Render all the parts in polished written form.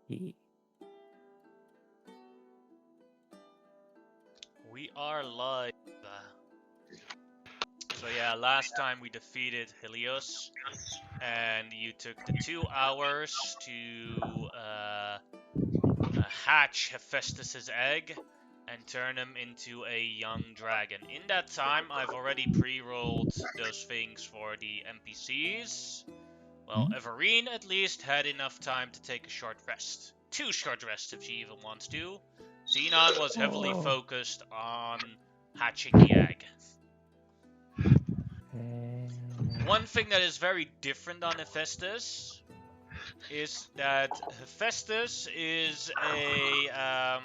We are live. So yeah, last time we defeated Helios, and you took the 2 hours to hatch Hephaestus's egg and turn him into a young dragon. In that time, I've already pre-rolled those things for the NPCs. Well, Everine at least had enough time to take a short rest. 2 short rests if she even wants to. Xenon was heavily focused on hatching the egg. One thing that is very different on Hephaestus is that Hephaestus is a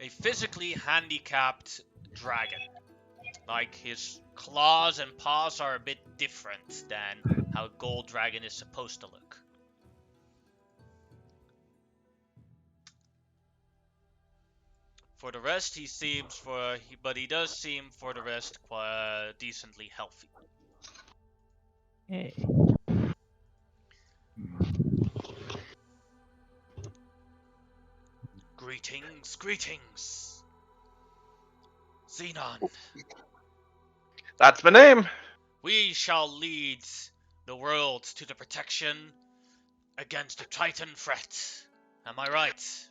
physically handicapped dragon. Like, his claws and paws are a bit different than how a gold dragon is supposed to look. For the rest, he does seem for the rest quite decently healthy. Hey. Greetings. Xenon. That's my name. We shall lead the world to the protection against the Titan threat. Am I right?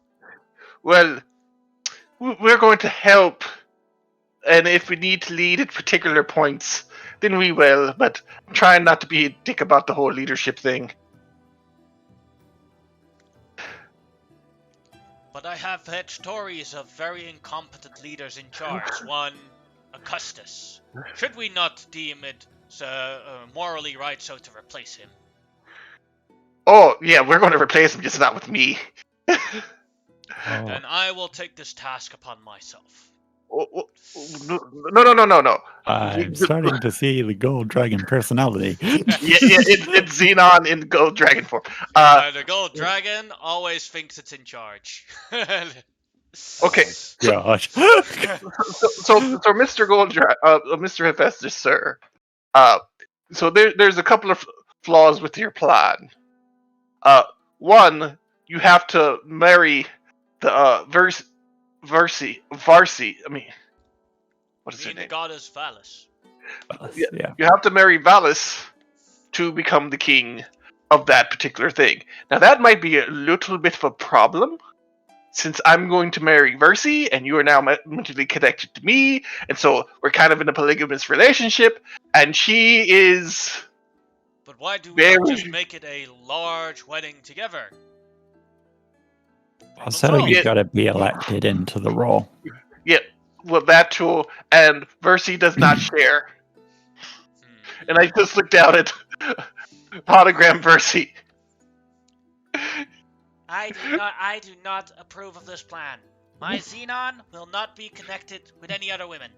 Well, we're going to help, and if we need to lead at particular points, then we will, but try not to be a dick about the whole leadership thing. But I have heard stories of very incompetent leaders in charge. One, Augustus. Should we not deem it morally right so to replace him? Oh, yeah, we're going to replace him, just not with me. Then I will take this task upon myself. No. I'm starting to see the gold dragon personality. It's Xenon in gold dragon form. The gold dragon always thinks it's in charge. Okay. Gosh. So Mr. Hephaestus, sir. So there's a couple of flaws with your plan. One, you have to marry the Varsi. I mean, what is her name? The goddess Valis. Yeah. You have to marry Valis to become the king of that particular thing. Now that might be a little bit of a problem, since I'm going to marry Versi, and you are now mentally connected to me, and so we're kind of in a polygamous relationship, and she is... But why do we not just make it a large wedding together? Also, you've got to be elected into the role. Yeah, well, that too, and Versi does not share. And I just looked down at hologram Versi. I do not approve of this plan. My Xenon will not be connected with any other women.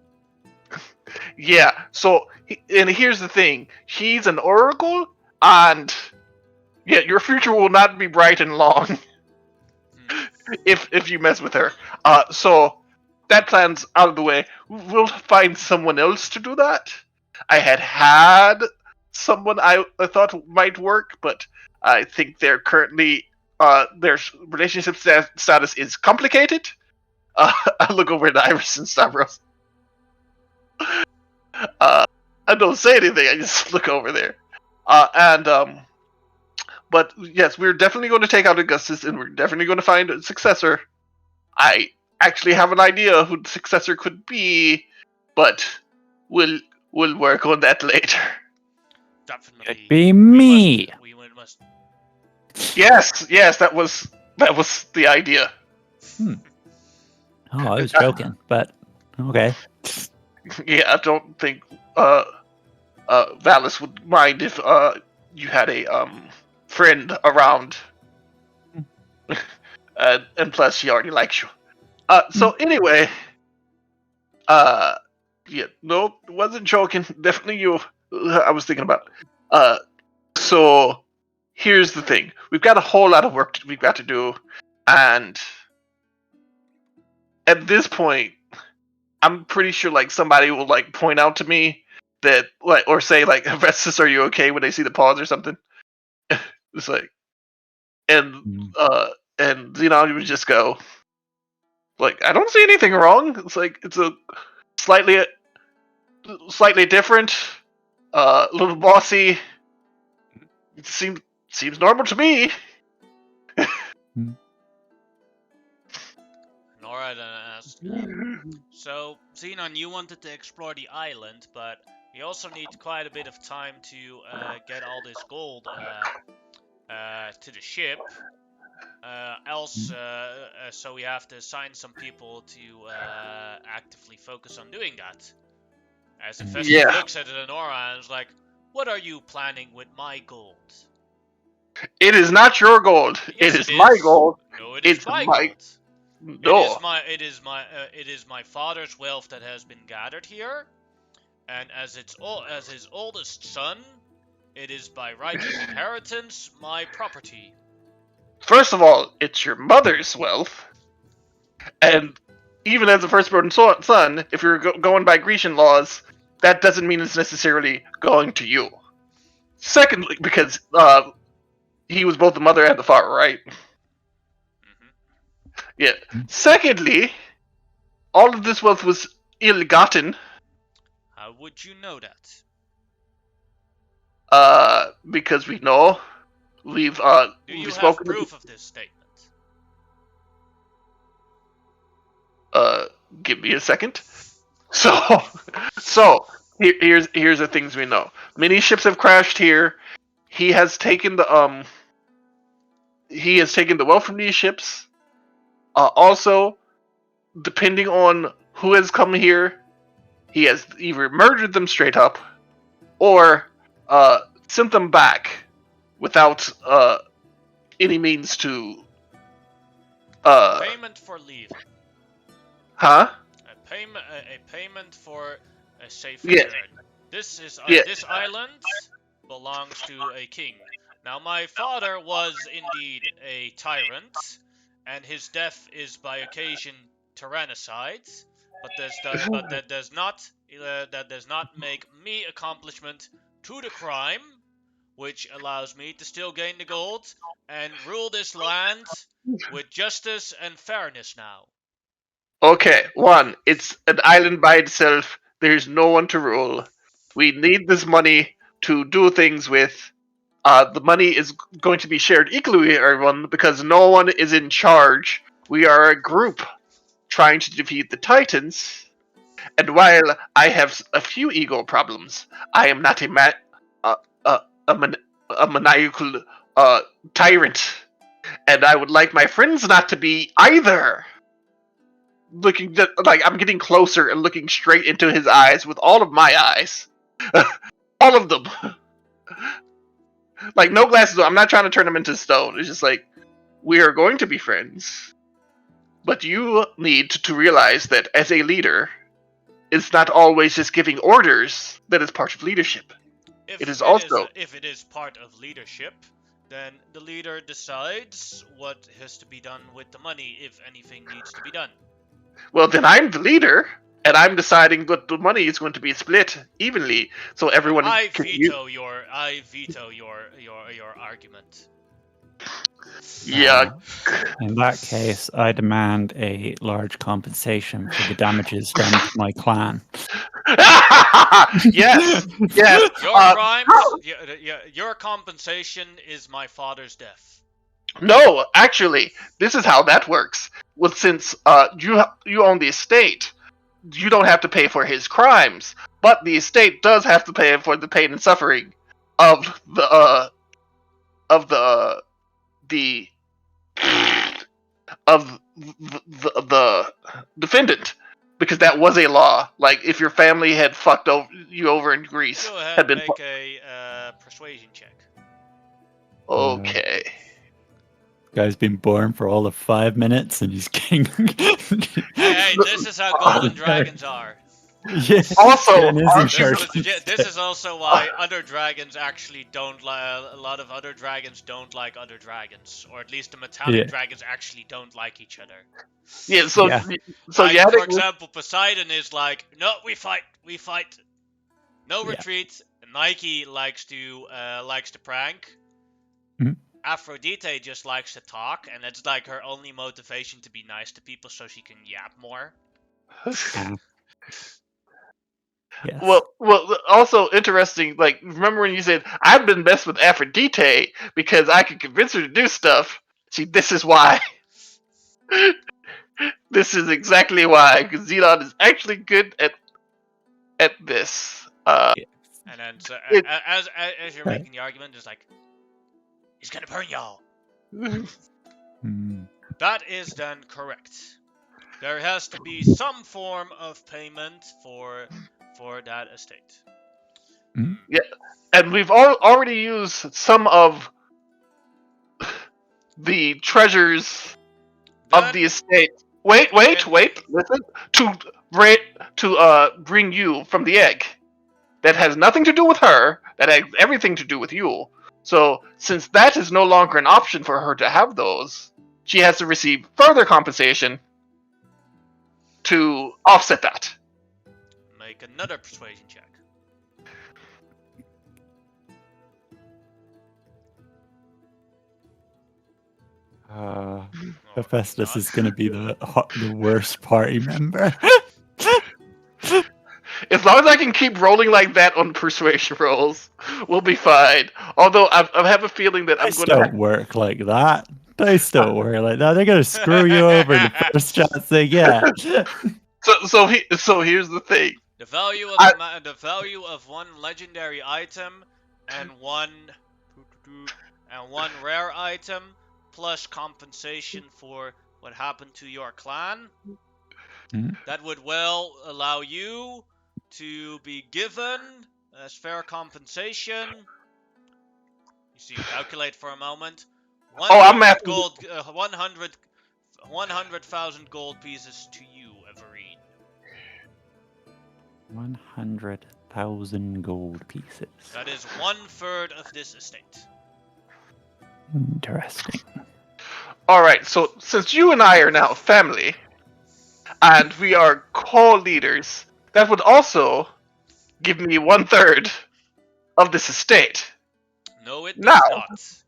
Yeah, so, and here's the thing. She's an oracle, and yeah, your future will not be bright and long if you mess with her. So, that plan's out of the way. We'll find someone else to do that. I had someone I thought might work, but I think they're currently... their relationship status is complicated. I look over at Iris and Stavros. I don't say anything. I just look over there. But yes, we're definitely going to take out Augustus, and we're definitely going to find a successor. I actually have an idea who the successor could be, but we'll work on that later. Definitely. It'd be me. We must. Yes, that was the idea. Oh, I was joking, but okay. Yeah, I don't think Valis would mind if you had a friend around. And plus she already likes you. So anyway, yeah, no, wasn't joking. Definitely you. I was thinking about. So here's the thing: we've got a whole lot of work we've got to do, and at this point, I'm pretty sure like somebody will like point out to me that like, or say like, Vestus, are you okay when they see the pause or something? It's like, and Xenon would just go, like, I don't see anything wrong. It's like it's a slightly different, a little bossy. It seems normal to me. Nora then asks, so, Xenon, you wanted to explore the island, but we also need quite a bit of time to get all this gold to the ship. So we have to assign some people to actively focus on doing that. As Infestus looks at Nora and is like, what are you planning with my gold? It is not your gold. Yes, it is my gold. No, it's my gold. No. It is my father's wealth that has been gathered here, and as his oldest son, it is by right of inheritance my property. First of all, it's your mother's wealth, and even as a firstborn son, if you're going by Grecian laws, that doesn't mean it's necessarily going to you. Secondly, because he was both the mother and the father, right? Yeah. Secondly, all of this wealth was ill-gotten. How would you know that? Because we know. Do you have proof of this statement? Give me a second. So here's the things we know. Many ships have crashed here. He has taken the wealth from these ships. Also, depending on who has come here, he has either murdered them straight up, or sent them back without any means to payment for leaving. Huh? A payment for a safe return. This island belongs to a king. Now, my father was indeed a tyrant, and his death is by occasion tyrannicide. But that does not make me accomplishment to the crime, which allows me to still gain the gold and rule this land with justice and fairness now. Okay, one, it's an island by itself. There's no one to rule. We need this money to do things with. The money is going to be shared equally with everyone because no one is in charge. We are a group trying to defeat the Titans. And while I have a few ego problems, I am not a maniacal tyrant. And I would like my friends not to be either. Looking like I'm getting closer and looking straight into his eyes with all of my eyes. All of them. Like, no glasses. I'm not trying to turn him into stone. It's just like, we are going to be friends. But you need to realize that as a leader, it's not always just giving orders that is part of leadership. If it is part of leadership, then the leader decides what has to be done with the money, if anything needs to be done. Well, then I'm the leader, and I'm deciding what the money is going to be split evenly, so everyone. I veto your argument. Yeah. In that case, I demand a large compensation for the damages done to my clan. Yes. Your crimes, your compensation is my father's death. No, actually, this is how that works. Well, since you own the estate, you don't have to pay for his crimes, but the estate does have to pay for the pain and suffering of the defendant, because that was a law. Like, if your family had fucked you over in Greece, go ahead and make a persuasion check. Okay. Guy's been born for all of 5 minutes and he's king. Hey, this is how golden dragons are. Yeah. Also, this is also why other dragons actually don't a lot of other dragons don't like other dragons, or at least the metallic dragons actually don't like each other. Yeah. So like, for example, Poseidon is like, no, we fight, no retreat. Nike likes to prank. Mm-hmm. Aphrodite just likes to talk, and it's like her only motivation to be nice to people so she can yap more. Yes. Well, also interesting. Like, remember when you said I've been best with Aphrodite because I could convince her to do stuff? See, this is why. This is exactly why. Because Xenon is actually good at this. And then, so, It- as you're Right. making the argument, it's like, he's gonna burn y'all. Hmm. That is then correct. There has to be some form of payment for that estate. Hmm. and we've already used some of the treasures of Then, the estate. Wait, Can we- listen. Bring you from the egg. That has nothing to do with her. That has everything to do with you. So, since that is no longer an option for her to have those, she has to receive further compensation to offset that. make another persuasion check. Uh, Oh, Hephaestus God. is going to be the worst party member. As long as I can keep rolling like that on persuasion rolls, we'll be fine. Although I have a feeling that I'm Dice going to. don't work like that. Dice don't work like that. They're going to screw you over the first chance they get. So here's the thing. The value of I- the value of one legendary item and one rare item plus compensation for what happened to your clan. Mhm. That would well allow you to be given as fair compensation. You see, calculate for a moment. I'm 100 gold, 100,000 gold pieces to you, Everine. 100,000 gold pieces. That is 1/3 of this estate. Interesting. All right. So since you and I are now family, and we are co-leaders, that would also give me 1/3 of this estate. No, it Now- does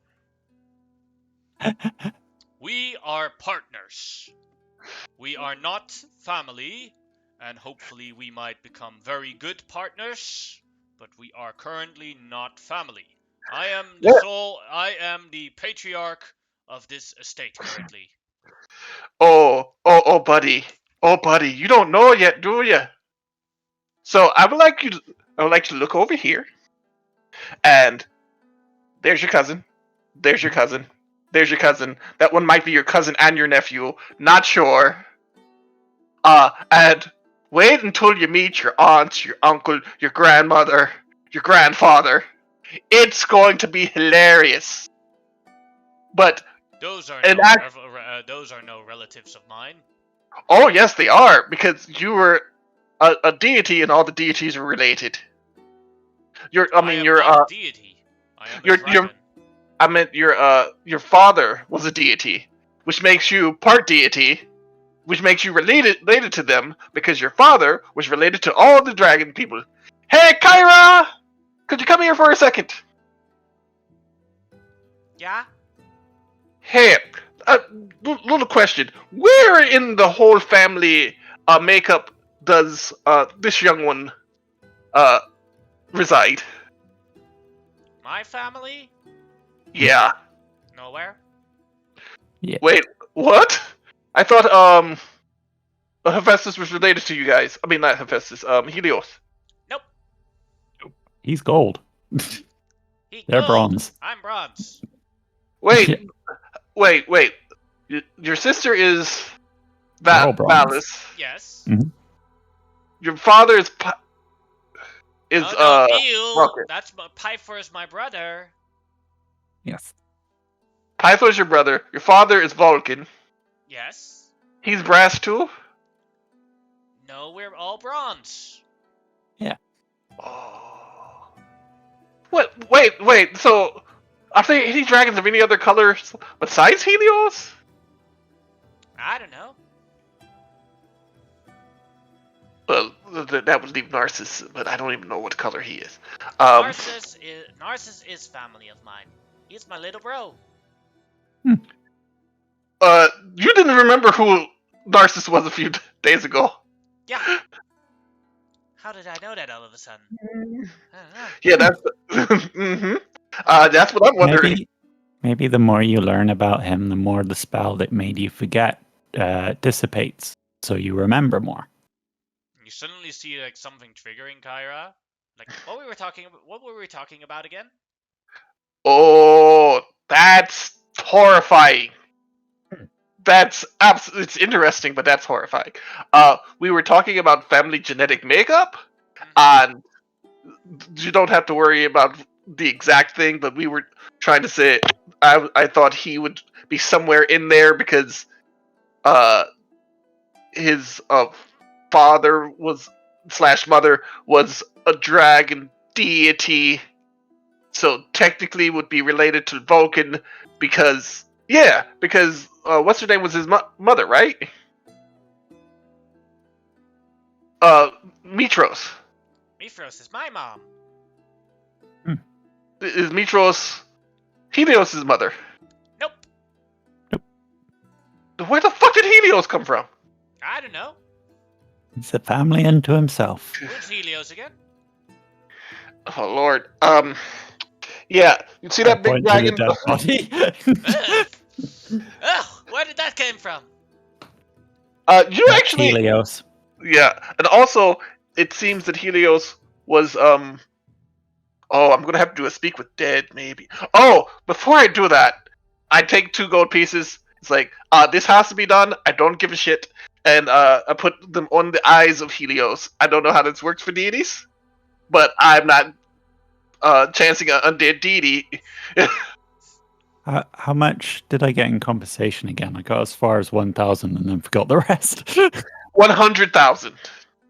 not. We are partners. We are not family, and hopefully we might become very good partners, but we are currently not family. I am the patriarch of this estate currently. Oh, buddy. Oh, buddy. You don't know yet, do you? So I would like you to look over here, and there's your cousin. There's your cousin. There's your cousin. That one might be your cousin and your nephew. Not sure. And wait until you meet your aunt, your uncle, your grandmother, your grandfather. It's going to be hilarious. But Those are And those are no relatives of mine. oh yes, they are because you were a deity, and all the deities are related. You're I am not a deity. I am a you're- dragon. I meant your father was a deity, which makes you part deity, which makes you related to them because your father was related to all the dragon people. Hey, Kyra, could you come here for a second? Yeah? Hey, little question: where in the whole family makeup does this young one reside? My family? Yeah. Nowhere. Wait, what? I thought Hephaestus was related to you guys. I mean, not Hephaestus. Helios. Nope. He's gold. He They're gold. bronze. I'm bronze. Wait, Yeah. wait. Your sister is They're all bronze. Valis. Yes. Your father is No, ew. Rocket. That's Pythor is my brother. Yes. Pythor's your brother. Your father is Vulcan. Yes. He's brass too. No, we're all bronze. Oh. What? Wait. So, are there any dragons of any other colors besides Helios? I don't know. Well, that would leave Narcissus, but I don't even know what color he is. Narcissus is family of mine. He's my little bro. You didn't remember who Narcissus was a few days ago. Yeah. How did I know that all of a sudden? I don't know. Yeah, that's mm-hmm. That's what I'm wondering. Maybe the more you learn about him, the more the spell that made you forget dissipates, so you remember more. You suddenly see like something triggering Kyra. Like what were we talking about again? Oh, that's horrifying. That's absolutely, it's interesting, but that's horrifying. We were talking about family genetic makeup, and you don't have to worry about the exact thing, but we were trying to say I thought he would be somewhere in there because his father was / mother was a dragon deity, so technically would be related to Vulcan because what's her name was his mother, right? Mitros. Mithros is my mom. Is Mitros Helios' mother? Nope. Where the fuck did Helios come from? I don't know. He's a family unto himself. Who's Helios again? Oh lord. Yeah, you see that big dragon? Body? Ugh, where did that came from? You actually. Helios. Yeah, and also it seems that Helios was Oh, I'm gonna have to do a speak with dead, maybe. Oh, before I do that, I take 2 gold pieces. It's like, this has to be done. I don't give a shit, and I put them on the eyes of Helios. I don't know how this works for deities, but I'm not chancing an undead deity. How much did I get in compensation again? I got as far as 1,000 and then forgot the rest. 100,000.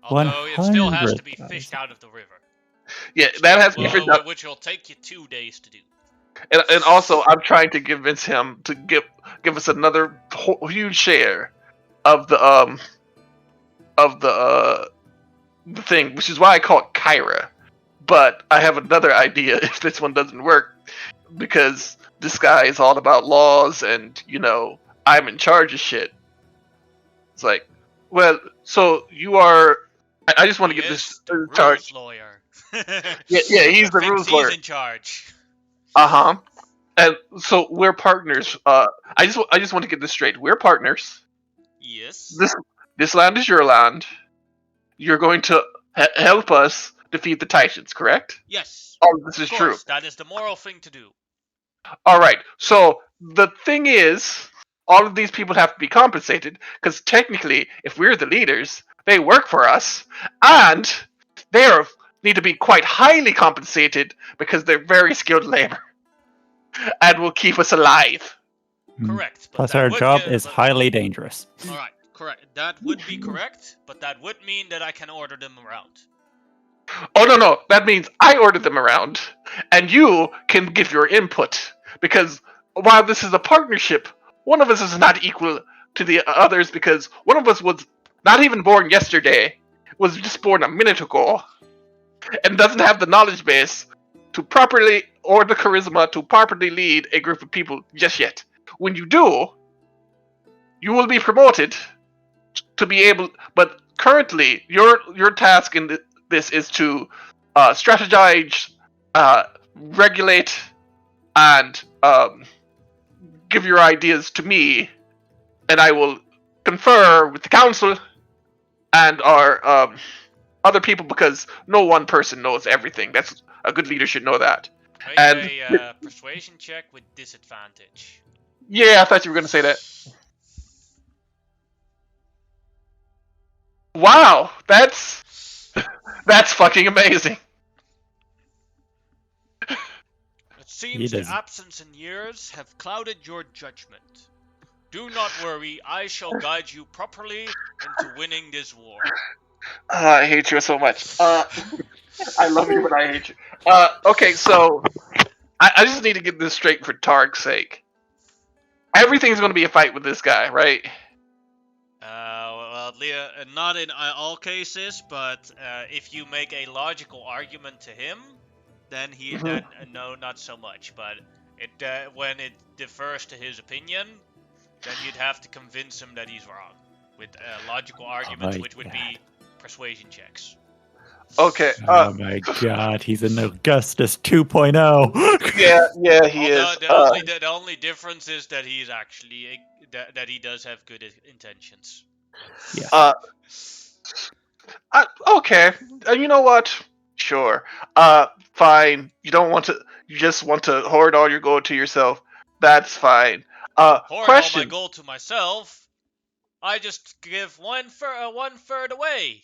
Although it still has to be fished out of the river. Yeah, that has to be fished out. Which will take you 2 days to do. And also, I'm trying to convince him to give us another huge share of the thing, which is why I call it Kyra. But I have another idea if this one doesn't work, because this guy is all about laws, and I'm in charge of shit. It's like, well, so you are. I just want to get this charge. Lawyer. Yeah, he's the rules lawyer. He's in charge. And so we're partners. I just want to get this straight. We're partners. Yes. This land is your land. You're going to help us defeat the Titans, correct? Yes. Oh, this is true. That is the moral thing to do. All right. So the thing is, all of these people have to be compensated because technically, if we're the leaders, they work for us, and they need to be quite highly compensated because they're very skilled labor and will keep us alive. Correct. Plus, our job is highly dangerous. All right, correct. That would be correct, but that would mean that I can order them around. Oh no! That means I order them around, and you can give your input. Because while this is a partnership, one of us is not equal to the others because one of us was not even born yesterday, was just born a minute ago, and doesn't have the knowledge base to properly, or the charisma to properly lead a group of people just yet. When you do, you will be promoted to be able. But currently, your task in this is to strategize, regulate, and give your ideas to me, and I will confer with the council and our other people, because no one person knows everything. That's a good leader should know that. Make a persuasion check with disadvantage. Yeah, I thought you were going to say that. Wow, that's fucking amazing. It seems the absence in years have clouded your judgment. Do not worry, I shall guide you properly into winning this war. I hate you so much. I love you, but I hate you. Okay, so I just need to get this straight for Targ's sake. Everything's going to be a fight with this guy, right? Well, Leah, not in all cases, but if you make a logical argument to him, then no, not so much. But When it differs to his opinion, then you'd have to convince him that he's wrong with logical arguments, my which would be persuasion checks. Okay. Oh my god, he's an Augustus 2.0. Yeah, he is. The only difference is that he's actually that he does have good intentions. Yes. Okay. You know what? Sure. Fine. You just want to hoard all your gold to yourself. That's fine. Hoard all Question. my gold to myself. I just give one third away.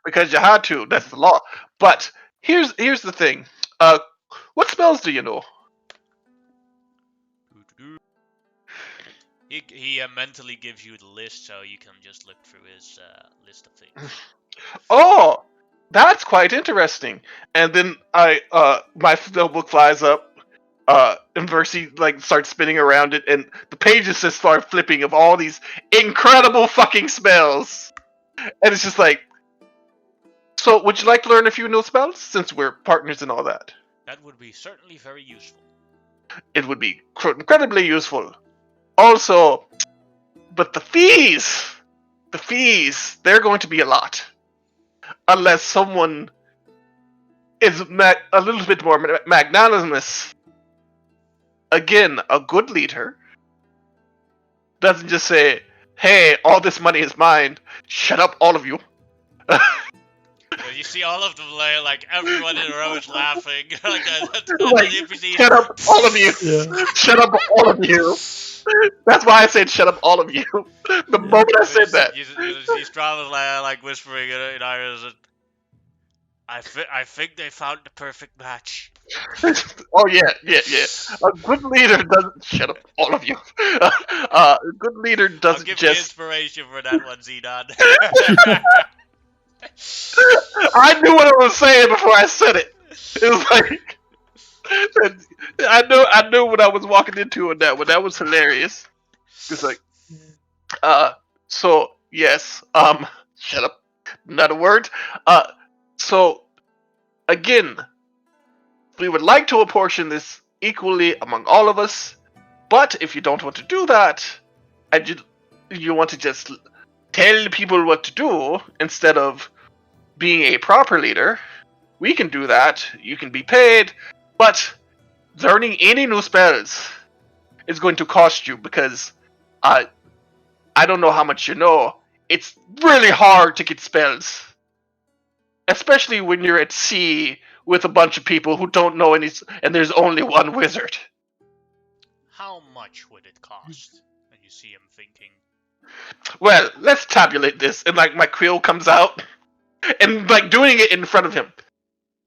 Because you had to. That's the law. But here's the thing. What spells do you know? He mentally gives you the list, so you can just look through his list of things. Oh, that's quite interesting. And then my notebook flies up. And Versi starts spinning around it, and the pages just start flipping of all these incredible fucking spells. And it's just like, so would you like to learn a few new spells since we're partners and all that? That would be certainly very useful. It would be incredibly useful. Also, but the fees, they're going to be a lot. Unless someone is a little bit more magnanimous. Again, a good leader doesn't just say, hey, all this money is mine. Shut up, all of you. You see all of them like everyone in a row is laughing. Like, shut up, all of you. Yeah. Shut up, all of you. That's why I said shut up, all of you. The moment I said that. You see Strava like whispering in Irish. I think they found the perfect match. Oh yeah. A good leader doesn't shut up, all of you. A good leader doesn't I'll give just. you inspiration for that one, Xenon. I knew what I was saying before I said it. It was like I knew what I was walking into on that one. That was hilarious. It's like, so yes, shut up, not a word. So again, we would like to apportion this equally among all of us, but if you don't want to do that, and you want to just tell people what to do instead of being a proper leader, we can do that. You can be paid, but learning any new spells is going to cost you because I don't know how much you know. It's really hard to get spells, especially when you're at sea with a bunch of people who don't know any, and there's only one wizard. How much would it cost? And you see him thinking. Well, let's tabulate this, and my quill comes out, and doing it in front of him.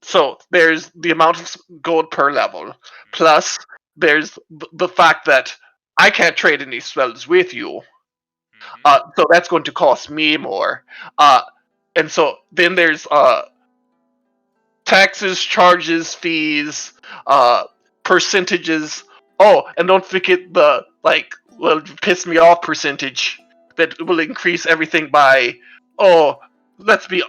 So there's the amount of gold per level, plus there's the fact that I can't trade any spells with you. So that's going to cost me more. And so then there's taxes, charges, fees, percentages. Oh, and don't forget the piss me off percentage that will increase everything by let's be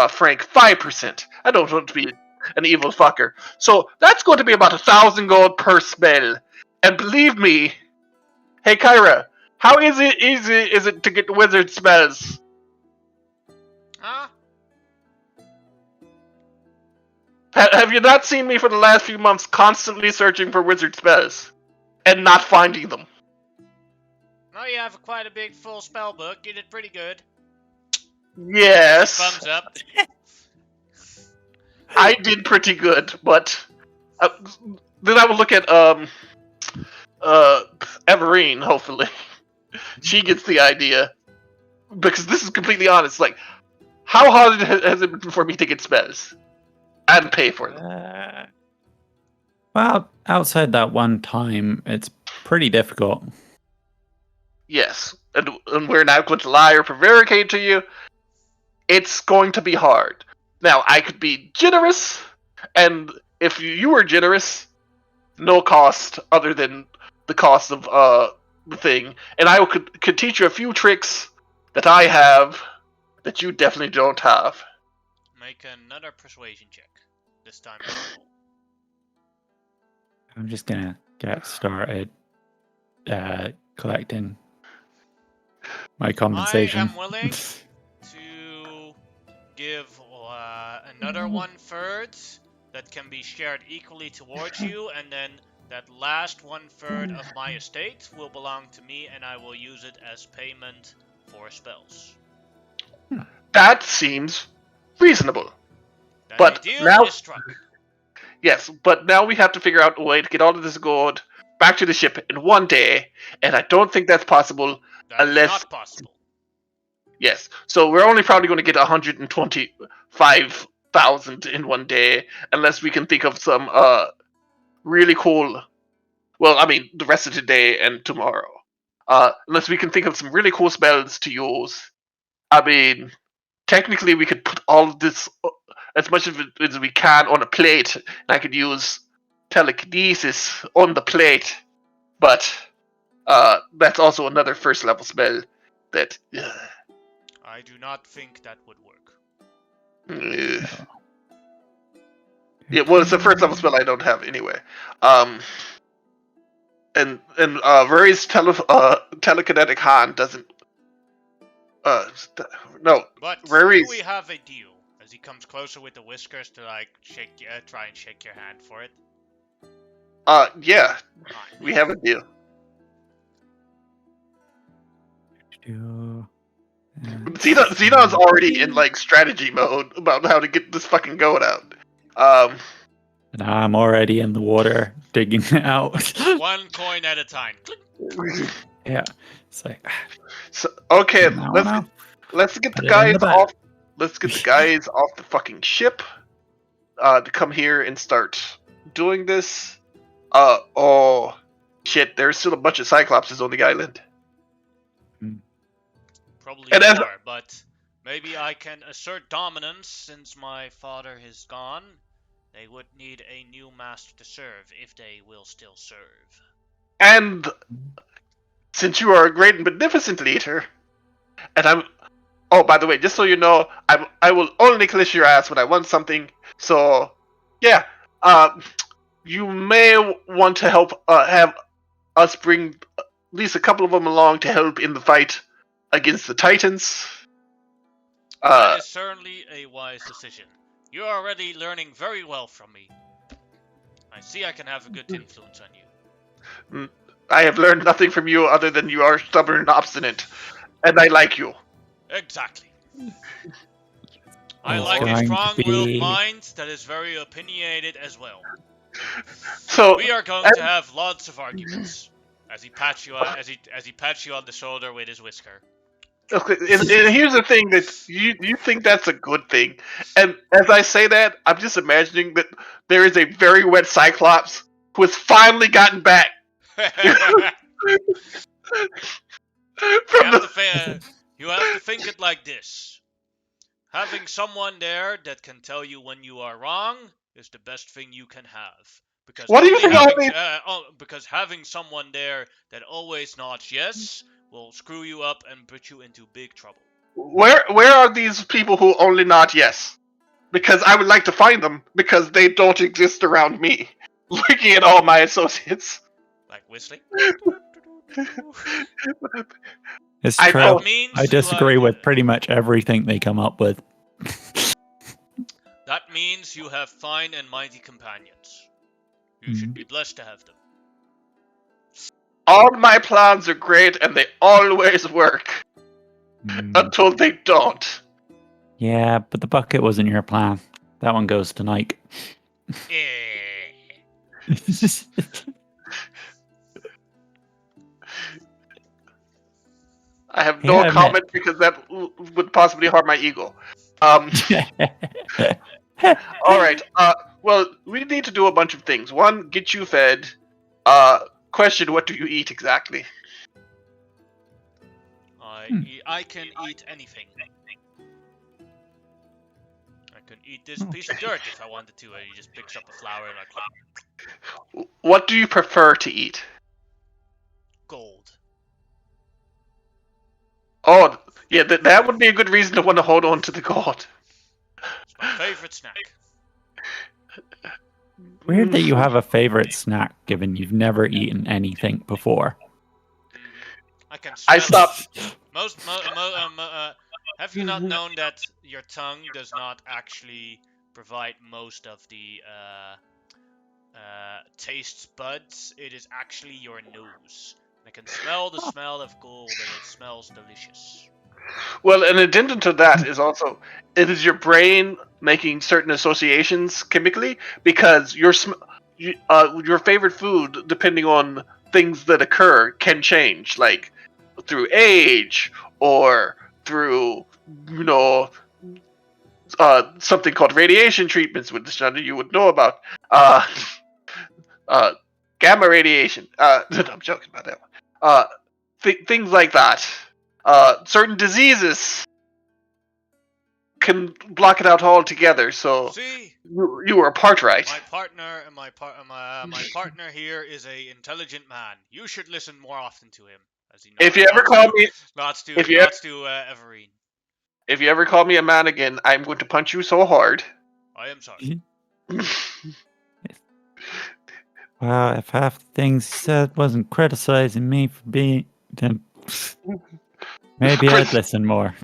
frank, 5%. I don't want to be an evil fucker. So that's going to be about 1,000 gold per spell. And believe me, hey Kyra, how easy is it to get wizard spells? Huh? Have you not seen me for the last few months constantly searching for wizard spells and not finding them? No, you have quite a big full spell book. You did pretty good. Yes. Thumbs up. I did pretty good, but then I will look at Everine, hopefully. She gets the idea. Because this is completely honest, how hard has it been for me to get spells? And pay for them? Well, outside that one time, it's pretty difficult. Yes. And we're not going to lie or prevaricate to you. It's going to be hard. Now, I could be generous, and if you were generous, no cost other than the cost of the thing, and I could teach you a few tricks that I have that you definitely don't have. Make another persuasion check. This time. I'm just gonna get started collecting my compensation. I am willing to give another 1/3 that can be shared equally towards you, and then that last 1/3 of my estate will belong to me, and I will use it as payment for spells. That seems reasonable. Then But a deal now- is struck. Yes, but now we have to figure out a way to get all of this gold back to the ship in one day, and I don't think that's possible. That is Unless- not possible. Yes, so we're only probably going to get 125,000 in one day, unless we can think of some really cool. Well, I mean, the rest of today and tomorrow. Unless we can think of some really cool spells to use. I mean, technically, we could put all of this, as much of it as we can, on a plate, and I could use telekinesis on the plate. But that's also another first level spell that. I do not think that would work. Yeah, well, it's the first level spell I don't have anyway. And Ruri's telekinetic hand doesn't. No. But Ruri's- do we have a deal? As he comes closer with the whiskers to like try and shake your hand for it. Yeah, Fine. we have a deal. Xenon's already in like strategy mode about how to get this fucking goat out. And I'm already in the water digging it out. 1 coin at a time. Yeah. It's like, So okay, now. let's get the Put it in guys the bag. off. Let's get the guys off the fucking ship. To come here and start doing this. Oh shit! There's still a bunch of cyclopses on the island. Probably And as- more, but maybe I can assert dominance since my father is gone. They would need a new master to serve, if they will still serve. And since you are a great and beneficent leader, and I'm. Oh, by the way, just so you know, I will only kiss your ass when I want something. So, yeah. You may want to help have us bring at least a couple of them along to help in the fight against the Titans. That is certainly a wise decision. You're already learning very well from me. I see I can have a good influence on you. I have learned nothing from you other than you are stubborn and obstinate, and I like you. Exactly. I It's like a going to strong-willed be- mind that is very opinionated as well. So We are going to have lots of arguments. As he pats you as he pats you on the shoulder with his whisker. okay, and here's the thing that you think that's a good thing, and as I say that, I'm just imagining that there is a very wet Cyclops who has finally gotten back from the. You have to think it like this. Having someone there that can tell you when you are wrong is the best thing you can have. Because What do you think because having someone there that always nods yes will screw you up and put you into big trouble. Where are these people who only nod yes? Because I would like to find them because they don't exist around me. Looking at all my associates. Like whistling. It's I true. know. That means I disagree with pretty much everything they come up with. That means you have fine and mighty companions. You should be blessed to have them. All my plans are great and they always work. Until they don't. Yeah, but the bucket wasn't your plan. That one goes to Nike. I have no Yeah, comment because that would possibly harm my ego. Alright, well, we need to do a bunch of things. One, get you fed. Question, what do you eat exactly? I can eat anything. I can eat this piece of dirt if I wanted to, and he just picks up a flower and like What do you prefer to eat? gold. Oh, yeah, that would be a good reason to want to hold on to the gold. It's my favorite snack. Weird that you have a favorite snack, given you've never eaten anything before. I can I smell stopped. it. Have you not known that your tongue does not actually provide most of the taste buds? It is actually your nose. I can smell the smell of gold, and it smells delicious. Well, an addendum to that is also it is your brain making certain associations chemically because your favorite food, depending on things that occur, can change, like through age or through you know something called radiation treatments, which none of you would know about. Uh, uh, Gamma radiation. I'm joking about that one. Things like that. Certain diseases can block it out altogether. So See, you were part right. my partner here is a intelligent man. You should listen more often to him, as he If you ever call me, nods to if you Everine. if you ever call me a man again, I'm going to punch you so hard. I am sorry. Well, if half the things he said wasn't criticizing me for being, then maybe I'd listen more.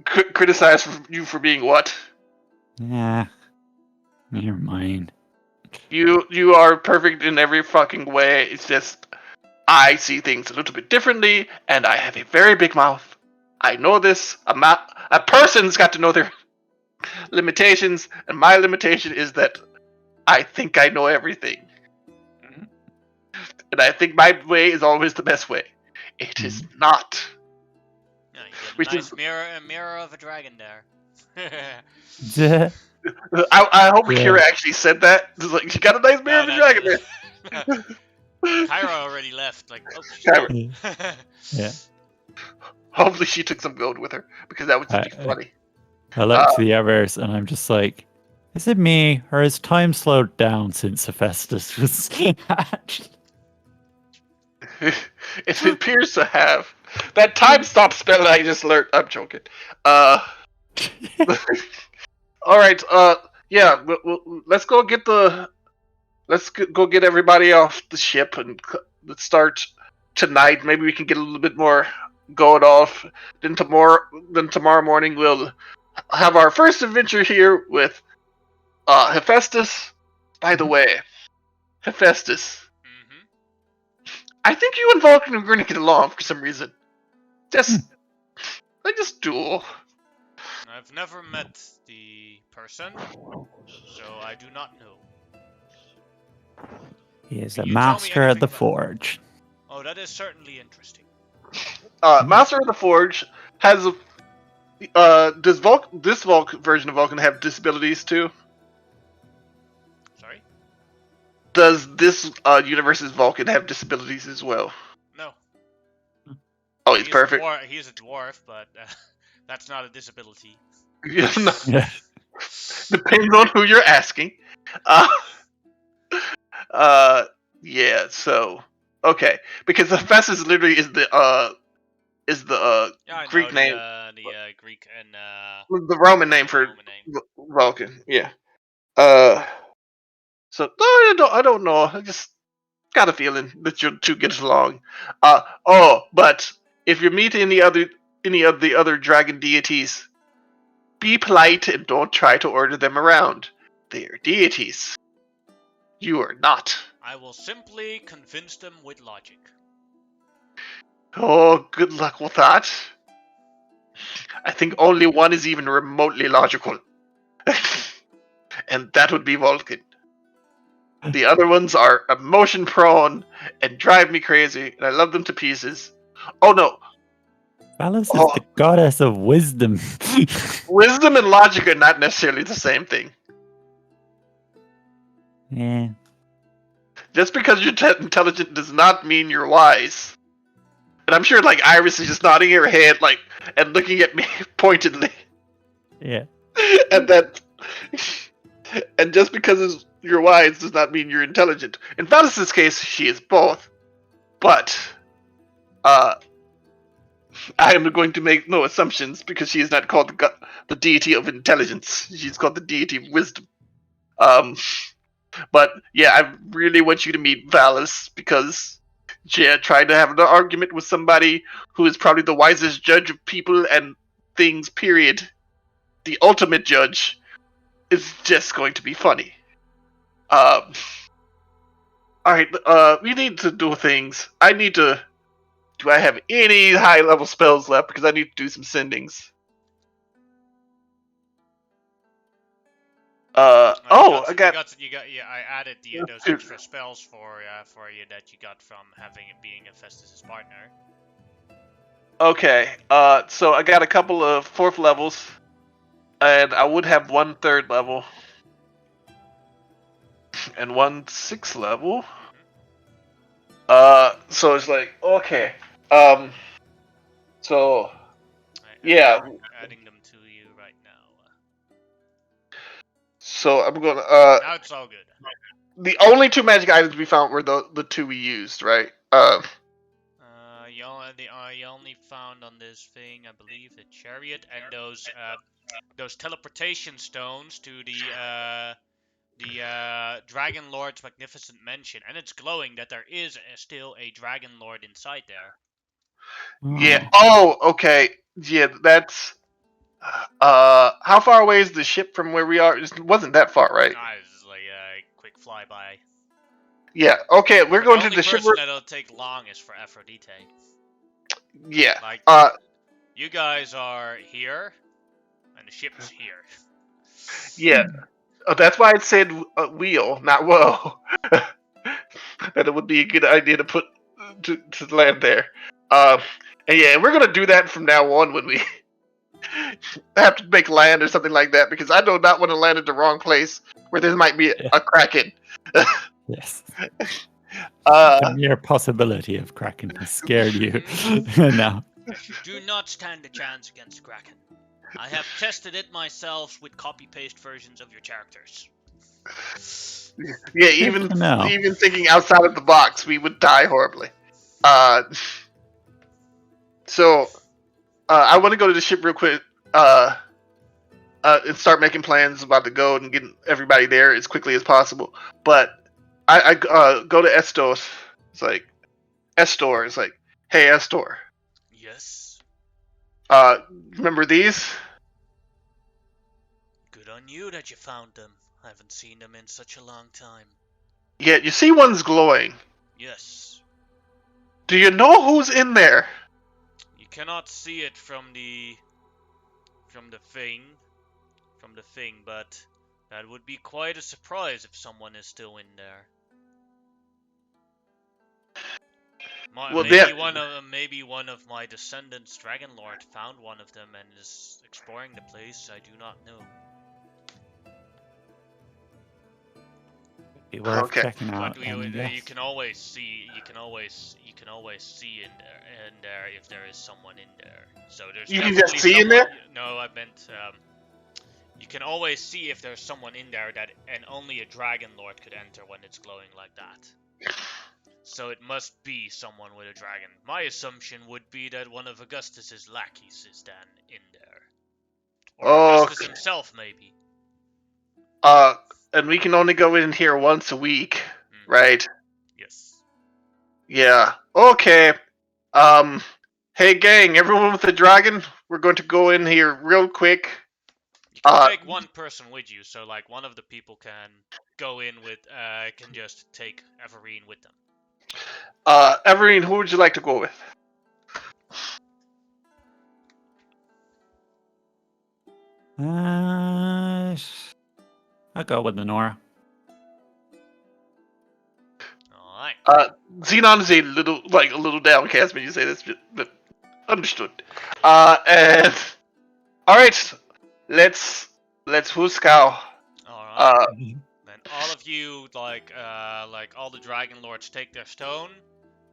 Criticize you for being what? Yeah, never mind. You are perfect in every fucking way. It's just I see things a little bit differently, and I have a very big mouth. I know this. A person's got to know their limitations, and my limitation is that I think I know everything. And I think my way is always the best way. It is not. Yeah, you get Which a nice is, mirror of a dragon there. I hope Yeah. Kira actually said that. It's like, she got a nice mirror of a dragon there. Kyra already left. Like, oh, Kyra. Yeah. Hopefully she took some gold with her, because that would just be funny. I look to the others and I'm just like, is it me or has time slowed down since Hephaestus was hatched? It appears to have. That time stop spell I just learned. I'm joking. Alright, yeah, let's go get go get everybody off the ship and let's start tonight. Maybe we can get a little bit more going off. Then tomorrow morning we'll have our first adventure here with Hephaestus. By the way, Hephaestus, I think you and Vulcan are going to get along for some reason. I just do. I've never met the person, so I do not know. He is Can a you tell me master of anything the about- forge. Oh, that is certainly interesting. Master of the Forge has does this version of Vulcan have disabilities too? Sorry? Does this universe's Vulcan have disabilities as well? No. Oh, he's perfect. He's a dwarf, but that's not a disability. Yeah, no. Yeah. Depends on who you're asking. Yeah. So okay, because Hephaestus literally is the Yeah, I Greek know name, the Greek and the Roman name for Roman name. Vulcan. Yeah. So no, I don't know. I just got a feeling that you two get along. But if you meet any of the other dragon deities, be polite and don't try to order them around. They are deities. You are not. I will simply convince them with logic. Oh, good luck with that. I think only one is even remotely logical. And that would be Vulcan. The other ones are emotion prone and drive me crazy, and I love them to pieces. Oh no. Phallus is the goddess of wisdom. Wisdom and logic are not necessarily the same thing. Yeah. Just because you're intelligent does not mean you're wise. And I'm sure, like, Iris is just nodding her head, like, and looking at me pointedly. Yeah. And just because you're wise does not mean you're intelligent. In Phallus' case, she is both. But, I am going to make no assumptions because she is not called the deity of intelligence. She's called the deity of wisdom. But yeah, I really want you to meet Valis because trying to have an argument with somebody who is probably the wisest judge of people and things, period, the ultimate judge, is just going to be funny. Um, Alright, we need to do things. I need to. Do I have any high level spells left? Because I need to do some sendings. I got. Yeah, I added those Two. extra spells for you that you got from having it being Hephaestus' partner. Okay, so I got a couple of 4th levels, and I would have 1 3rd level, and 1 6th level. So it's like, okay. So, yeah. I'm adding them to you right now. So I'm gonna, Now it's all good. The only 2 magic items we found were the 2 we used, right? You only found on this thing, I believe, the chariot and those teleportation stones to the dragonlord's magnificent mansion, and it's glowing that there is still a dragonlord inside there. Yeah. Oh, okay. Yeah, that's. How far away is the ship from where we are? It wasn't that far, right? It's like a quick flyby. Yeah. Okay, we're going to the ship. The only person that'll take long is for Aphrodite. Yeah. Like, you guys are here, and the ship's here. Yeah. That's why I said wheel, not whoa. That it would be a good idea to put to land there. And yeah, we're gonna do that from now on when we have to make land or something like that, because I do not want to land at the wrong place where there might be a kraken. Yes. The mere possibility of kraken has scared you. No. Do not stand a chance against kraken. I have tested it myself with copy-paste versions of your characters. Yeah, even thinking outside of the box, we would die horribly. So I want to go to the ship real quick. And start making plans about the go and getting everybody there as quickly as possible. But I go to Estos. It's like Estor. It's like, hey Estor. Yes. Remember these? Good on you that you found them. I haven't seen them in such a long time. Yeah, you see one's glowing. Yes. Do you know who's in there? You cannot see it from the thing, but that would be quite a surprise if someone is still in there. Maybe one of my descendants, Dragonlord, found one of them and is exploring the place. I do not know. Worth checking out. You can always see in there if there is someone in there. So there's you can just see in there. No, I meant you can always see if there's someone in there and only a Dragonlord could enter when it's glowing like that. So it must be someone with a dragon. My assumption would be that one of Augustus's lackeys is then in there, or Augustus himself, maybe. And we can only go in here once a week, right? Yes. Yeah. Okay. Hey gang, everyone with a dragon, we're going to go in here real quick. You can take one person with you, so like one of the people can go in with, can just take Everine with them. Everine, who would you like to go with? I'll go with Nora. Alright. Xenon is a little downcast when you say this, but understood. And alright, let's Huskow. Alright. Then all of you, like all the Dragon Lords take their stone,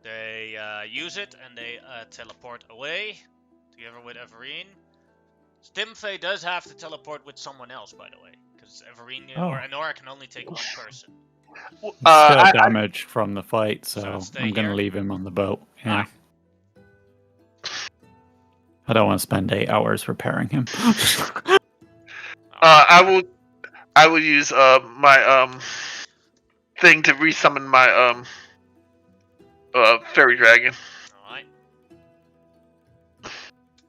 they use it, and they teleport away, together with Everine. Stimfei does have to teleport with someone else, by the way, because Everine or Anora can only take one person. Still damage from the fight, so I'm going to leave him on the boat. Yeah. I don't want to spend 8 hours repairing him. I will use my thing to resummon my fairy dragon. Alright.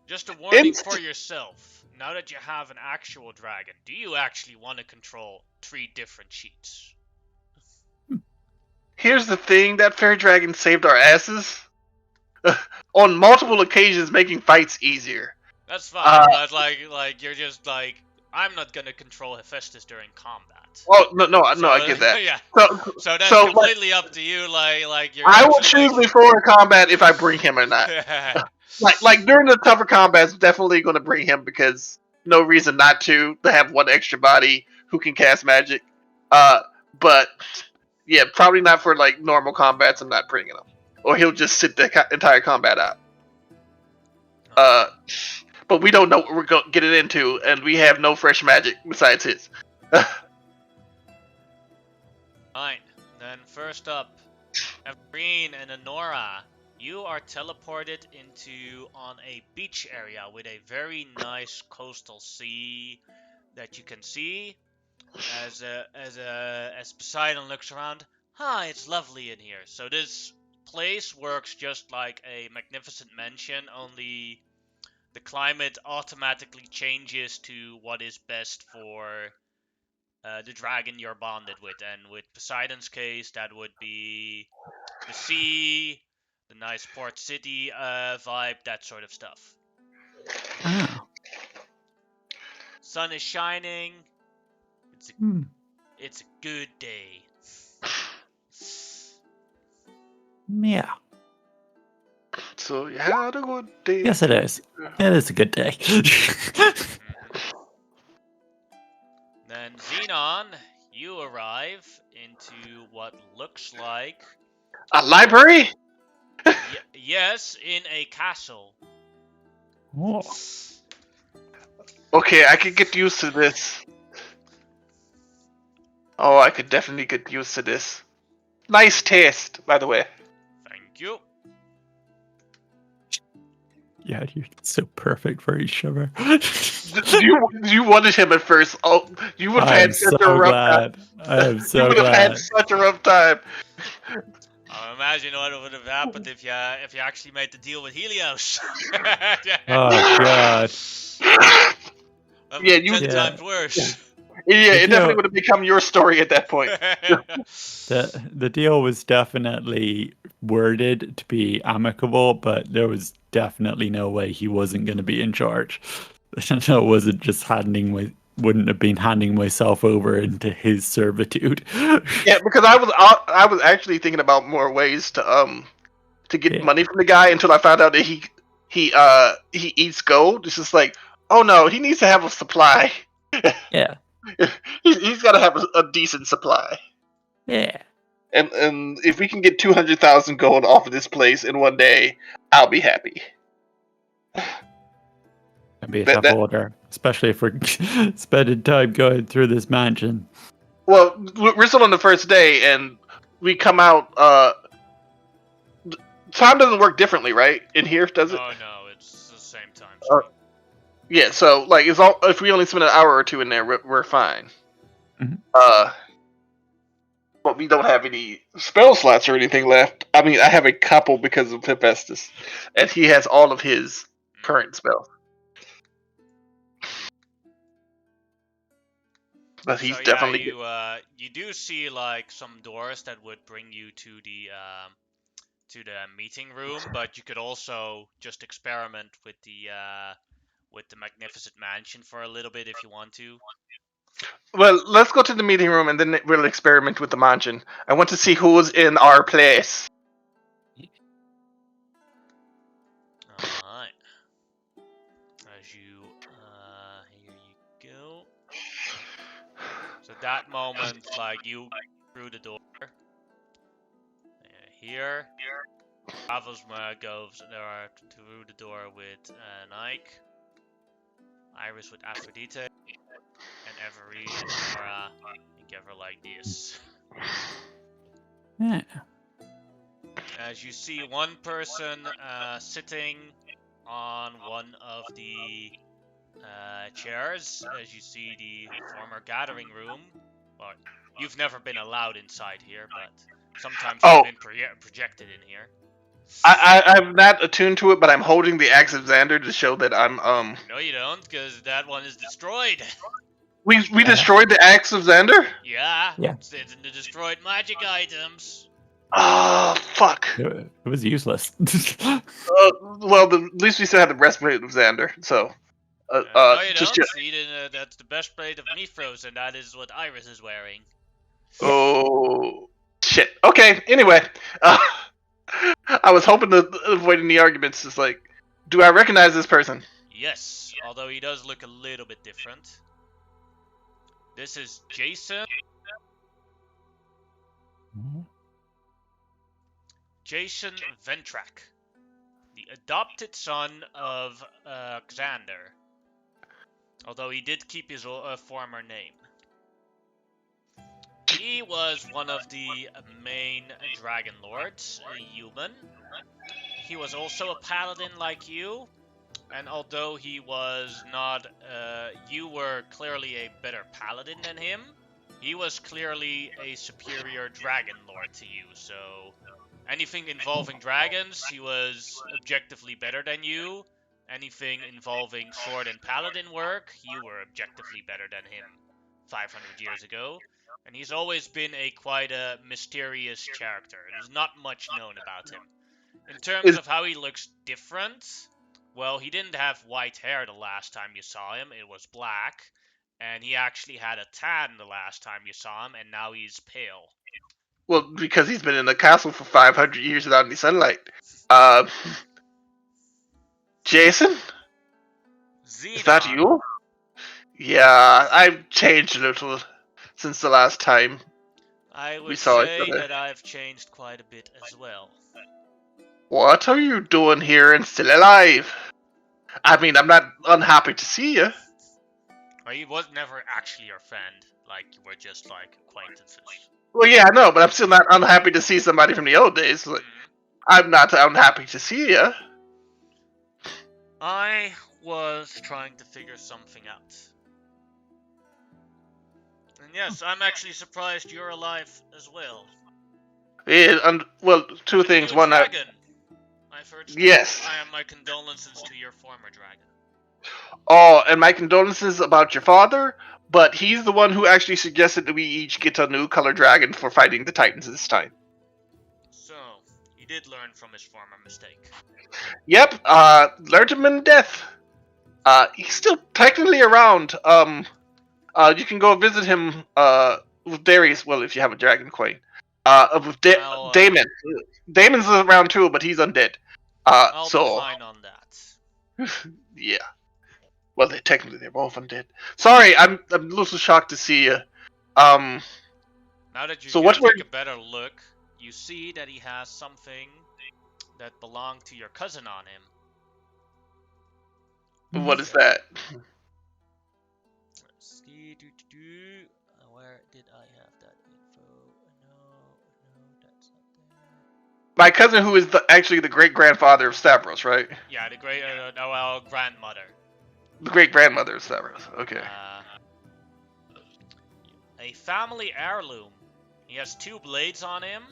Just a warning for Inst- yourself. Now that you have an actual dragon, do you actually want to control 3 different sheets? Here's the thing: that fairy dragon saved our asses on multiple occasions, making fights easier. That's fine, but like you're just like, I'm not gonna control Hephaestus during combat. Oh no, So, I get that. yeah. So, So that's so like, completely up to you. Like you're I will actually choose before combat if I bring him or not. Like during the tougher combats, definitely going to bring him because no reason not to have one extra body who can cast magic. But yeah, probably not for like normal combats. I'm not bringing him, or he'll just sit the entire combat out. But we don't know what we're getting into, and we have no fresh magic besides his. Fine. Then first up, Evreen and Honora, you are teleported on a beach area with a very nice coastal sea that you can see. As Poseidon looks around, hi, it's lovely in here. So this place works just like a magnificent mansion, only the climate automatically changes to what is best for the dragon you're bonded with. And with Poseidon's case, that would be the sea, the nice port city vibe, that sort of stuff. Oh. Sun is shining. It's a good day. Yeah. So you had a good day. Yes, it is. It is a good day. Then Xenon, you arrive into what looks like A library? yes, in a castle. Oh. Okay, I could get used to this. Oh, I could definitely get used to this. Nice taste, by the way. Thank you. Yeah, you're so perfect for each other. you wanted him at first. Oh, you would have I am had such so a rough glad. time. I am You so would have had glad. such a rough time. Imagine what would have happened if you actually made the deal with Helios. Oh god. Yeah, you. 10 times worse. Yeah, it deal- definitely would have become your story at that point. The deal was definitely worded to be amicable, but there was definitely no way he wasn't going to be in charge. No, it wasn't just wouldn't have been handing myself over into his servitude. Yeah, because I was actually thinking about more ways to get Yeah. money from the guy until I found out that he eats gold. It's just like, oh no, he needs to have a supply. Yeah. He's got to have a decent supply. Yeah. And if we can get 200,000 gold off of this place in one day, I'll be happy. That'd be a tough order, especially if we're spending time going through this mansion. Well, we're still on the first day, and we come out. Time doesn't work differently, right? In here, does it? Oh no, it's the same time. Yeah. So, like, if we only spend an hour or two in there, we're fine. Mhm. But we don't have any spell slots or anything left. I mean, I have a couple because of Hephaestus, and he has all of his current spells. But he's definitely. You do see like some doors that would bring you to the meeting room, but you could also just experiment with the magnificent mansion for a little bit if you want to. Well, let's go to the meeting room and then we'll experiment with the mansion. I want to see who's in our place. Alright. As you here you go. So that moment, like you through the door. Here. Ravosma goes through the door with Nike. Iris with Aphrodite. And Every and Nora and give her like this. Yeah. As you see one person sitting on one of the chairs, as you see the former gathering room, or you've never been allowed inside here, but sometimes Oh. you've been projected in here. I'm not attuned to it, but I'm holding the axe of Xander to show that I'm No, you don't, because that one is destroyed. We destroyed the axe of Xander? Yeah, Yeah. it's in the destroyed magic items. Oh, fuck. It was useless. Well, at least we still have the breastplate of Xander, so. No, you just don't. See, that's the best plate of Mithros, and that is what Iris is wearing. Oh, shit. Okay, anyway. I was hoping to avoid any arguments. It's like, do I recognize this person? Yes, although he does look a little bit different. This is Jason. Jason Ventrak, the adopted son of Xander. Although he did keep his former name. He was one of the main dragonlords, a human. He was also a paladin like you, and although he was not, you were clearly a better paladin than him, he was clearly a superior dragonlord to you, so anything involving dragons, he was objectively better than you. Anything involving sword and paladin work, you were objectively better than him 500 years ago. And he's always been quite a mysterious character. There's not much known about him. In terms of how he looks different, well, he didn't have white hair the last time you saw him. It was black. And he actually had a tan the last time you saw him, and now he's pale. Well, because he's been in the castle for 500 years without any sunlight. Jason? Xenon. Is that you? Yeah, I've changed a little since the last time. I would saw each say other. that I've changed quite a bit as well. What are you doing here and still alive? I mean, I'm not unhappy to see you. Well, he was never actually your friend. Like, you were just, like, acquaintances. Well, yeah, I know, but I'm still not unhappy to see somebody from the old days. Like, I'm not unhappy to see you. I was trying to figure something out. And yes, I'm actually surprised you're alive as well. Well, two things. New One, dragon. I've heard. Yes. I have my condolences to your former dragon. Oh, and my condolences about your father, but he's the one who actually suggested that we each get a new color dragon for fighting the Titans this time. So, he did learn from his former mistake. Yep, learned him in death. He's still technically around. You can go visit him, with Darius, well, if you have a dragon coin. With Damon. Damon's around too, but he's undead. I'll so... decline on that. Yeah. Well, they're both undead. Sorry, I'm a little shocked to see you. Now that you so take a better look, you see that he has something that belonged to your cousin on him. What is that? Let's see, where did I have that info? No, that's not there. My cousin, who is actually the great-grandfather of Stavros, right? Yeah, the grandmother. The great-grandmother of Stavros, okay. A family heirloom. He has 2 blades on him,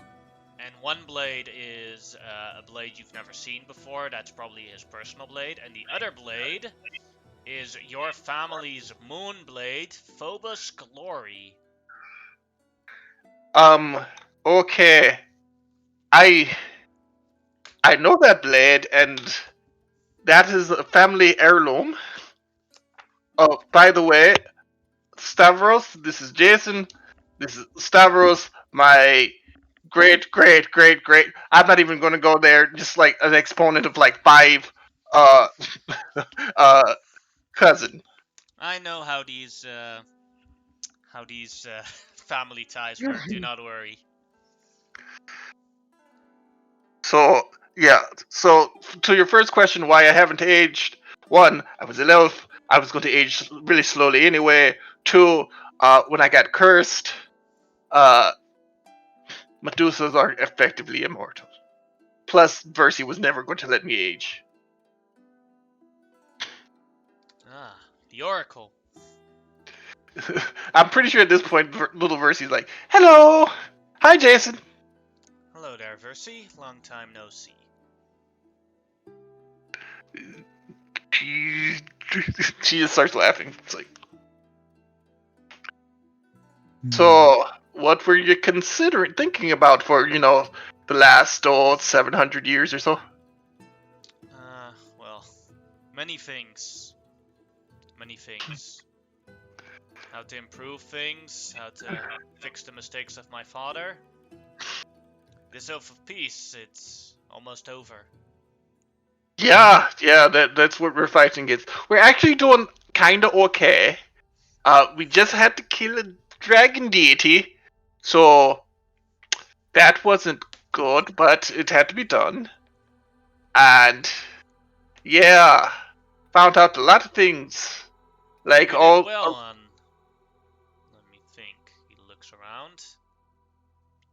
and one blade is a blade you've never seen before. That's probably his personal blade, and the other blade is your family's moon blade, Phobos Glory. Okay. I know that blade, and that is a family heirloom. Oh, by the way, Stavros, this is Jason. This is Stavros, my great. I'm not even going to go there. Just like an exponent of like 5, cousin. I know how these family ties work. Do not worry. So yeah. So to your first question, why I haven't aged? 1, I was an elf. I was going to age really slowly anyway. 2, when I got cursed, Medusas are effectively immortal. Plus, Versi was never going to let me age. Ah, the Oracle. I'm pretty sure at this point, little Versy's like, "Hello, hi, Jason." Hello there, Versi. Long time no see. She just starts laughing. It's like, so what were you thinking about for the last 700 years or so? Well, many things. Many things. How to improve things, how to fix the mistakes of my father. This Oath of Peace, it's almost over. Yeah, that's what we're fighting against. We're actually doing kinda okay. We just had to kill a dragon deity, so that wasn't good, but it had to be done. And yeah, found out a lot of things. Like You all did well on... Let me think. He looks around.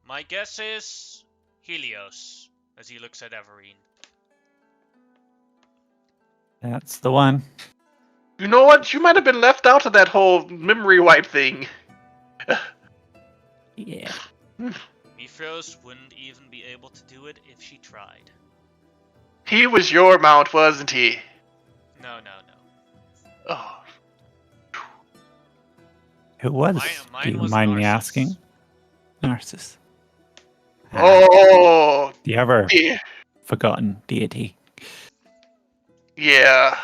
My guess is Helios, as he looks at Everine. That's the one. You know what? You might have been left out of that whole memory wipe thing. Yeah. Mithros wouldn't even be able to do it if she tried. He was your mount, wasn't he? No. Oh. Who was? Mine Do you was mind me Narcissus. asking? Narcissus. Oh. The ever Yeah. forgotten deity. Yeah.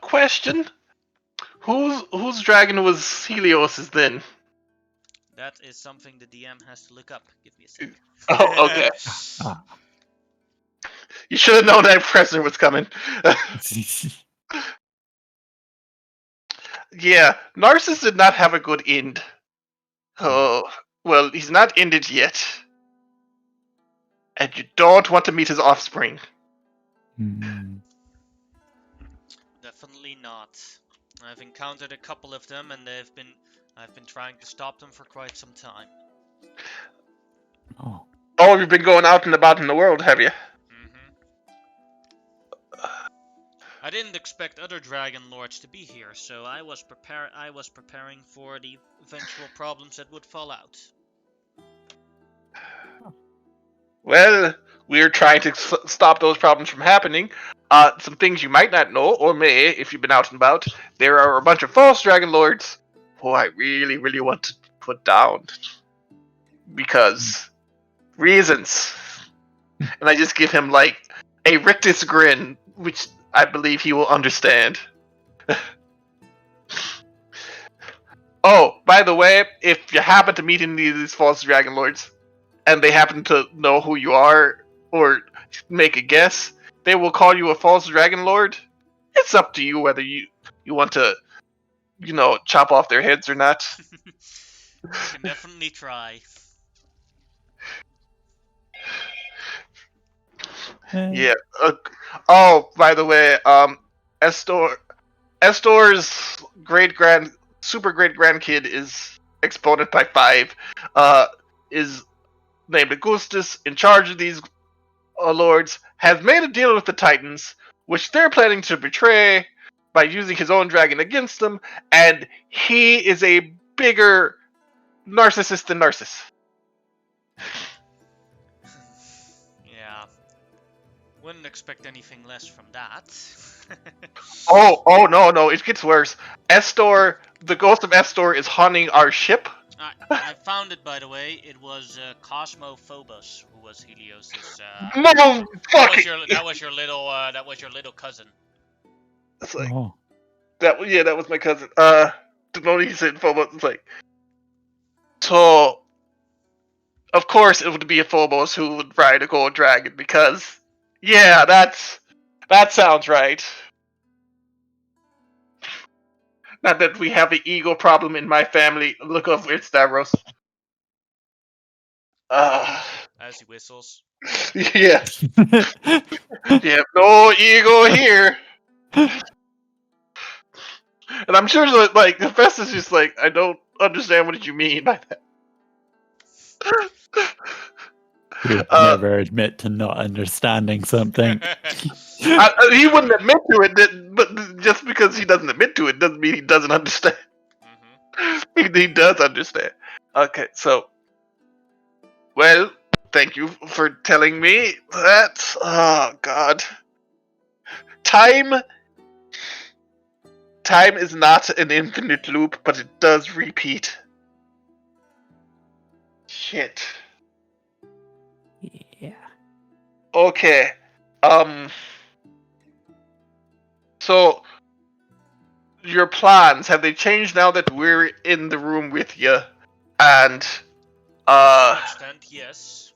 Question. Whose dragon was Helios's then? That is something the DM has to look up. Give me a sec. Oh, okay. Ah. You should have known that present was coming. Yeah, Narcissus did not have a good end. Oh, well, he's not ended yet. And you don't want to meet his offspring. Definitely not. I've encountered a couple of them, and I've been trying to stop them for quite some time. Oh. Oh, you've been going out and about in the world, have you? I didn't expect other dragon lords to be here, so I was preparing for the eventual problems that would fall out. Well, we're trying to stop those problems from happening. Some things you might not know, or may, if you've been out and about. There are a bunch of false dragon lords who I really, really want to put down. Because reasons. And I just give him, like, a rictus grin, which I believe he will understand. Oh, by the way, if you happen to meet any of these false dragon lords, and they happen to know who you are, or make a guess, they will call you a false dragon lord. It's up to you whether you want to, chop off their heads or not. You can definitely try. Yeah. Oh, by the way, Estor's super great grandkid is exponent by 5. Is named Augustus, in charge of these lords, has made a deal with the Titans, which they're planning to betray by using his own dragon against them, and he is a bigger narcissist than Narcissus. Yeah. Wouldn't expect anything less from that. Oh no, it gets worse. Estor, the ghost of Estor, is haunting our ship. I found it, by the way. It was Cosmo Phobos who was Helios's. No, fuck that was your little cousin. It's like Oh. that was my cousin. The moment he said Phobos, it's like, so of course it would be a Phobos who would ride a gold dragon, because yeah, that sounds right. Not that we have an ego problem in my family. Look up where Stavros. As he whistles. Yeah. Yeah, no ego here. And I'm sure that, like, the Festus is just like, I don't understand what did you mean by that. He would never admit to not understanding something. He wouldn't admit to it, but just because he doesn't admit to it doesn't mean he doesn't understand. He does understand. Okay, so, well, thank you for telling me that. Oh God, time is not an infinite loop, but it does repeat. Shit. Yeah. Okay. So your plans, have they changed now that we're in the room with you? And To some extent, yes.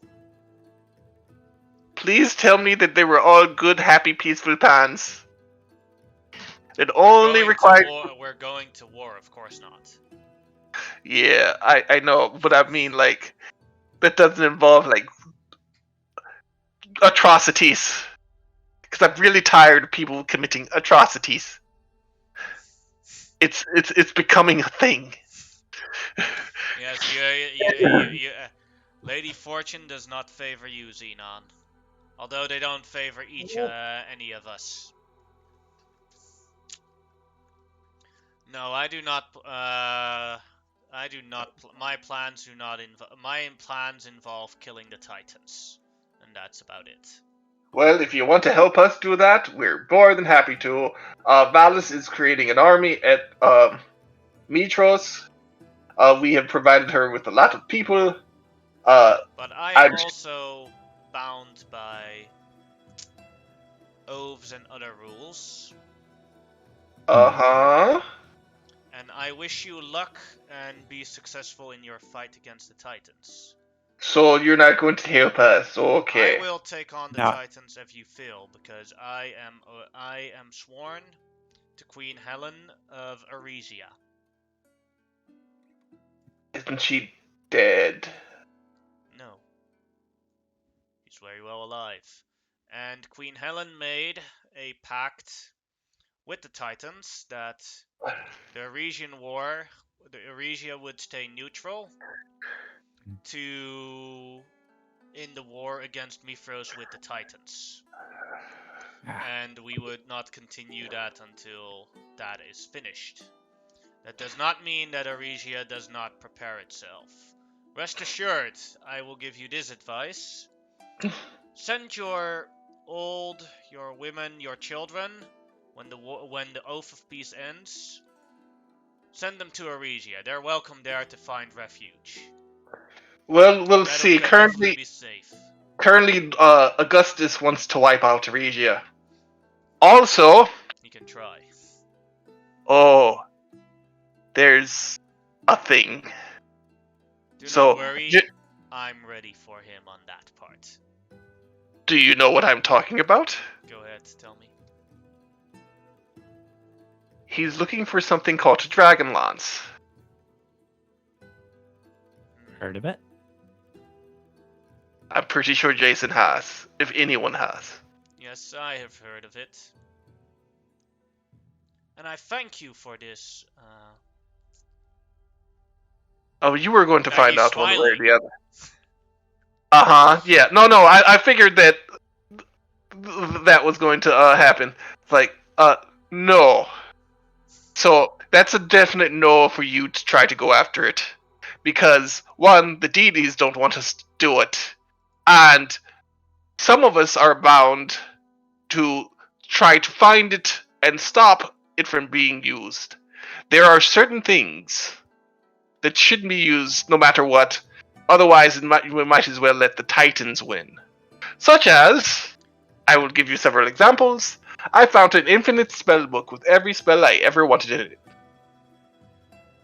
please tell me that they were all good, happy, peaceful plans. It only required. We're going to war, of course not. Yeah, I know, but I mean, like, that doesn't involve, like, atrocities. Because I'm really tired of people committing atrocities. It's becoming a thing. Yes, Lady Fortune does not favor you, Xenon. Although they don't favor any of us. No, I do not. I do not. My plans do not involve. My plans involve killing the Titans, and that's about it. Well, if you want to help us do that, we're more than happy to. Valis is creating an army at Mitros. We have provided her with a lot of people. But I am also bound by oaths and other rules. Uh-huh. And I wish you luck and be successful in your fight against the Titans. So you're not going to help us, okay? I will take on the Titans if you fail, because I am sworn to Queen Helen of Aresia. Isn't she dead? No. She's very well alive. And Queen Helen made a pact with the Titans that the Aresian war, the Aresia would stay neutral in the war against Mithros with the Titans. And we would not continue that until that is finished. That does not mean that Aresia does not prepare itself. Rest assured, I will give you this advice. Send your women, your children, when the Oath of Peace ends, send them to Aresia. They're welcome there to find refuge. Well, we'll see. Currently, be safe. Augustus wants to wipe out Regia. Also, he can try. Oh, there's a thing. Do not worry. I'm ready for him on that part. Do you know what I'm talking about? Go ahead, tell me. He's looking for something called a dragon lance. Heard of it? I'm pretty sure Jason has, if anyone has. Yes, I have heard of it. And I thank you for this. Oh, you were going to find out smiling. one way or the other. Uh-huh, yeah. No, I figured that that was going to happen. Like, no. So, that's a definite no for you to try to go after it. Because, one, the deities don't want us to do it. And some of us are bound to try to find it and stop it from being used. There are certain things that shouldn't be used no matter what. Otherwise, we might as well let the Titans win. Such as, I will give you several examples. I found an infinite spell book with every spell I ever wanted in it.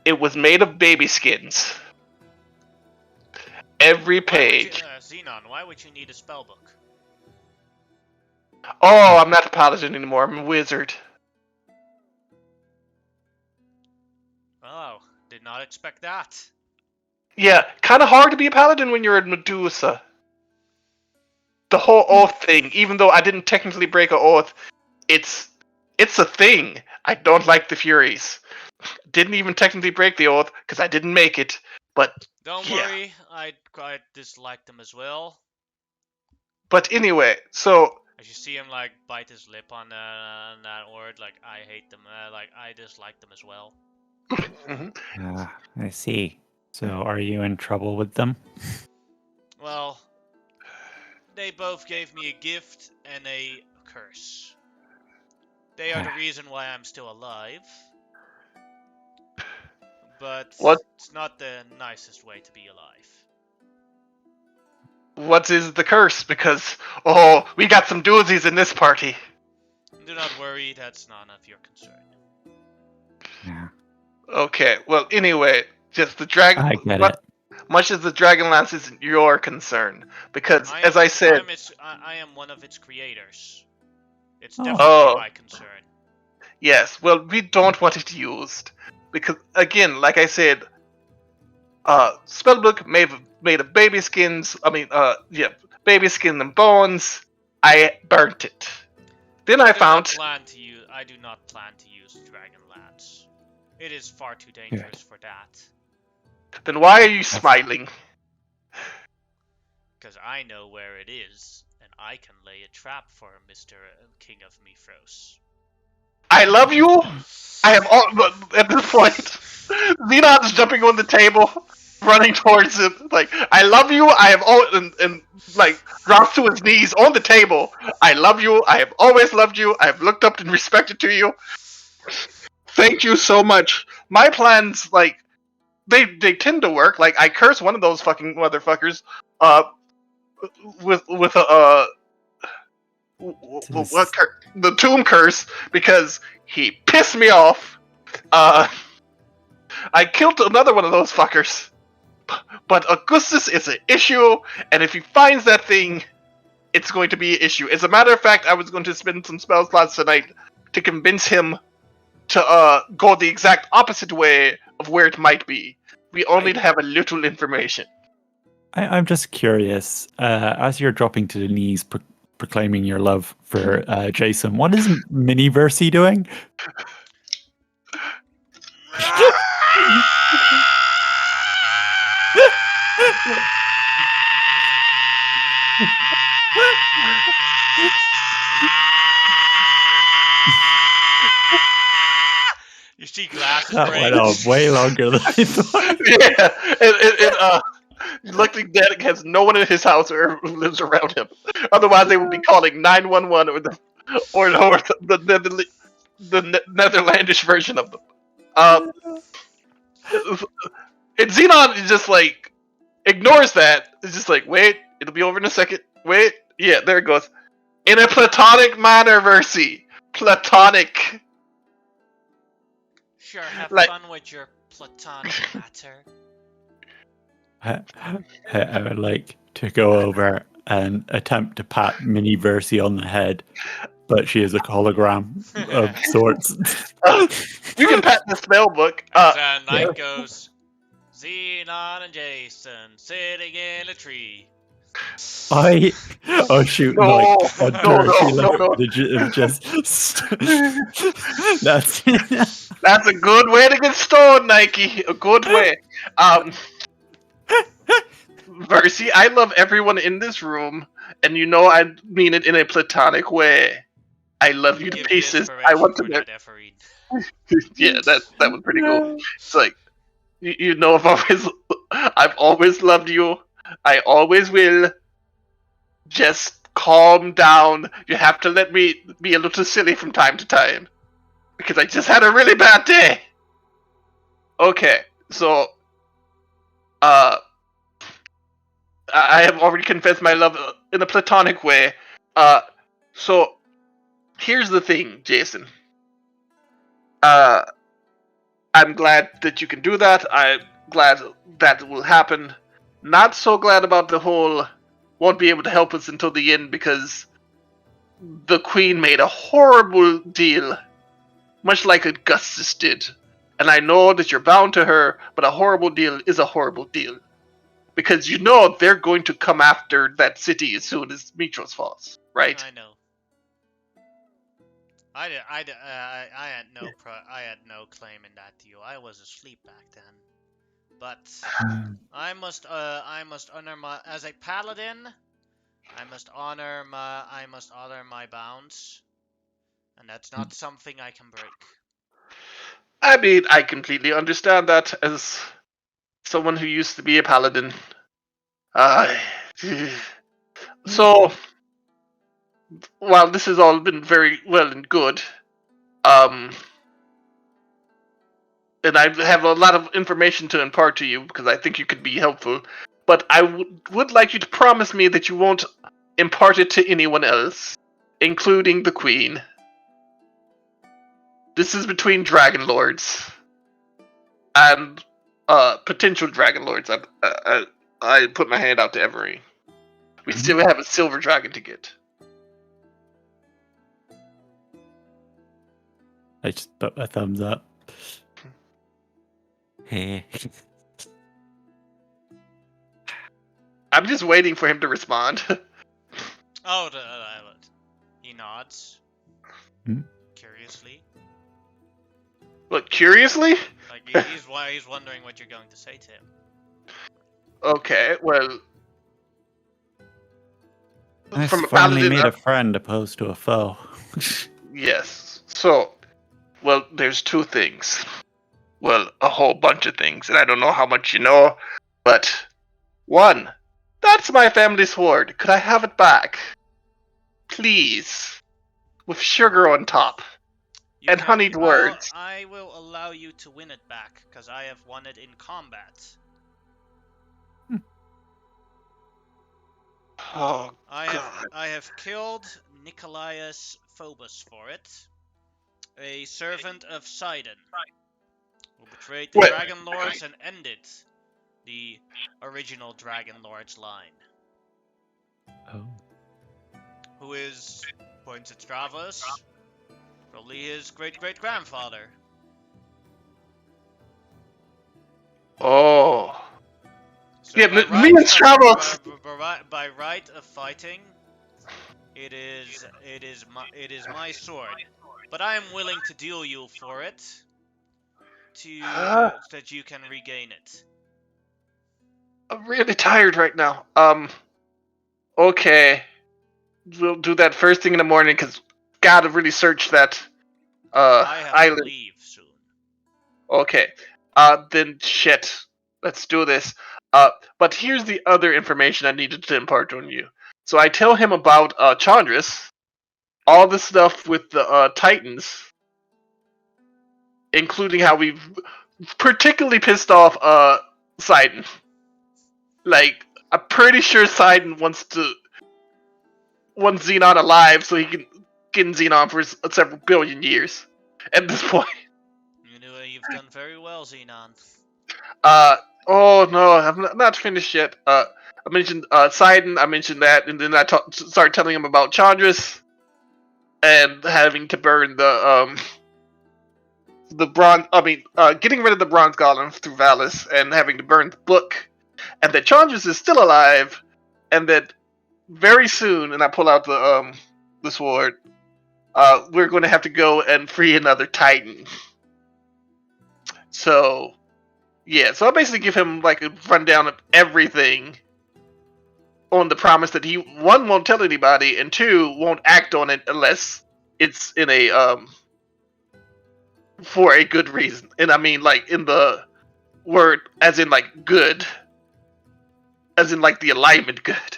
It was made of baby skins. Every page. Xenon, why would you need a spell book? Oh, I'm not a paladin anymore. I'm a wizard. Oh, did not expect that. Yeah, kind of hard to be a paladin when you're a Medusa. The whole oath thing, even though I didn't technically break an oath, it's a thing. I don't like the Furies. Didn't even technically break the oath because I didn't make it. But don't worry, I quite dislike them as well. But anyway, so As you see him like bite his lip on that word, like I hate them, like I dislike them as well. I see. So, are you in trouble with them? Well, they both gave me a gift and a curse. They are the reason why I'm still alive. But What? it's not the nicest way to be alive. What is the curse? Because we got some doozies in this party. Do not worry, that's none of your concern. Yeah. Okay. Well, anyway, just the dragon. I get it. Much as the Dragonlance isn't your concern, because as I said, I am one of its creators. It's Oh. definitely my concern. yes. Well, we don't want it used because, again, like I said, spellbook made of baby skins. Baby skin and bones. I burnt it. Then I found. I do not plan to use Dragonlance. It is far too dangerous for that. Then why are you smiling? Because I know where it is, and I can lay a trap for Mr. King of Mifros. I love you. I have all. At this point, Xenon's jumping on the table, running towards it. Like, I love you. I have all and like drops to his knees on the table. I love you. I have always loved you. I have looked up and respected to you. Thank you so much. My plans, like, they tend to work. Like, I curse one of those fucking motherfuckers, with the tomb curse because he pissed me off. I killed another one of those fuckers, but Augustus is an issue, and if he finds that thing, it's going to be an issue. As a matter of fact, I was going to spend some spell slots tonight to convince him to go the exact opposite way of where it might be. We all need to have a little information. I'm just curious, as you're dropping to the knees, proclaiming your love for Jason, what is Miniversy doing? You see glasses That break. went on way longer than I thought. Yeah, luckily Danik has no one in his house or who lives around him. Otherwise, they would be calling 911 or the Netherlandish version of them. And Xenon is just like ignores that. It's just like, wait, it'll be over in a second. Wait, yeah, there it goes. In a platonic manner, Versi. Platonic. Sure, have Like- fun with your platonic matter. I would like to go over and attempt to pat Miniversy on the head, but she is a hologram of sorts. You can pat the spell book. The night goes. Xenon and Jason sitting in a tree. Oh shoot! No, like a dirty no. of just that's That's a good way to get stoned, Nike. A good way. Versi, I love everyone in this room, and you know I mean it in a platonic way. I love you to Give the pieces. I want to inspiration know. for that Everine. Yeah, that was pretty cool. It's like you know I've always loved you. I always will. Just calm down. You have to let me be a little silly from time to time. Because I just had a really bad day. Okay, so I have already confessed my love in a platonic way. So here's the thing, Jason. I'm glad that you can do that. I'm glad that will happen. Not so glad about the whole won't be able to help us until the end because the Queen made a horrible deal, much like Augustus did. And I know that you're bound to her, but a horrible deal is a horrible deal. Because you know they're going to come after that city as soon as Mitros falls, right? I know. I had no claim in that deal. I was asleep back then. But I must honor my as a paladin. I must honor my bounds, and that's not something I can break. I mean, I completely understand that as someone who used to be a paladin. Uh, so, while this has all been very well and good, um, and I have a lot of information to impart to you because I think you could be helpful, but I would like you to promise me that you won't impart it to anyone else, including the queen. This is between dragonlords and potential dragonlords. I put my hand out to Every. We still have a silver dragon to get. I just put my thumbs up. Hey. I'm just waiting for him to respond. Oh, he nods. Hmm? Curiously. Look, curiously? Like, he's wondering what you're going to say to him. Okay, well... I from a finally paladin, made a friend opposed to a foe. yes. So, well, there's two things. Well, a whole bunch of things, and I don't know how much you know, but... One, that's my family sword. Could I have it back? Please. With sugar on top. You And honeyed words. I will allow you to win it back, because I have won it in combat. Oh, I have killed Nicolaus Phobos for it, a servant of Sidon, who betrayed the Wait. Dragon Lords and ended the original Dragon Lord's line. Oh. Who is, points at Stravos, probably his great-great-grandfather. Oh. So Yeah, by me and Stravos. by right of fighting, it is my sword, but I am willing to deal you for it, that you can regain it. I'm really tired right now. Okay. We'll do that first thing in the morning, because gotta really search that, I have island. to leave soon. Okay. Then shit. Let's do this. But here's the other information I needed to impart on you. So I tell him about, Chandris, all the stuff with the, Titans, including how we've particularly pissed off, Sidon. Like, I'm pretty sure Sidon wants Xenon alive so he can get Xenon for several billion years. At this point. You've done very well, Xenon. Oh no, I'm not finished yet. I mentioned Sidon, I mentioned that, and then I started telling him about Chandris and having to burn the bronze. Getting rid of the bronze golem through Valis and having to burn the book, and that Chandris is still alive, and that very soon, and I pull out the sword. We're going to have to go and free another Titan. So, yeah. So I basically give him like a rundown of everything, on the promise that he, one, won't tell anybody, and two, won't act on it unless it's in a for a good reason. And I mean, like, in the word, as in like good, as in like the alignment good.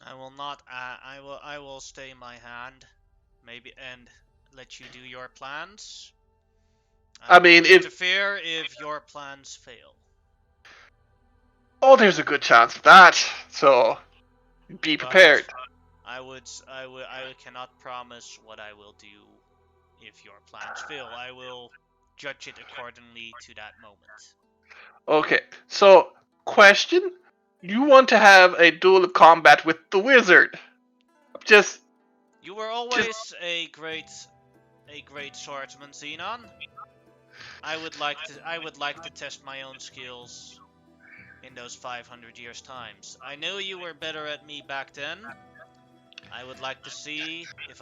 I will not. I will stay my hand, maybe, and let you do your plans. I mean, will interfere if your plans fail. Oh, there's a good chance of that. So, be prepared. I cannot promise what I will do if your plans fail. I will judge it accordingly to that moment. Okay, so, question? You want to have a duel of combat with the wizard? You were always a great swordsman, Xenon. I would like to test my own skills in those 500 years' times. I knew you were better at me back then. I would like to see if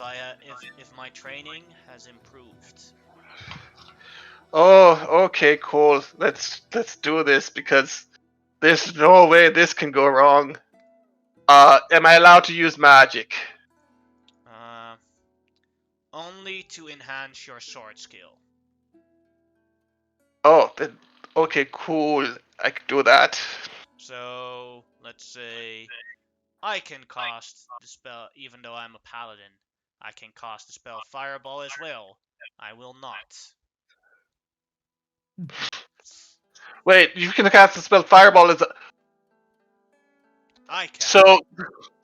my training has improved. Oh, okay, cool. Let's do this, because There's no way this can go wrong. Am I allowed to use magic? Only to enhance your sword skill. Oh, then okay, cool. I can do that. So, let's say I can cast the spell, even though I'm a paladin. I can cast the spell Fireball as well. I will not. Wait, you can cast the spell Fireball as a... I can. So,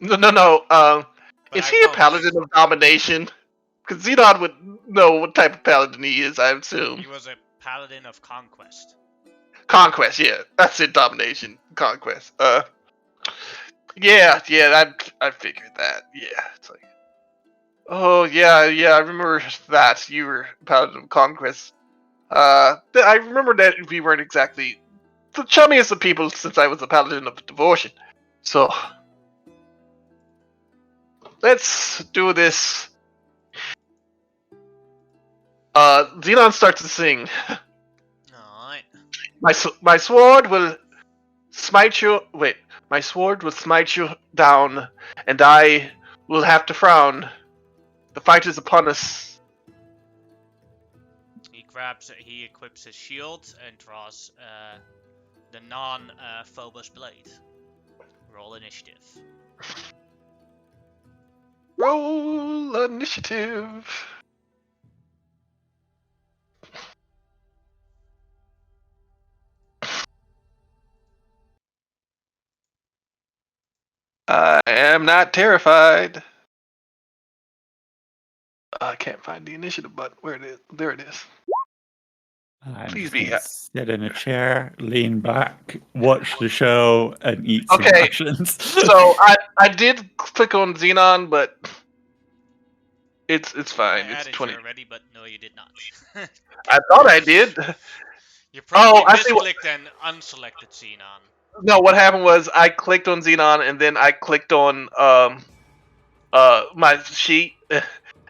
no. But Is I he a won't. paladin of domination? Because Xenon would know what type of paladin he is, I assume. He was a paladin of conquest. Conquest, yeah. That's it, domination. Conquest. Yeah, I figured that. Yeah, it's like... Oh, yeah, I remember that. You were a paladin of conquest. I remember that we weren't exactly the chummiest of people since I was a paladin of devotion. So, let's do this. Xenon starts to sing. Alright. My sword will smite you. Wait, my sword will smite you down, and I will have to frown. The fight is upon us. He equips his shield and draws the non-Phobos blade. Roll initiative. Roll initiative. I am not terrified. I can't find the initiative button. Where it is? There it is. I'm Please just be gonna sit in a chair, lean back, watch the show, and eat some Okay, rations. So I did click on Xenon, but it's fine. I It's added 20. you already, but no, you did not. I thought I did. You probably Oh, I see what. misclicked and unselected Xenon. No, what happened was I clicked on Xenon and then I clicked on my sheet,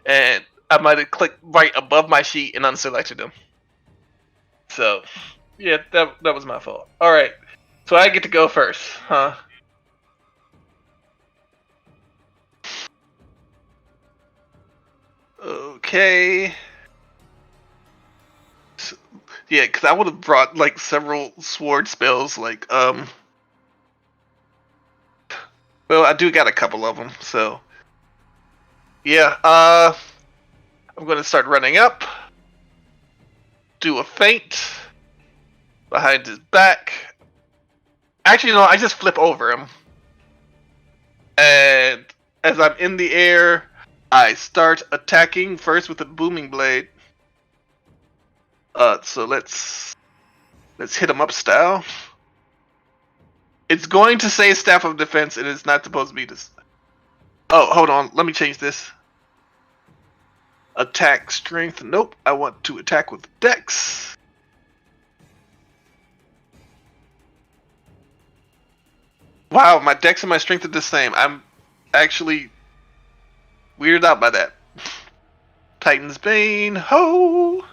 and I might have clicked right above my sheet and unselected them. So yeah, that was my fault. All right, so I get to go first, huh? Okay. So, yeah, because I would have brought like several sword spells, like Well, I do got a couple of them, so yeah. I'm gonna start running up. Do a feint behind his back. Actually, no, I just flip over him, and as I'm in the air, I start attacking first with a booming blade. So let's hit him up style. It's going to say staff of defense, and it's not supposed to be this. Oh, hold on. Let me change this. Attack strength. Nope. I want to attack with dex. Wow, my dex and my strength are the same. I'm actually weirded out by that. Titan's Bane. Ho!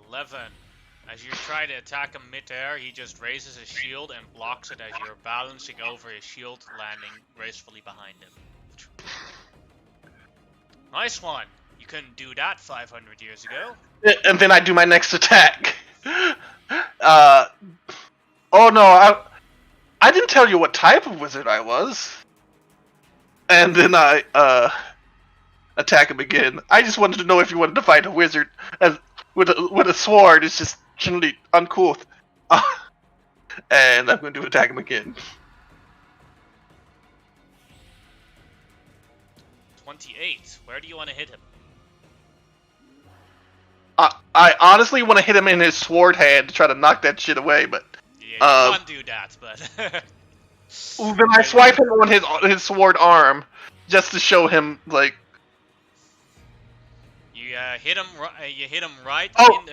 11. As you try to attack him mid-air, he just raises his shield and blocks it as you're balancing over his shield, landing gracefully behind him. Nice one! You couldn't do that 500 years ago. And then I do my next attack. Oh no, I didn't tell you what type of wizard I was. And then I attack him again. I just wanted to know if you wanted to fight a wizard as with a sword. It's just generally uncool. And I'm going to attack him again. 28. Where do you want to hit him? I honestly want to hit him in his sword hand to try to knock that shit away, but Yeah, you can't do that, but... then I swipe him on his sword arm just to show him like. You hit him. You hit him right Oh. in the.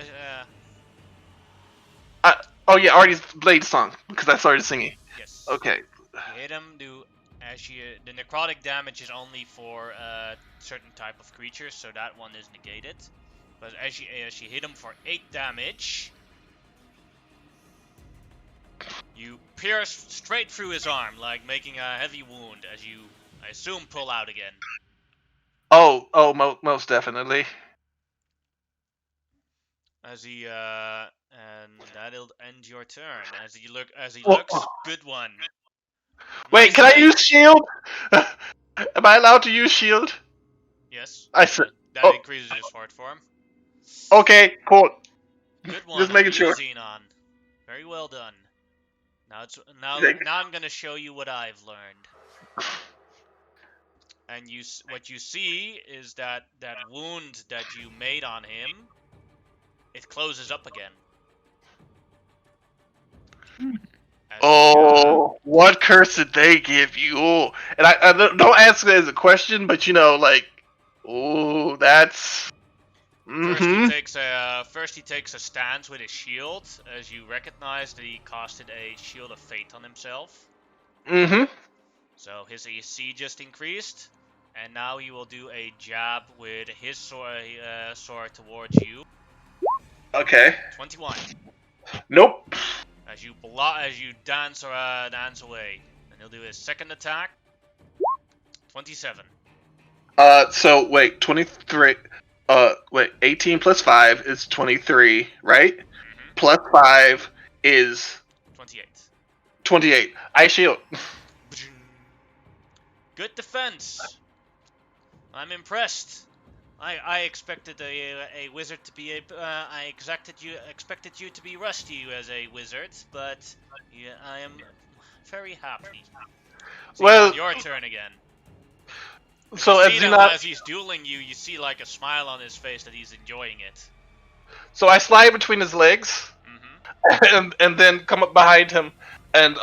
Oh yeah, Artie's Blade song because I started singing. Yes. Okay. You hit him. The necrotic damage is only for certain type of creatures, so that one is negated. But as you hit him for 8 damage, You pierce straight through his arm, like making a heavy wound as you, I assume, pull out again. Most definitely. As he, and that'll end your turn. As he Well, looks, good one. Wait, Nice can I hit. use shield? Am I allowed to use shield? Yes. I said. That Oh, increases your sword form. okay, cool. Good one Just on making you, sure. Xenon. Very well done. Now Thank- I'm gonna show you what I've learned. And what you see is that wound that you made on him, it closes up again. As Oh, what curse did they give you? Oh, and I don't answer it as a question, but like, oh, that's. First he Mm-hmm. takes a stance with his shield, as you recognize that he casted a shield of fate on himself. Mm-hmm. So his AC just increased, and now he will do a jab with his sword towards you. Okay. 21. Nope. As you dance away, and he'll do his second attack. 27. So wait, 23. Wait, 18 plus 5 is 23, right? Mm-hmm. Plus 5 is 28. 28. I shield. Good defense. I'm impressed. I expected a wizard to be I expected you to be rusty as a wizard, but yeah, I am very happy. Well, Xenon, your turn again. so You as see that Xenon, as he's dueling you, you see like a smile on his face that he's enjoying it. so I slide between his legs, Mm-hmm. and then come up behind him, and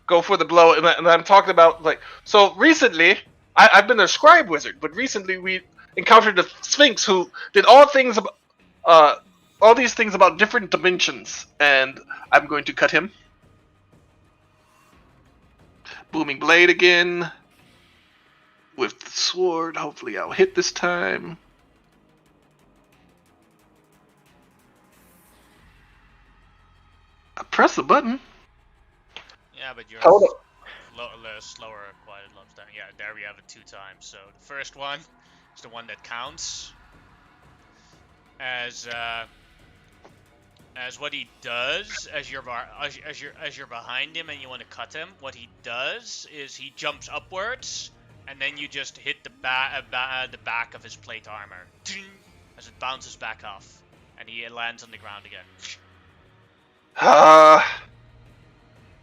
go for the blow. And I'm talking about like, so recently I've been a scribe wizard, but recently we encountered a sphinx who did all these things about different dimensions, and I'm going to cut him. Booming blade again. With the sword, hopefully I'll hit this time. I press the button. Yeah, but you're Hold up. slower quite a lot of time. Yeah, there we have it 2 times. So the first one is the one that counts. As what he does, as you're behind him and you want to cut him, what he does is he jumps upwards, and then you just hit the back of his plate armor as it bounces back off, and he lands on the ground again.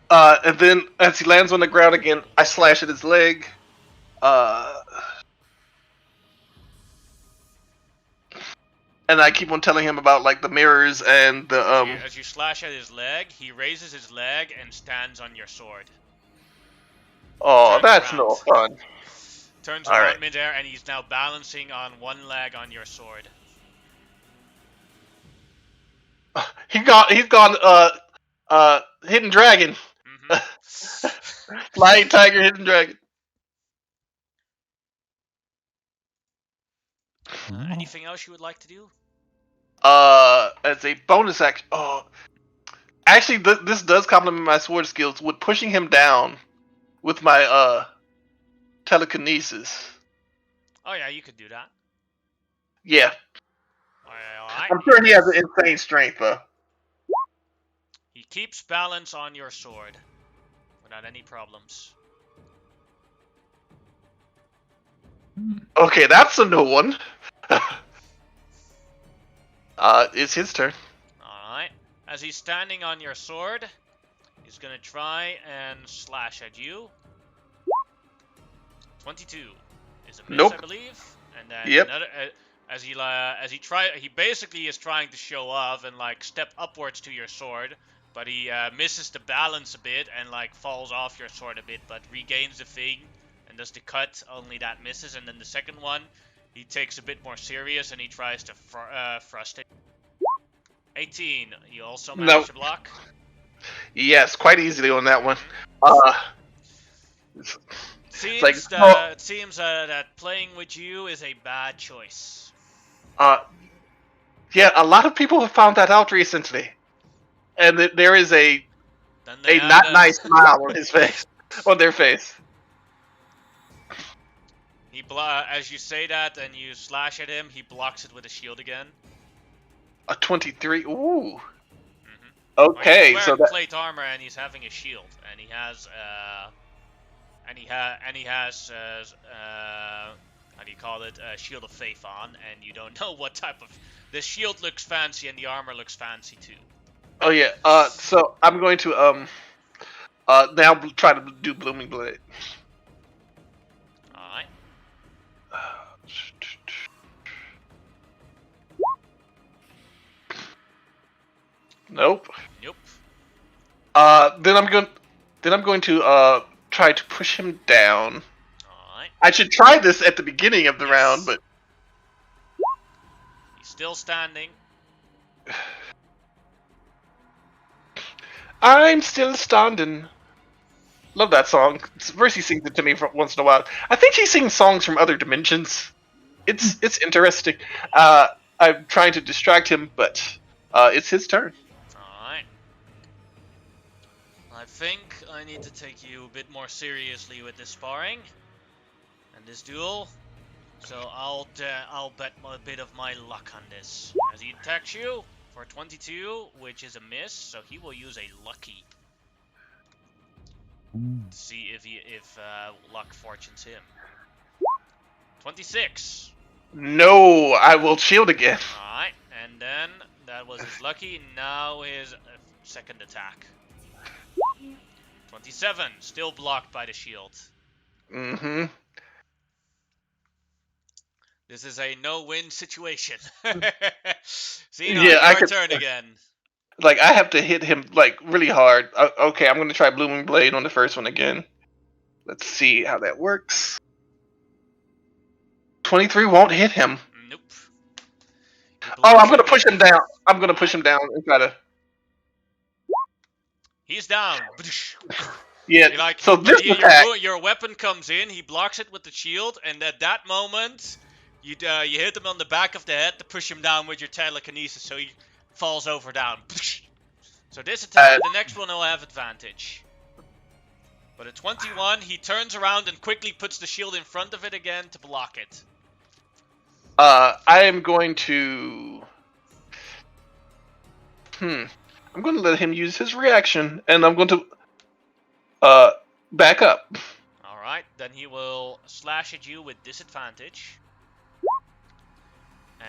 And then as he lands on the ground again, I slash at his leg. And I keep on telling him about like the mirrors and the As you slash at his leg, he raises his leg and stands on your sword. Oh, Turns that's around. no fun. Turns All around right. midair, and he's now balancing on one leg on your sword. He's gone. Hidden dragon. Mm-hmm. Flying tiger, hidden dragon. Anything else you would like to do? As a bonus action. Oh, actually, this does complement my sword skills with pushing him down with my telekinesis. Oh yeah, you could do that. Yeah, Alright. I'm sure he has an insane strength though. He keeps balance on your sword without any problems. Okay, that's a new one. It's his turn. Alright. As he's standing on your sword, he's gonna try and slash at you. 22 is a miss, Nope. I believe. And then Yep. another he basically is trying to show off and like step upwards to your sword, but he misses the balance a bit and like falls off your sword a bit, but regains the thing and does the cut. Only that misses. And then the second one, he takes a bit more serious and he tries to frustrate. 18. You also manage to block. Yes, quite easily on that one. It seems that playing with you is a bad choice. Yeah, a lot of people have found that out recently, and there is a Then they A had not nice smile on his face, on their face. As you say that and you slash at him, he blocks it with a shield again. A 23. Ooh. Mm-hmm. Okay, Well, he's so wearing that. plate armor and he's having a shield, and he has how do you call it? Shield of Faith on, and you don't know what type of. The shield looks fancy and the armor looks fancy too. Oh yeah. So I'm going to now try to do Blooming Blade. All right. Nope. Nope. Then I'm going to try to push him down. All right. I should try this at the beginning of the round, but He's still standing. I'm still standing. Love that song. Mercy sings it to me once in a while. I think she sings songs from other dimensions. It's interesting. I'm trying to distract him, but it's his turn. Alright. I think I need to take you a bit more seriously with this sparring and this duel. So I'll bet a bit of my luck on this. As he attacks you for 22, which is a miss, so he will use a lucky to see if luck fortunes him. 26. No, I will shield again. Alright, and then that was his lucky. Now his second attack. 27, still blocked by the shield. Mm-hmm. This is a no-win situation. See, Yeah, your turn again. Like, I have to hit him, like, really hard. Okay, I'm going to try Blooming Blade on the first one again. Let's see how that works. 23 won't hit him. Nope. Oh, I'm going to push him down. I'm going to push him down and try to... He's down. Yeah, Like, so this attack... your weapon comes in, he blocks it with the shield, and at that moment, you hit him on the back of the head to push him down with your telekinesis, so he falls over down. So this attack, the next one will have advantage. But at 21, he turns around and quickly puts the shield in front of it again to block it. I am going to... I'm going to let him use his reaction, and I'm going to back up. Alright, then he will slash at you with disadvantage.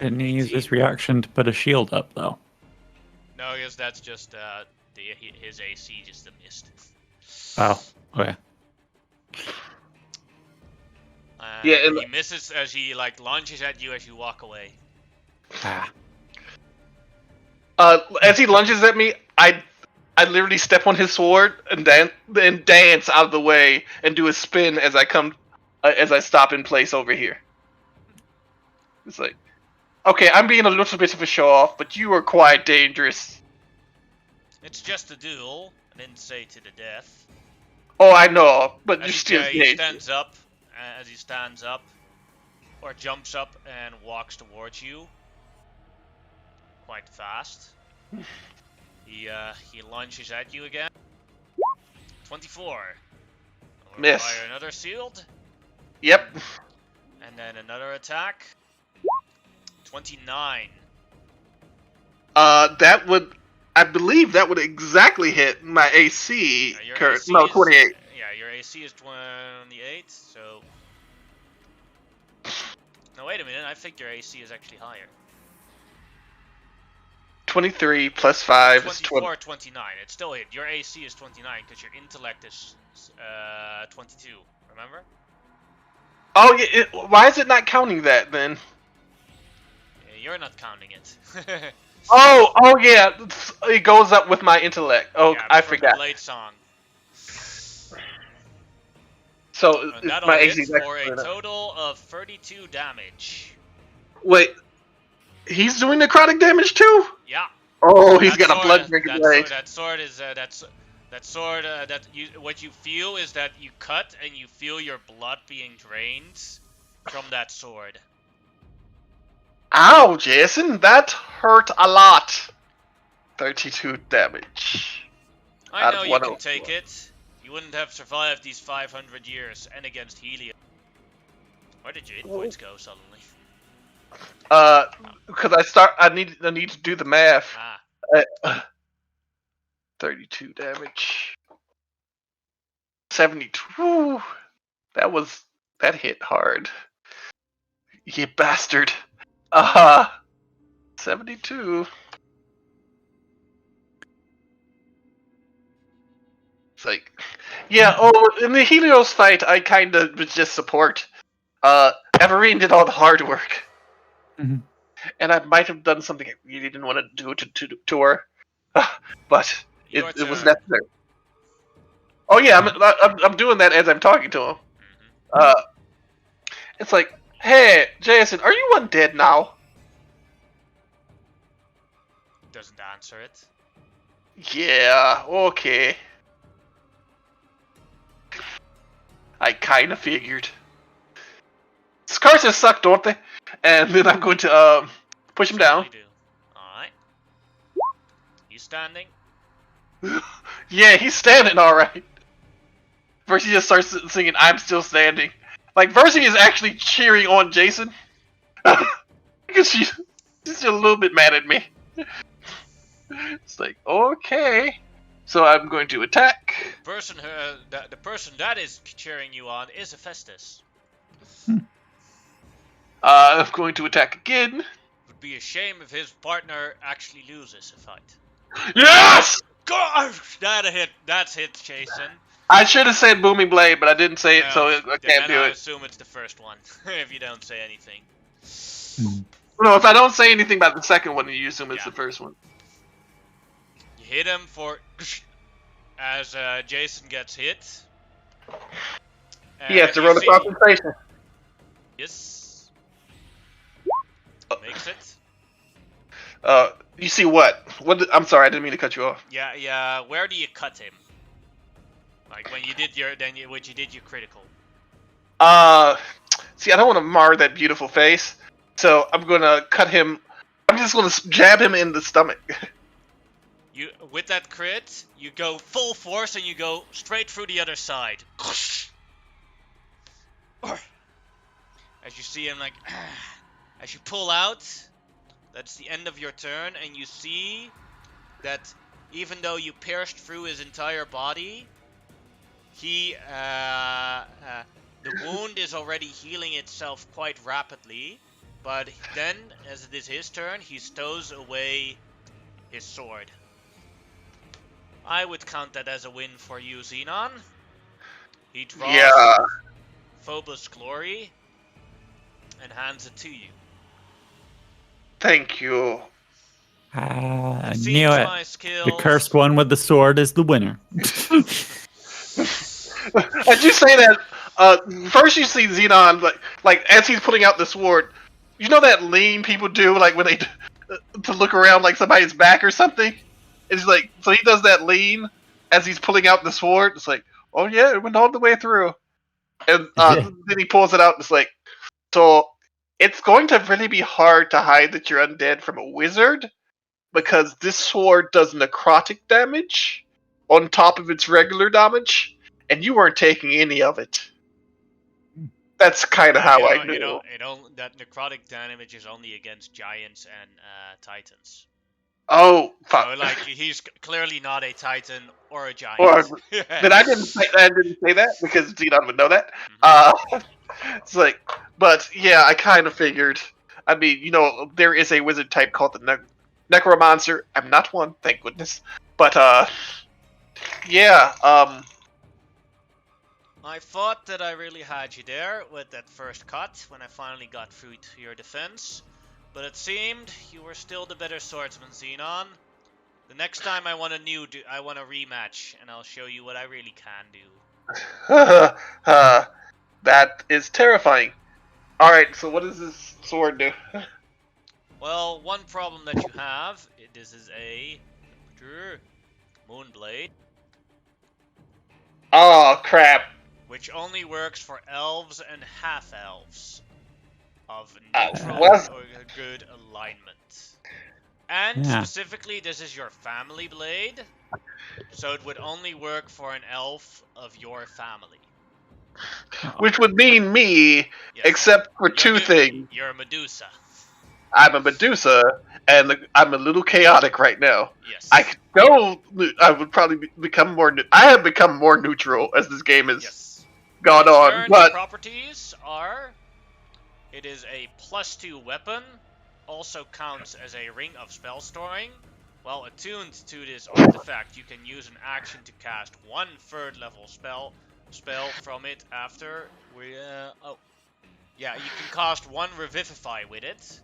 Didn't he use his reaction to put a shield up, though? No, yes, that's just his AC just missed. Oh, okay. Yeah, and he misses as he launches at you as you walk away. Ah. As he lunges at me, I literally step on his sword and then dance out of the way and do a spin as I stop in place over here. It's like, okay, I'm being a little bit of a show off, but you are quite dangerous. It's just a duel. I didn't say to the death. Oh, I know, but you're still he dangerous. stands up. As he stands up, or jumps up and walks towards you, quite fast. He launches at you again. 24. Miss. Fire another shield. Yep. And then another attack. 29. I believe that would exactly hit my AC. AC no, is, 28. Yeah, your AC is 28, so... No, wait a minute, I think your AC is actually higher. 23 plus 5 is 24 or 29, it's still hit. Your AC is 29, because your intellect is 22, remember? Oh, yeah, why is it not counting that, then? Yeah, you're not counting it. Oh, yeah, it goes up with my intellect. Oh, yeah, I from forgot. the Blade Song. So, And that'll my hit AC is for a actually total of 32 damage. Wait, he's doing necrotic damage too? Yeah. Oh, he's got a blood drinking blade. What you feel is that you cut and you feel your blood being drained from that sword. Ow, Jason, that hurt a lot. 32 damage. I out know of you can 104. take it. You wouldn't have survived these 500 years and against Helios. Where did your hit points go suddenly? Because I need to do the math. Ah, 32 damage. 72. That hit hard. You bastard. 72. It's like, yeah. Oh, in the Helios fight, I kind of was just support. Everine did all the hard work, Mhm. and I might have done something I really didn't want to do to her, but it was turn. necessary. Oh yeah, I'm doing that as I'm talking to him. Mm-hmm. It's like, hey, Jason, are you undead now? Doesn't answer it. Yeah, okay. I kind of figured. Scars just suck, don't they? And then I'm going to push him down. Do. Alright. He's standing. Yeah, he's standing all right. Versi just starts singing "I'm Still Standing." Like Versi is actually cheering on Jason because she's a little bit mad at me. It's like, okay, so I'm going to attack. The person that is cheering you on is Hephaestus. I'm going to attack again. It would be a shame if his partner actually loses a fight. Yes! Gosh, that's hit, Jason. I should have said booming blade, but I didn't say it, so I can't do I it. assume it's the first one, if you don't say anything. No, if I don't say anything about the second one, you assume it's the first one. You hit him for as Jason gets hit. He has to roll a concentration. Yes. Makes it. You see what? I'm sorry, I didn't mean to cut you off. Yeah. Where do you cut him? Like when you did your critical. See, I don't want to mar that beautiful face, so I'm gonna cut him. I'm just gonna jab him in the stomach. You with that crit, you go full force and you go straight through the other side. As you see him, like, as you pull out, that's the end of your turn, and you see that even though you pierced through his entire body, the wound is already healing itself quite rapidly. But then, as it is his turn, he stows away his sword. I would count that as a win for you, Xenon. He draws Phobos Glory and hands it to you. Thank you. I knew it. My skills... The cursed one with the sword is the winner. As you say that, first you see Xenon, like as he's putting out the sword, you know that lean people do, like when they to look around like somebody's back or something. It's like, so he does that lean as he's pulling out the sword. It's like, oh yeah, it went all the way through, and then he pulls it out. And it's like, so it's going to really be hard to hide that you're undead from a wizard, because this sword does necrotic damage on top of its regular damage, and you weren't taking any of it. That's kind of how I knew. That necrotic damage is only against giants and titans. Oh, fuck. So, like, he's clearly not a titan or a giant. But I didn't say that because Xenon would know that. It's like, but yeah, I kind of figured. I mean, you know, there is a wizard type called the Necromancer. I'm not one, thank goodness. But, yeah, I thought that I really had you there with that first cut when I finally got through to your defense. But it seemed you were still the better swordsman, Xenon. The next time I want a rematch, and I'll show you what I really can do. That is terrifying. Alright, so what does this sword do? Well, one problem that you have, this is a Moonblade. Oh, crap. Which only works for elves and half-elves of neutral or good alignment. And specifically, this is your family blade, So it would only work for an elf of your family. Which would mean me, Yes. except for two things. You're a Medusa. I'm a Medusa, and I'm a little chaotic right now. Yes. I would probably become more. I have become more neutral as this game has gone Its on. current But properties are: it is a +2 weapon, also counts as a ring of spell storing. While attuned to this artifact, you can use an action to cast one 3rd level spell from it after. You can cast one Revivify with it.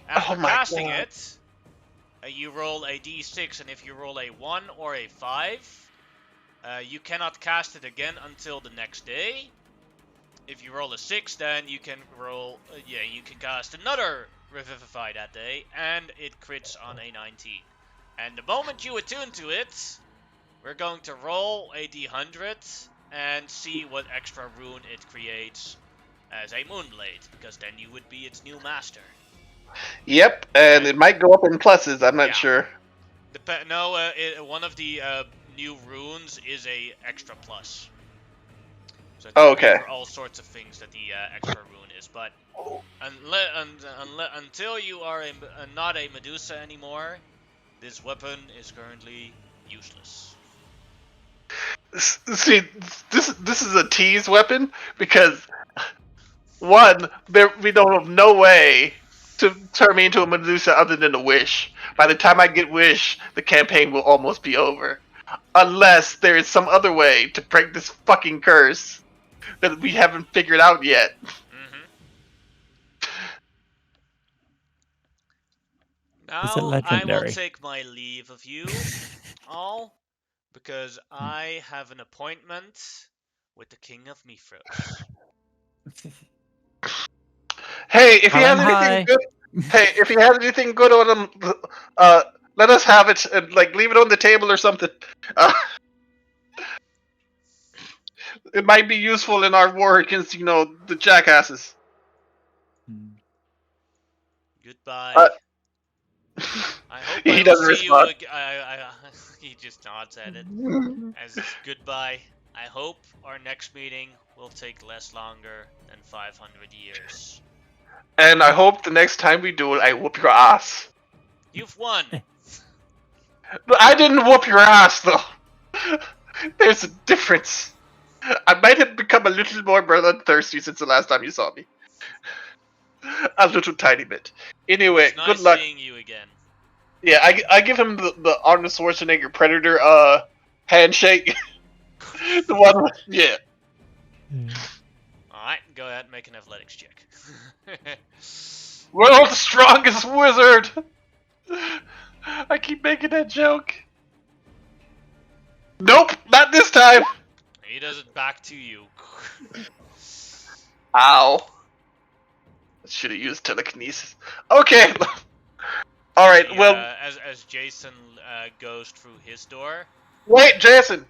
After casting it, you roll a d6, and if you roll a 1 or a 5, you cannot cast it again until the next day. If you roll a 6, then you can you can cast another Revivify that day, and it crits on a 19. And the moment you attune to it, we're going to roll a d100 and see what extra rune it creates as a Moonblade, because then you would be its new master. Yep, and it might go up in pluses. I'm not sure. One of the new runes is a extra plus. So okay. For all sorts of things that the extra rune is, but until you are not a Medusa anymore, this weapon is currently useless. See, this is a tease weapon because one, we don't have no way to turn me into a Medusa other than a wish. By the time I get wish, the campaign will almost be over, unless there is some other way to break this fucking curse that we haven't figured out yet. Now I will take my leave of you all, because I have an appointment with the King of Mithras. Hey, if he has anything good, if he has anything good on him, let us have it and leave it on the table or something. It might be useful in our war against, the jackasses. Goodbye. I hope he doesn't respond. He just nods at it as goodbye. I hope our next meeting will take less longer than 500 years. And I hope the next time we do it, I whoop your ass. You've won. But I didn't whoop your ass, though. There's a difference. I might have become a little more bloodthirsty since the last time you saw me. A little tiny bit. Anyway, nice good luck. Seeing you again. Yeah, I give him the Arnold Schwarzenegger Predator handshake. The one with, yeah. Alright, go ahead and make an athletics check. World's strongest wizard! I keep making that joke. Nope, not this time! He does it back to you. Ow. Should have used telekinesis. Okay. Alright, well... As Jason goes through his door... Wait, Jason!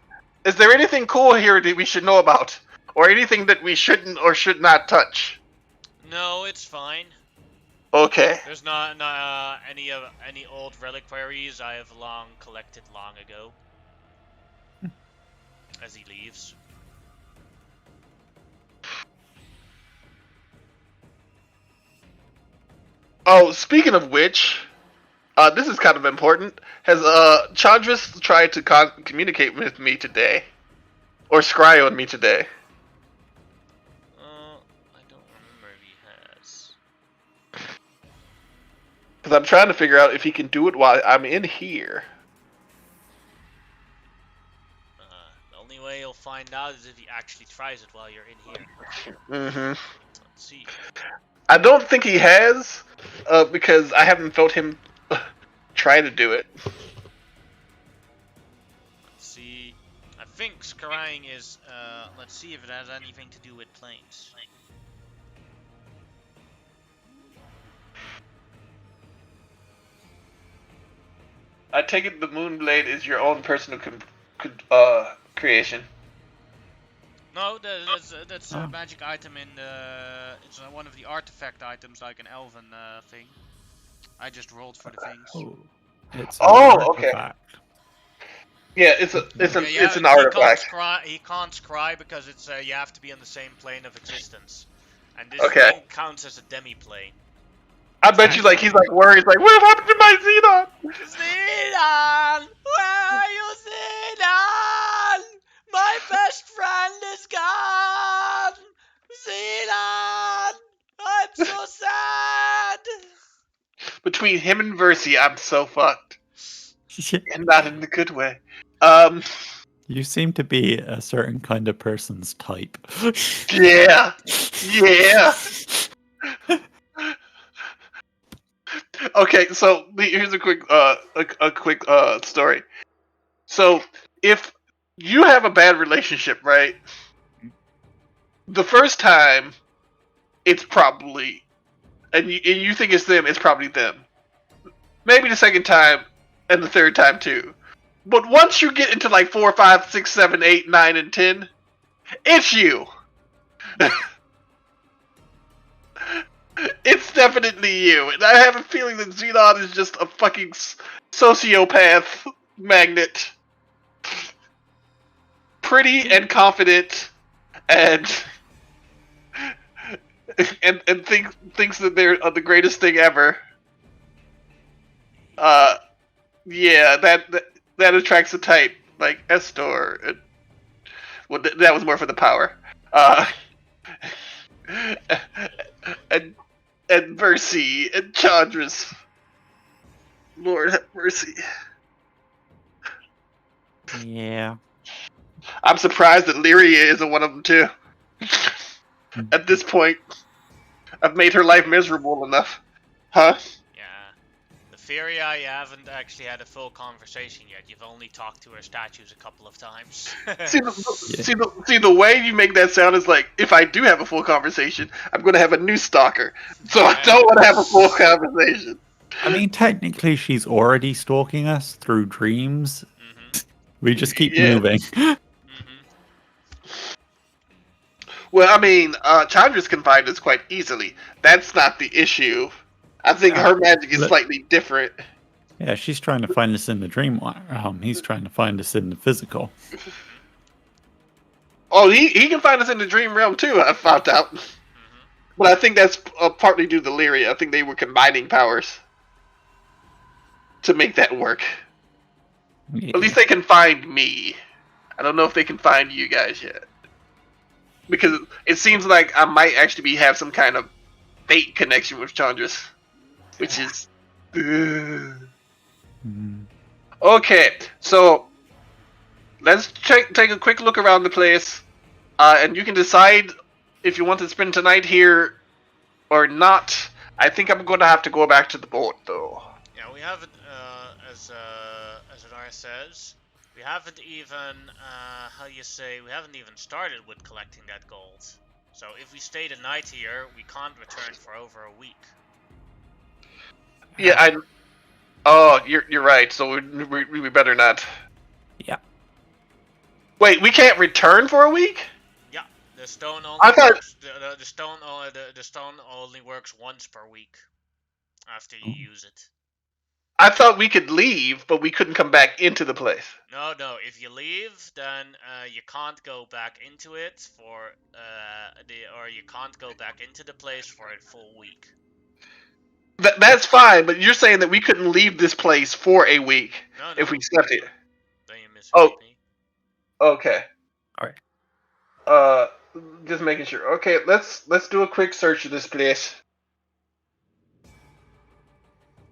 Is there anything cool here that we should know about? Or anything that we shouldn't or should not touch? No, it's fine. Okay. There's not any old reliquaries I have long collected long ago. As he leaves. Oh, speaking of which, this is kind of important. Has Chandris tried to communicate with me today? Or scry on me today? I don't remember if he has. Because I'm trying to figure out if he can do it while I'm in here. The only way you'll find out is if he actually tries it while you're in here. Mm-hmm. Let's see. I don't think he has, because I haven't felt him try to do it. Let's see. I think scrying is, let's see if it has anything to do with planes. I take it the Moonblade is your own personal creation. No, that's a magic item in the... It's one of the artifact items, like an elven thing. I just rolled for the things. It's okay. Yeah, it's an artifact. He can't scry because it's you have to be on the same plane of existence, and this Okay. thing counts as a demi-plane. I bet you he's like worried, like what happened to my Xenon? Xenon! Where are you, Xenon? My best friend is gone! Xenon! I'm so sad! Between him and Versi, I'm so fucked. And not in the good way. You seem to be a certain kind of person's type. Yeah. Yeah. Okay, so here's a quick story. So if you have a bad relationship, right? The first time, it's probably, and you think it's them, it's probably them. Maybe the second time, and the third time too. But once you get into like 4, 5, 6, 7, 8, 9, and 10, it's you. It's definitely you. And I have a feeling that Xenon is just a fucking sociopath magnet. Pretty and confident, and thinks that they're the greatest thing ever. Yeah, that attracts a type like Estor. Well, that was more for the power. And Versi and Chandra's. Lord have mercy. Yeah. I'm surprised that Lyria isn't one of them too. At this point, I've made her life miserable enough. Huh? Yeah. The Furia, you haven't actually had a full conversation yet. You've only talked to her statues a couple of times. See the way you make that sound is like, if I do have a full conversation, I'm going to have a new stalker. So I don't want to have a full conversation. I mean, technically, she's already stalking us through dreams. Mm-hmm. We just keep moving. Well, I mean, Chandra's can find us quite easily. That's not the issue. I think her magic is slightly different. Yeah, she's trying to find us in the dream. He's trying to find us in the physical. Oh, he can find us in the dream realm too, I found out. But I think that's partly due to Lyria. I think they were combining powers to make that work. Yeah. At least they can find me. I don't know if they can find you guys yet. Because it seems like I might actually have some kind of fate connection with Chandra's. Which is... Okay, so let's take a quick look around the place. And you can decide if you want to spend tonight here or not. I think I'm going to have to go back to the boat, though. Yeah, we haven't, as Anara says, we haven't even, we haven't even started with collecting that gold. So if we stay the night here, we can't return for over a week. Yeah, Oh, you're right. So we better not. Yeah. Wait, we can't return for a week? Yeah, the stone only. The stone only works once per week after you use it. I thought we could leave, but we couldn't come back into the place. No. If you leave, then you can't go back into it or you can't go back into the place for a full week. That's fine, but you're saying that we couldn't leave this place for a week if we slept here. Then you misheard me. Okay. Alright. Just making sure. Okay, let's do a quick search of this place.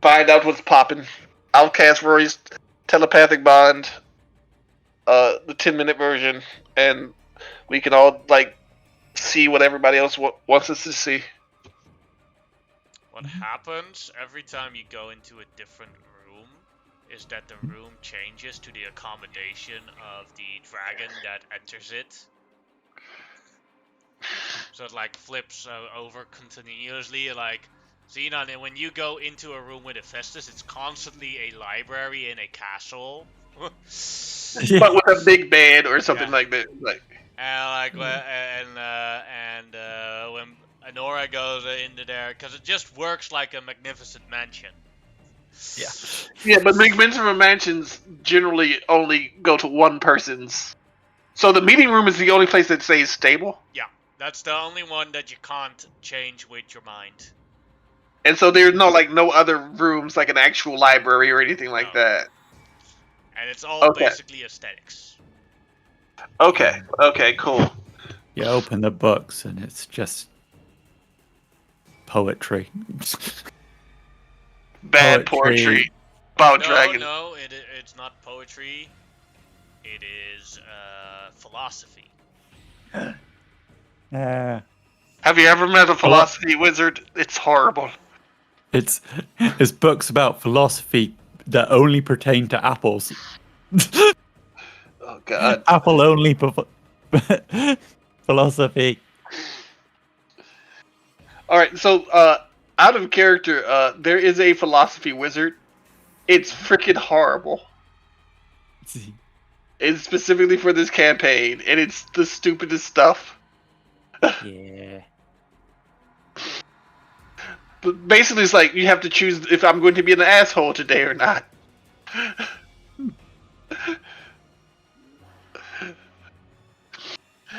Find out what's popping. I'll cast Rory's telepathic bond, the 10-minute version, and we can all see what everybody else wants us to see. What happens every time you go into a different room is that the room changes to the accommodation of the dragon that enters it. So it flips over continuously, Xenon, and when you go into a room with a Festus, it's constantly a library in a castle. But with a big bed or something like that. When Anora goes into there, because it just works like a magnificent mansion. Yeah. Yeah, but minimum mansions generally only go to one person's. So the meeting room is the only place that stays stable. Yeah, that's the only one that you can't change with your mind. And so there's no other rooms like an actual library or anything like No. that. And it's all Okay. basically aesthetics. Okay. Okay. Cool. You open the books and it's just poetry. Bad poetry about dragons. No, it's not poetry. It is philosophy. Have you ever met a philosophy wizard? It's horrible. It's books about philosophy that only pertain to apples. Oh God. Apple only philosophy. All right. So, out of character, there is a philosophy wizard. It's freaking horrible. It's specifically for this campaign, and it's the stupidest stuff. Yeah. But basically, it's like you have to choose if I'm going to be an asshole today or not.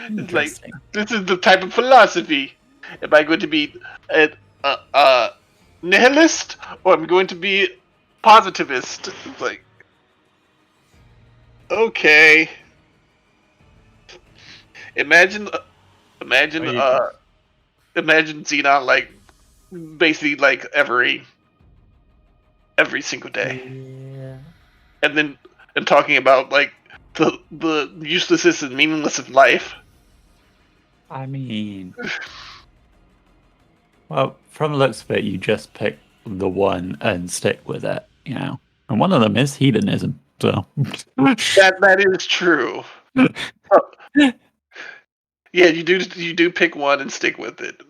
It's like, this is the type of philosophy. Am I going to be a nihilist, or am I going to be positivist? It's like, okay. Imagine Xenon like basically like every single day, and talking about like the uselessness and meaningless of life. I mean, well, from the looks of it, you just pick the one and stick with it, you know. And one of them is hedonism, so that is true. Yeah, you do pick one and stick with it.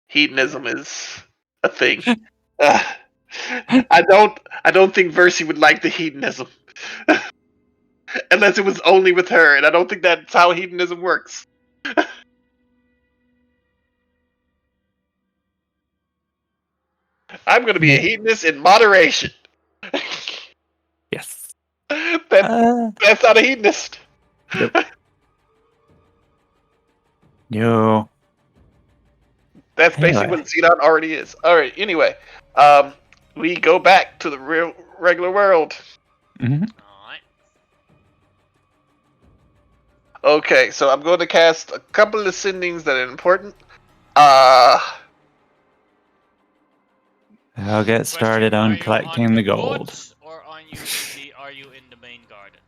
Hedonism is a thing. I don't think Versi would like the hedonism. Unless it was only with her, and I don't think that's how hedonism works. I'm gonna be a hedonist in moderation. yes. That's not a hedonist. Nope. No. That's basically what Xenon already is. Alright, anyway. We go back to the regular world. Mm-hmm. Alright. Okay, so I'm going to cast a couple of sendings that are important. I'll get started on collecting the gold. Boat, or are you in the main garden?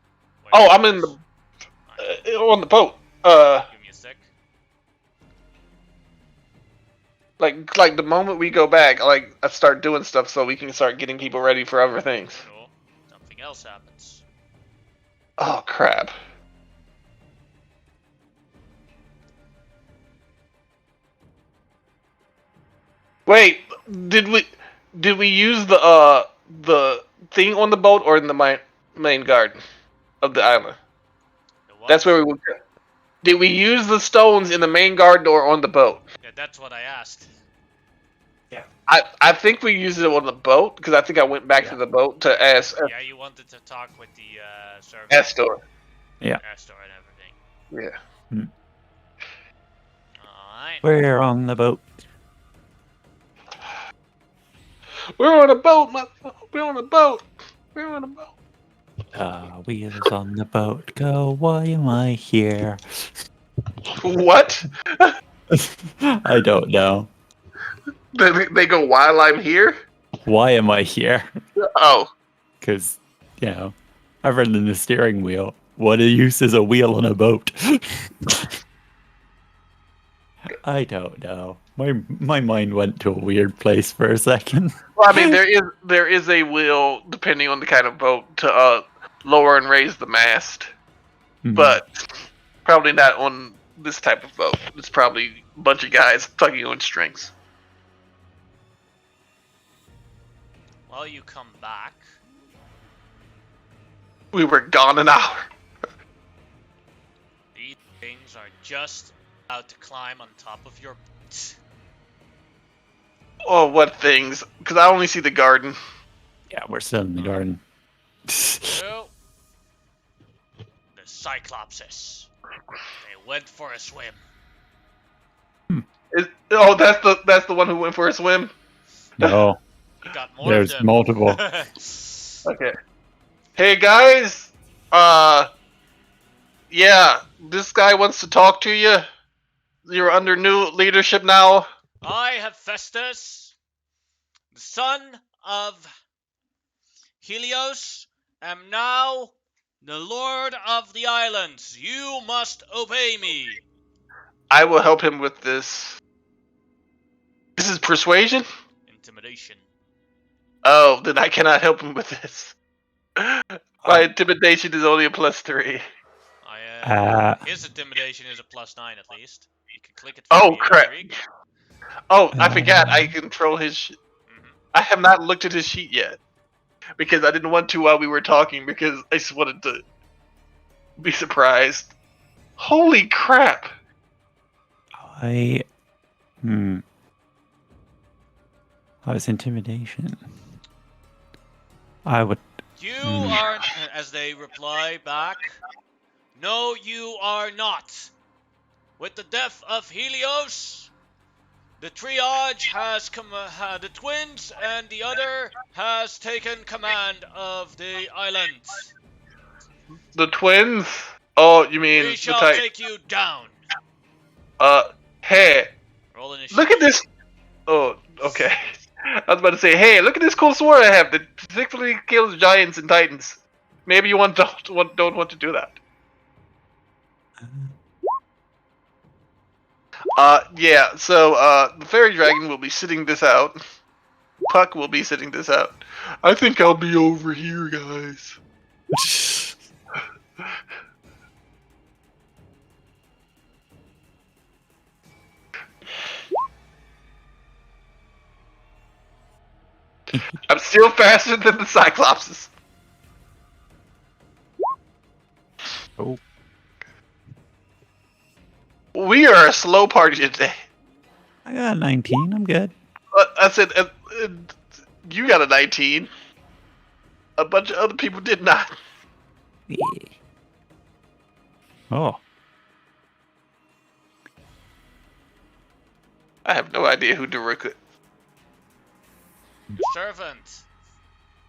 Oh, I'm in the on the boat. Give me a sec. Like the moment we go back, I start doing stuff so we can start getting people ready for other things. Sure. Something else happens. Oh crap. Wait, did we use the thing on the boat or in the main garden of the island? That's where we would. Did we use the stones in the main garden or on the boat? Yeah, that's what I asked. Yeah. I think we used it on the boat because I think I went back to the boat to ask. Yeah, you wanted to talk with the server. Astor. Yeah. Astor and everything. Yeah. Alright. We're on the boat. We're on a boat, we're on a boat. We're on a boat. Wheels on the boat go, why am I here? What? I don't know. They go while I'm here? Why am I here? Oh. Because, you know, other than the steering wheel, what use is a wheel on a boat? I don't know. My mind went to a weird place for a second. Well, I mean, there is a wheel, depending on the kind of boat, to lower and raise the mast. Mm-hmm. But probably not on this type of boat. It's probably a bunch of guys tugging on strings. Well, you come back. We were gone an hour. These things are just about to climb on top of your boat. Oh, what things? Because I only see the garden. Yeah, we're still in the garden. Well, the Cyclopses. They went for a swim. That's the one who went for a swim. No, You got more there's of them. multiple. Okay. Hey guys, yeah, this guy wants to talk to you. You're under new leadership now. I, Hephaestus, the son of Helios, am now the lord of the islands. You must obey me. I will help him with this. This is persuasion? Intimidation. Oh, then I cannot help him with this. My intimidation is only a +3. His intimidation is a +9 at least. You can click it for Oh, the crap. intrigue. Oh, I forgot. I control his. Mhm. I have not looked at his sheet yet because I didn't want to while we were talking because I just wanted to be surprised. Holy crap! I was intimidation. I would. You are, as they reply back, no, you are not. With the death of Helios, the triage has the twins, and the other has taken command of the island. The twins? Oh, you mean We the shall type? take you down. Hey, Roll initiative. look at this. Oh, okay. I was about to say, hey, look at this cool sword I have that particularly kills giants and titans. Maybe you don't want to do that. Yeah. So, the fairy dragon will be sitting this out. Puck will be sitting this out. I think I'll be over here, guys. I'm still faster than the Cyclopses. Oh. We are a slow party today. I got 19. I'm good. I said, you got a 19. A bunch of other people did not. Yeah. Oh. I have no idea who Daruk is. Servant.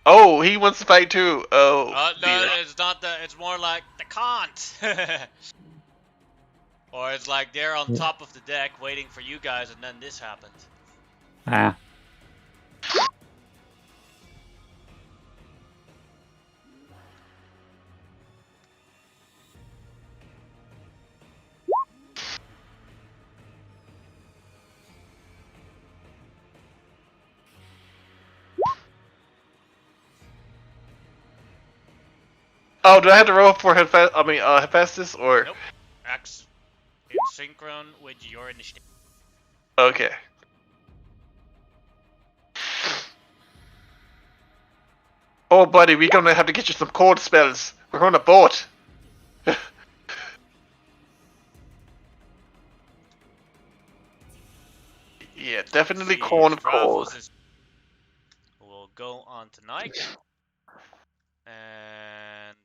Oh, he wants to fight too. Oh, No, dear. it's not the. It's more like the can't. Or it's like they're on top of the deck waiting for you guys, and then this happened. Ah. Oh, do I have to roll for Hephaestus or? Nope. X in synchron with your initiative. Okay. Oh, buddy, we're gonna have to get you some cold spells. We're on a boat. Yeah, definitely corn of cold. We'll go on to Nike. And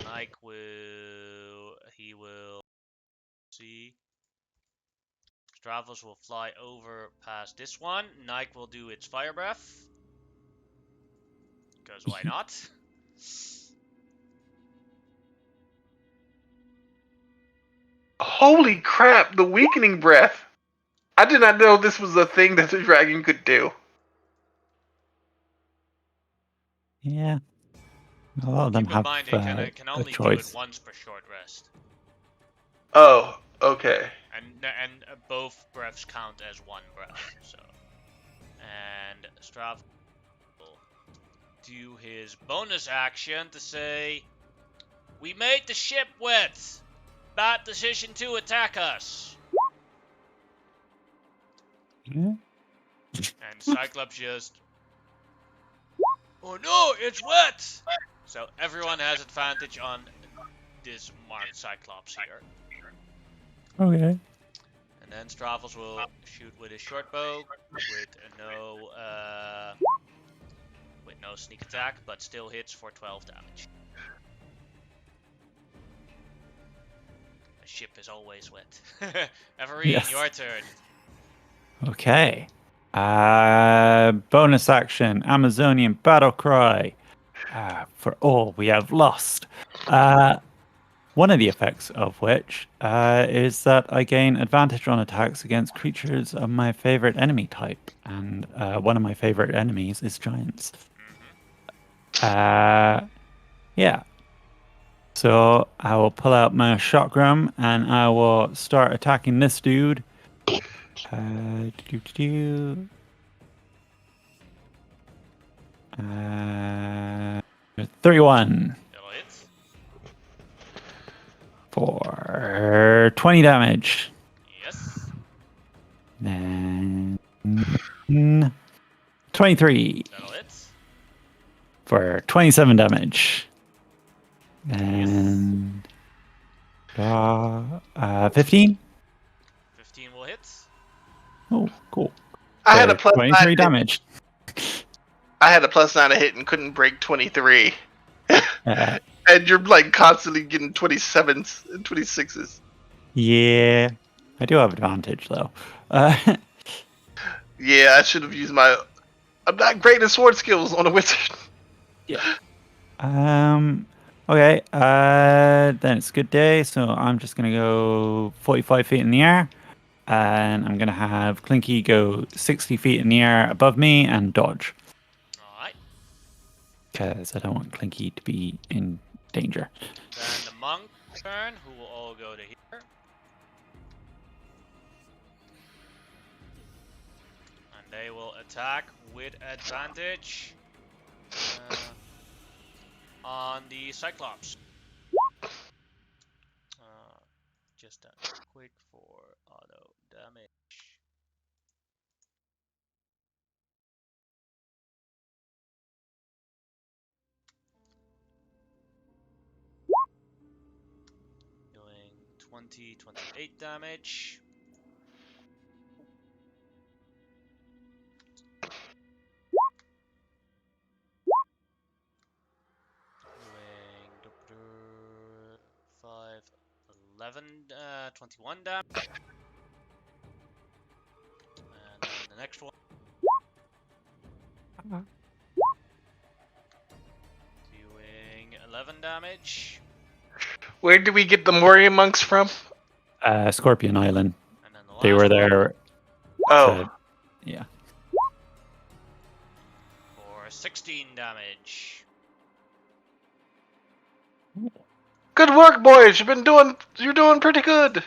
Nike will see. Stravos will fly over past this one. Nike will do its fire breath. Because why not? Holy crap, the weakening breath. I did not know this was a thing that the dragon could do. Yeah. A lot of them Keep in have mind it can a only do it choice. once per short rest. Oh, okay. And both breaths count as one breath. So, and Strav will do his bonus action to say, "We made the ship wet. Bad decision to attack us." Yeah. And Cyclops just, "Oh no, it's wet!" So everyone has advantage on this marked Cyclops here. Okay. And then Stravos will shoot with his short bow with no No sneak attack, but still hits for 12 damage. The ship is always wet. Everine, Yes. your turn. Okay. Bonus action, Amazonian battle cry. For all we have lost. One of the effects of which is that I gain advantage on attacks against creatures of my favorite enemy type, and one of my favorite enemies is giants. Yeah. So I will pull out my chakram and I will start attacking this dude. 31 That'll hit. for 20 damage. Yes. Then 23 That'll hit. for 27 damage. And 15. 15 will hit. Oh, cool. I had a For plus 23 9. damage. I had a plus 9 to hit and couldn't break 23. Uh, And you're like constantly getting 27s and 26s. yeah, I do have advantage though. Yeah, I should have used my. I'm not great at sword skills on a wizard. Yeah. Okay. Then it's a good day, so I'm just gonna go 45 feet in the air, and I'm gonna have Clinky go 60 feet in the air above me and dodge, Alright. because I don't want Clinky to be in danger. Then the monk turn, who will all go to here. And they will attack with advantage on the Cyclops. Just a quick for auto damage. Doing 28 damage. Doing 5, 11, 21 damage. And then the next one. Doing 11 damage. Where do we get the Moria monks from? Scorpion Island. And then the They were last one there. Oh, Yeah. for 16 damage. good work, boys. You're doing pretty good.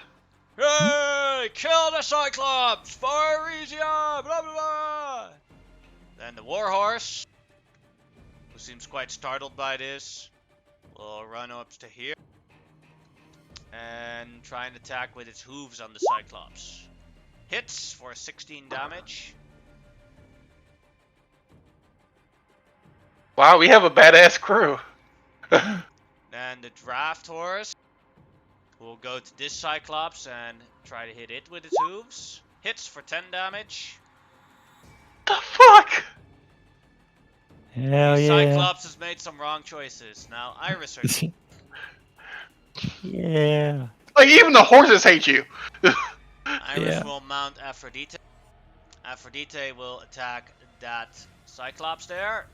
Hey! Kill the Cyclops! Phyresia! Blah blah blah! Then the Warhorse, who seems quite startled by this, will run up to here and try and attack with its hooves on the Cyclops. Hits for 16 damage. Wow, we have a badass crew. Then the Draft Horse will go to this Cyclops and try to hit it with its hooves. Hits for 10 damage. The fuck? Hell The yeah. Cyclops has made some wrong choices. Now Iris are Yeah. Like even the horses hate you. Iris Yeah. will mount Aphrodite. Aphrodite will attack that Cyclops there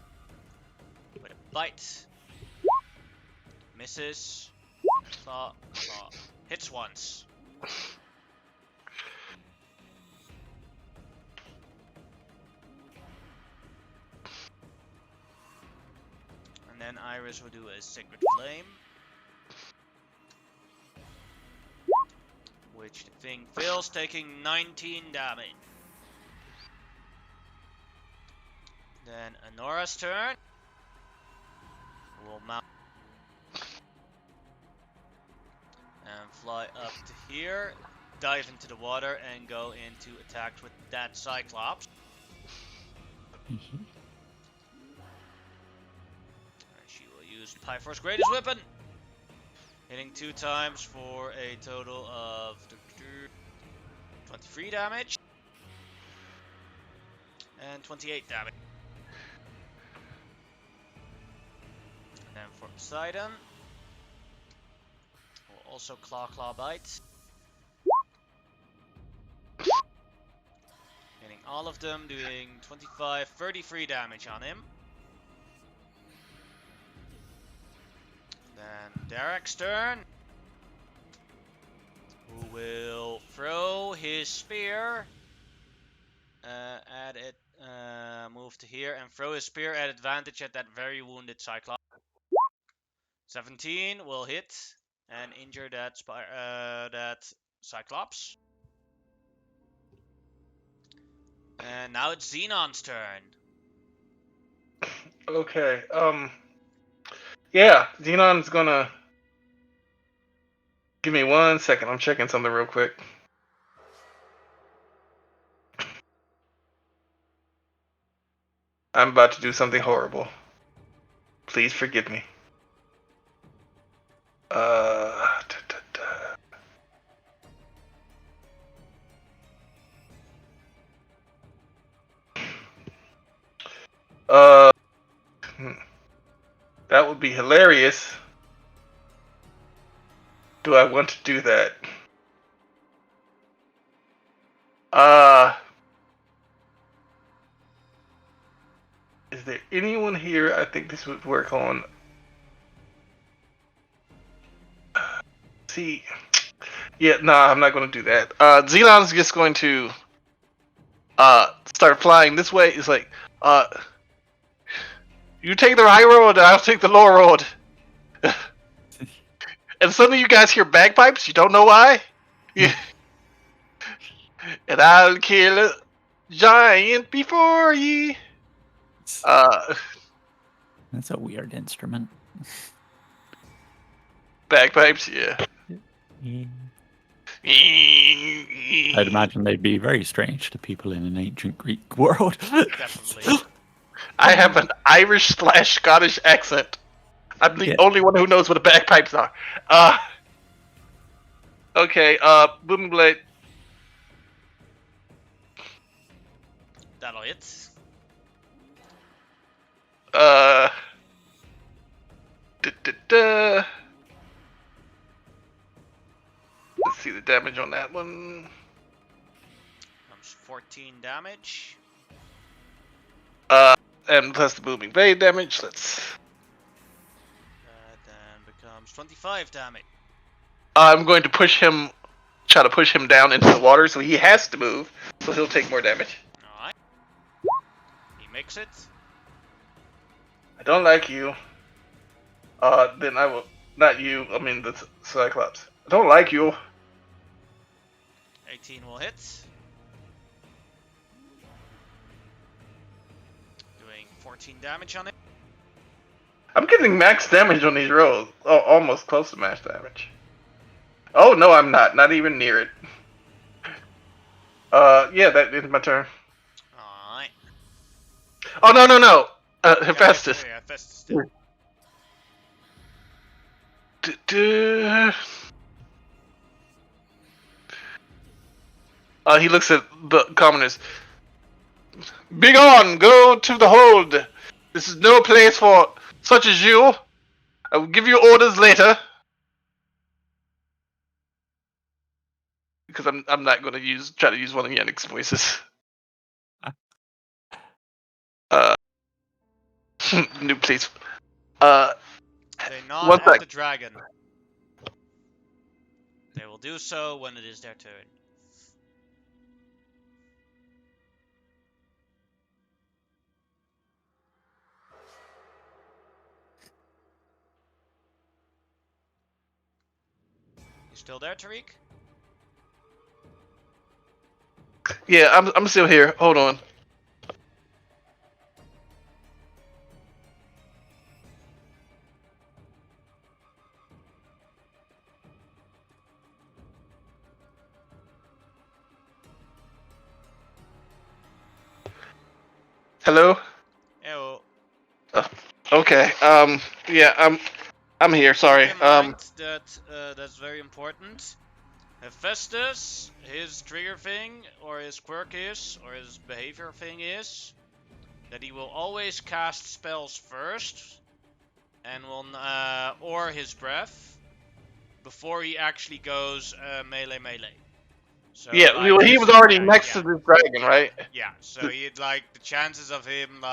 with a bite. Misses. Claw, claw. Hits once. And then Iris will do a Sacred Flame, which the thing feels, taking 19 damage. Then Anora's turn. Will mount and fly up to here, dive into the water, and go into attacks with that Cyclops. And she will use Pyfor's greatest weapon, hitting 2 times for a total of 23 damage and 28 damage. And for Poseidon, we'll also Claw Bite. Hitting all of them, doing 25, 33 damage on him. Then Derek's turn, who will throw his spear, move to here and throw his spear at advantage at that very wounded Cyclops. 17 will hit and injure that Cyclops. And now it's Xenon's turn. Okay. Yeah, Xenon's gonna. Give me 1 second. I'm checking something real quick. I'm about to do something horrible. Please forgive me. That would be hilarious. Do I want to do that? Is there anyone here I think this would work on? See, yeah, nah, I'm not going to do that. Xenon's just going to start flying this way. It's like, you take the high road, and I'll take the low road. And suddenly you guys hear bagpipes. You don't know why. And I'll kill a giant before ye. That's a weird instrument. Bagpipes, yeah. I'd imagine they'd be very strange to people in an ancient Greek world. Definitely. I have an Irish/Scottish accent. I'm the only one who knows what the bagpipes are. Okay, Booming Blade. That'll hit. Let's see the damage on that one. Comes 14 damage. And plus the Booming Blade damage, let's... That then becomes 25 damage. I'm going to try to push him down into the water, so he has to move, so he'll take more damage. Alright. He makes it. I don't like you. Then I will... Not you, I mean the Cyclops. I don't like you. 18 will hit. Doing 14 damage on it. I'm getting max damage on these rolls. Oh, almost close to max damage. Oh, no, I'm not. Not even near it. Yeah, that is my turn. Alright. Oh, no. Hephaestus. Yeah, Hephaestus did. He looks at the commoners. Begone! Go to the hold! This is no place for such as you. I will give you orders later. Because I'm not going to try to use one of Yannick's voices. New place. They nod at the dragon. They will do so when it is their turn. You still there, Tariq? Yeah, I'm still here. Hold on. Hello? Ew. Okay. Yeah, I'm here. Sorry. Keep in mind that that's very important. Hephaestus, his trigger thing, or his quirk is, or his behavior thing is, that he will always cast spells first, and will or his breath before he actually goes melee. So Yeah, like he this was already attack, next yeah. to this dragon, right? Yeah, so he'd like the chances of him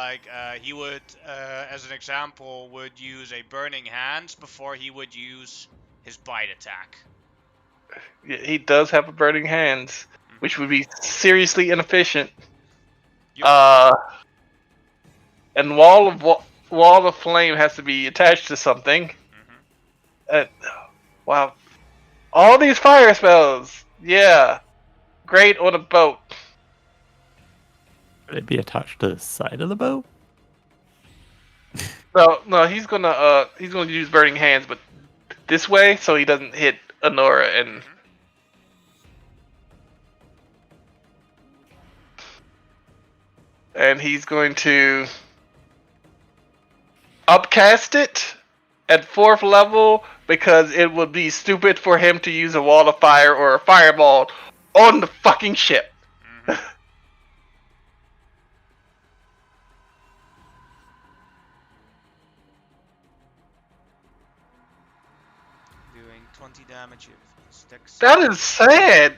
he would as an example would use a burning hands before he would use his bite attack. Yeah, he does have a burning hands, which would be seriously inefficient. Yep. And wall of flame has to be attached to something. Wow, all these fire spells. Yeah, great on a boat. Would it be attached to the side of the boat? No, he's gonna use burning hands, but this way so he doesn't hit Honora and. And he's going to upcast it at 4th level because it would be stupid for him to use a wall of fire or a fireball on the fucking ship. Doing 20 damage if sticks. That is sad.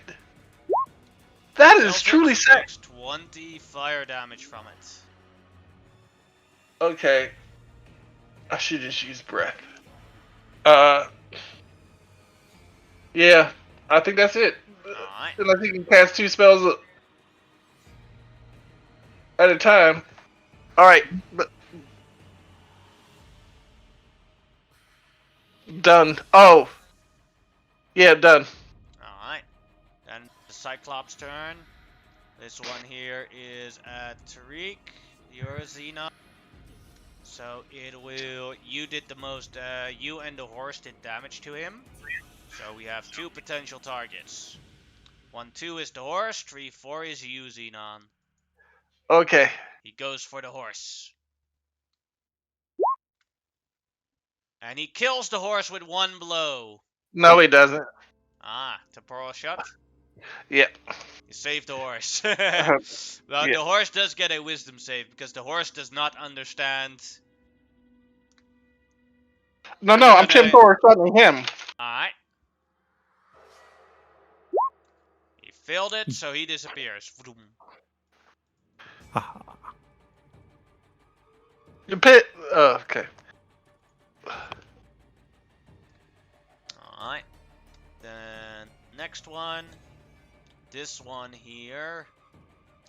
That is truly sad. 20 fire damage from it. Okay. I should just use breath. Yeah, I think that's it. Alright. Unless he can cast 2 spells at a time. Alright, but done. Oh. Yeah, done. Alright. Then the Cyclops turn. This one here is at Tariq. You're Xena. So it will. You did the most. You and the horse did damage to him. So we have 2 potential targets. 1-2 is the horse. 3-4 is you, Xenon. Okay. He goes for the horse. And he kills the horse with 1 blow. No, he doesn't. Ah, temporal shot. Yep. You saved the horse. Well, yeah. The horse does get a wisdom save because the horse does not understand. No, I'm temporal shotting him. Alright. He failed it, so he disappears. You pit. Okay. Alright. Then, next one. This one here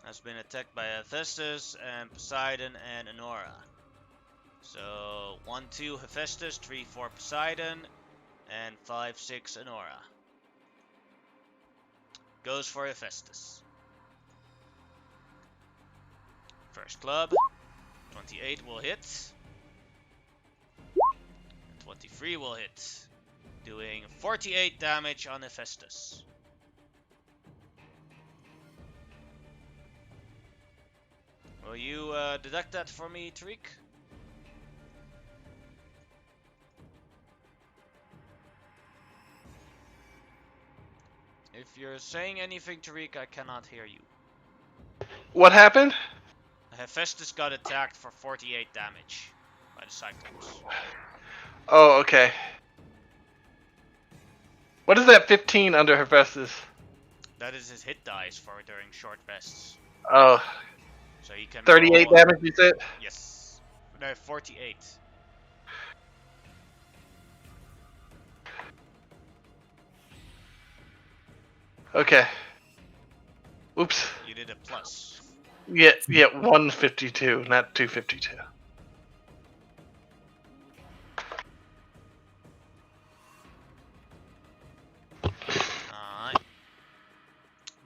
has been attacked by Hephaestus and Poseidon and Honora. So 1-2 Hephaestus, 3-4 Poseidon, and 5-6 Honora. Goes for Hephaestus. First club, 28 will hit. 23 will hit, doing 48 damage on Hephaestus. Will you deduct that for me, Tariq? If you're saying anything, Tariq, I cannot hear you. What happened? Hephaestus got attacked for 48 damage by the Cyclops. Oh, okay. What is that 15 under Hephaestus? That is his hit dice for during short rests. Oh. So he can 38 roll... damage, you said? Yes. No, 48. Okay. Oops. You did a plus. Yeah, 152, not 252. Alright.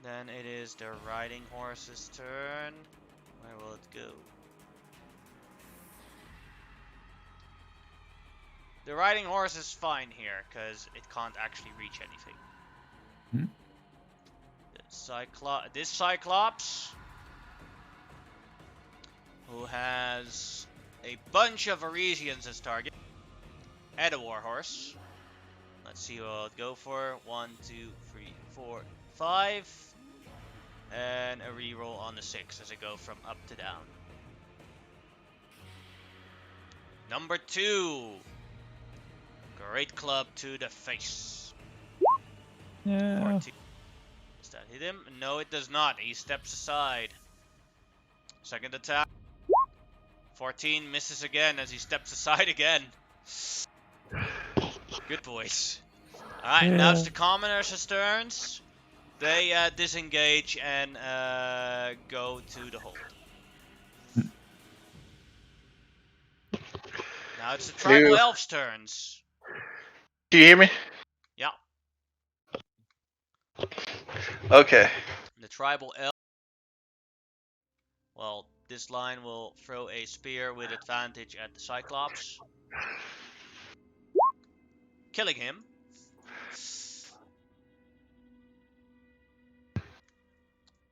Then it is the riding horse's turn. Where will it go? The riding horse is fine here, because it can't actually reach anything. Hmm? This Cyclops, who has a bunch of Arisians as target, and a warhorse. Let's see what I'll go for. 1, 2, 3, 4, 5. And a reroll on the 6 as I go from up to down. Number 2. Great club to the face. Yeah. 14. Does that hit him? No, it does not. He steps aside. Second attack. 14 misses again as he steps aside again. Good boys. Alright, now it's the commoners' turns. They disengage and go to the hold. Now it's the tribal elves' turns. Do you hear me? Yeah. Okay. The tribal elf. Well, this line will throw a spear with advantage at the Cyclops, killing him.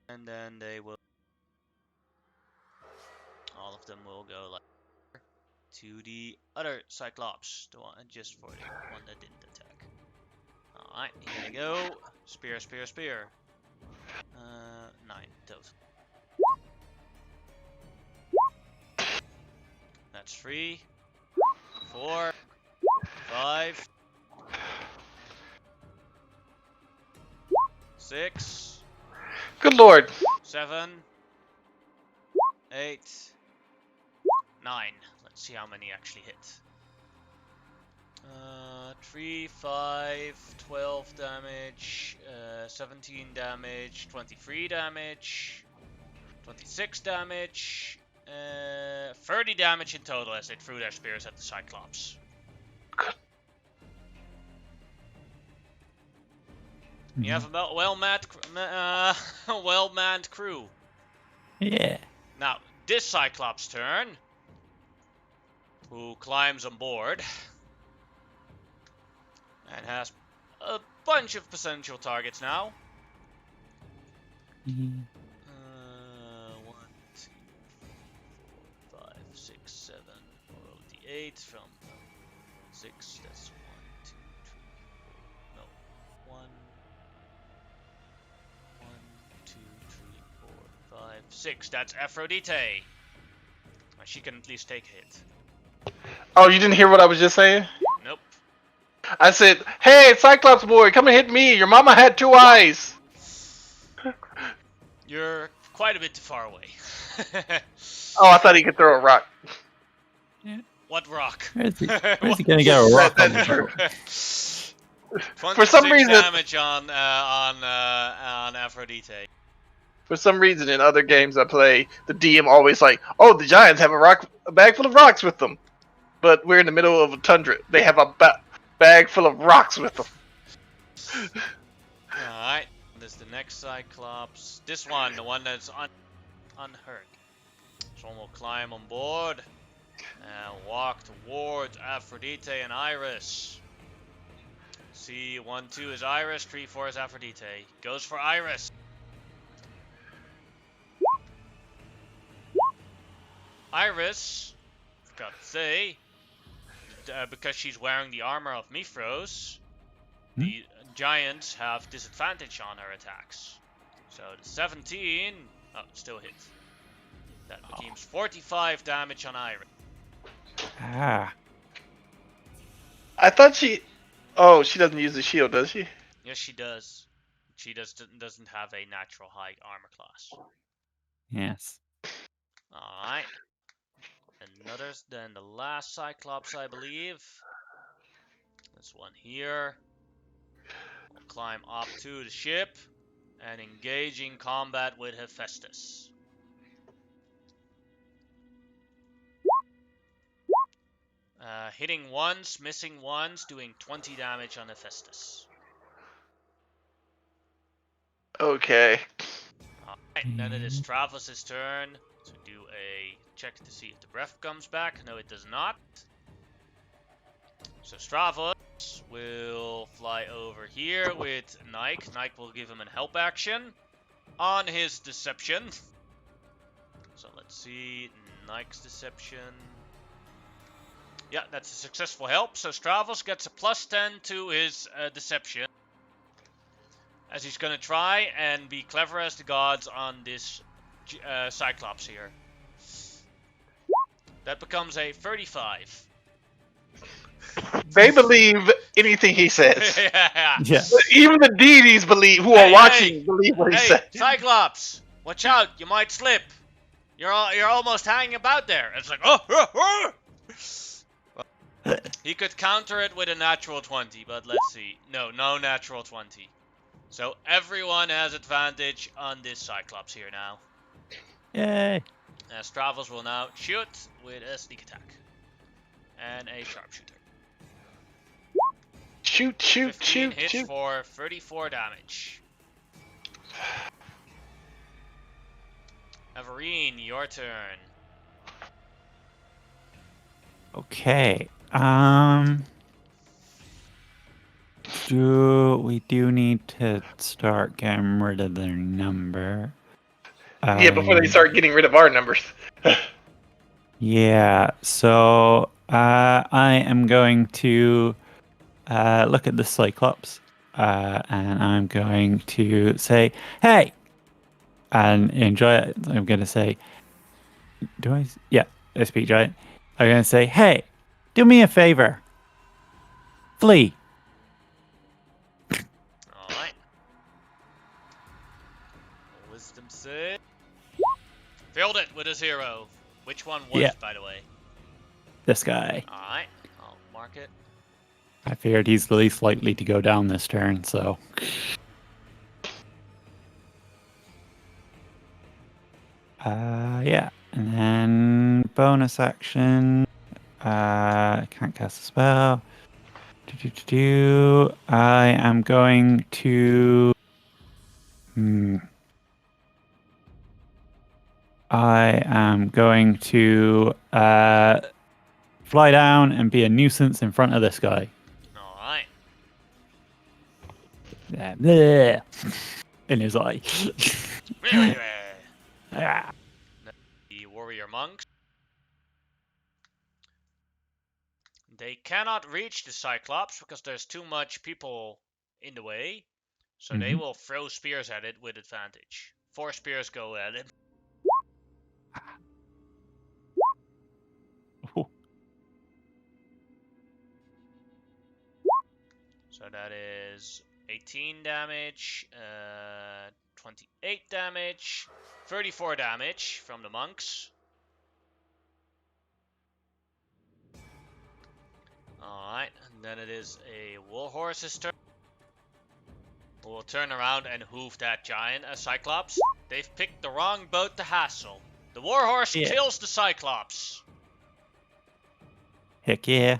And then they will. All of them will go like to the other Cyclops, the one just for the one that didn't attack. Alright, here we go. Spear, spear, spear. 9 total. That's 3, 4, 5, 6. Good lord. 7, 8, 9. Let's see how many actually hit. 3, 5, 12 damage, 17 damage, 23 damage, 26 damage, 30 damage in total as they threw their spears at the Cyclops. You have a well-manned crew. Yeah. Now, this Cyclops' turn, who climbs on board and has a bunch of potential targets now. 1, 2, 4, 5, 6, 7. Roll d8 from 6. That's 1, 2, 3, 4. No, 1, 2, 3, 4, 5, 6. That's Aphrodite. She can at least take a hit. Oh, you didn't hear what I was just saying? Nope. I said, "Hey, Cyclops boy, come and hit me. Your mama had 2 eyes." You're quite a bit too far away. Oh, I thought he could throw a rock. What rock? Where's he gonna get a rock on That's the true. boat? For some reason- damage on Aphrodite. For some reason, in other games I play, the DM always like, "Oh, the Giants have a bag full of rocks with them," but we're in the middle of a tundra. They have a bag full of rocks with them. Alright, there's the next Cyclops. This one, the one that's unhurt. This one will climb on board and walk towards Aphrodite and Iris. See, 1, 2 is Iris, 3, 4 is Aphrodite. Goes for Iris. Iris, forgot to say, because she's wearing the armor of Mithros, the giants have disadvantage on her attacks. So the 17, still hits. That becomes 45 damage on Iris. Ah. I thought she doesn't use the shield, does she? Yes, she does. She doesn't have a natural high armor class. Yes. Alright. Then the last Cyclops, I believe. This one here. Will climb up to the ship and engage in combat with Hephaestus. Hitting once, missing once, doing 20 damage on Hephaestus. Okay. Alright, then it is Travis' turn to do a check to see if the breath comes back. No, it does not. So Stravos will fly over here with Nike. Nike will give him a help action on his deception. So let's see, Nike's deception. Yeah, that's a successful help. So Stravos gets a +10 to his deception, as he's gonna try and be clever as the gods on this Cyclops here. That becomes a 35. They believe anything he says. Yeah. Yeah. Even the deities believe, who are watching, believe what he Hey, says. Cyclops! Watch out! You might slip. You're almost hanging about there. It's like he could counter it with a natural 20, but let's see. No natural 20. So everyone has advantage on this Cyclops here now. Yay. Stravos will now shoot with a sneak attack and a sharpshooter. Shoot, 15 hits for 34 damage. Everine, your turn. Okay. We do need to start getting rid of their number. Yeah, before they start getting rid of our numbers. Yeah, so I am going to look at the Cyclops and I'm going to say, hey! And enjoy it. I'm going to say, yeah, I speak giant. I'm going to say, hey, do me a favor. Flee. Alright. Wisdom save. Failed it with his hero. Which one was it, by the way? This guy. Alright, I'll mark it. I figured he's the least likely to go down this turn, so. Yeah. And then bonus action. Can't cast a spell. I am going to. I am going to fly down and be a nuisance in front of this guy. Alright. Yeah, in his eye. The warrior monks. They cannot reach the Cyclops because there's too much people in the way. So they will throw spears at it with advantage. 4 spears go at it. So that is 18 damage, 28 damage, 34 damage from the monks. Alright, and then it is a warhorse's turn. We'll turn around and hoof that giant, a Cyclops. They've picked the wrong boat to hassle. The warhorse kills the Cyclops. Heck yeah.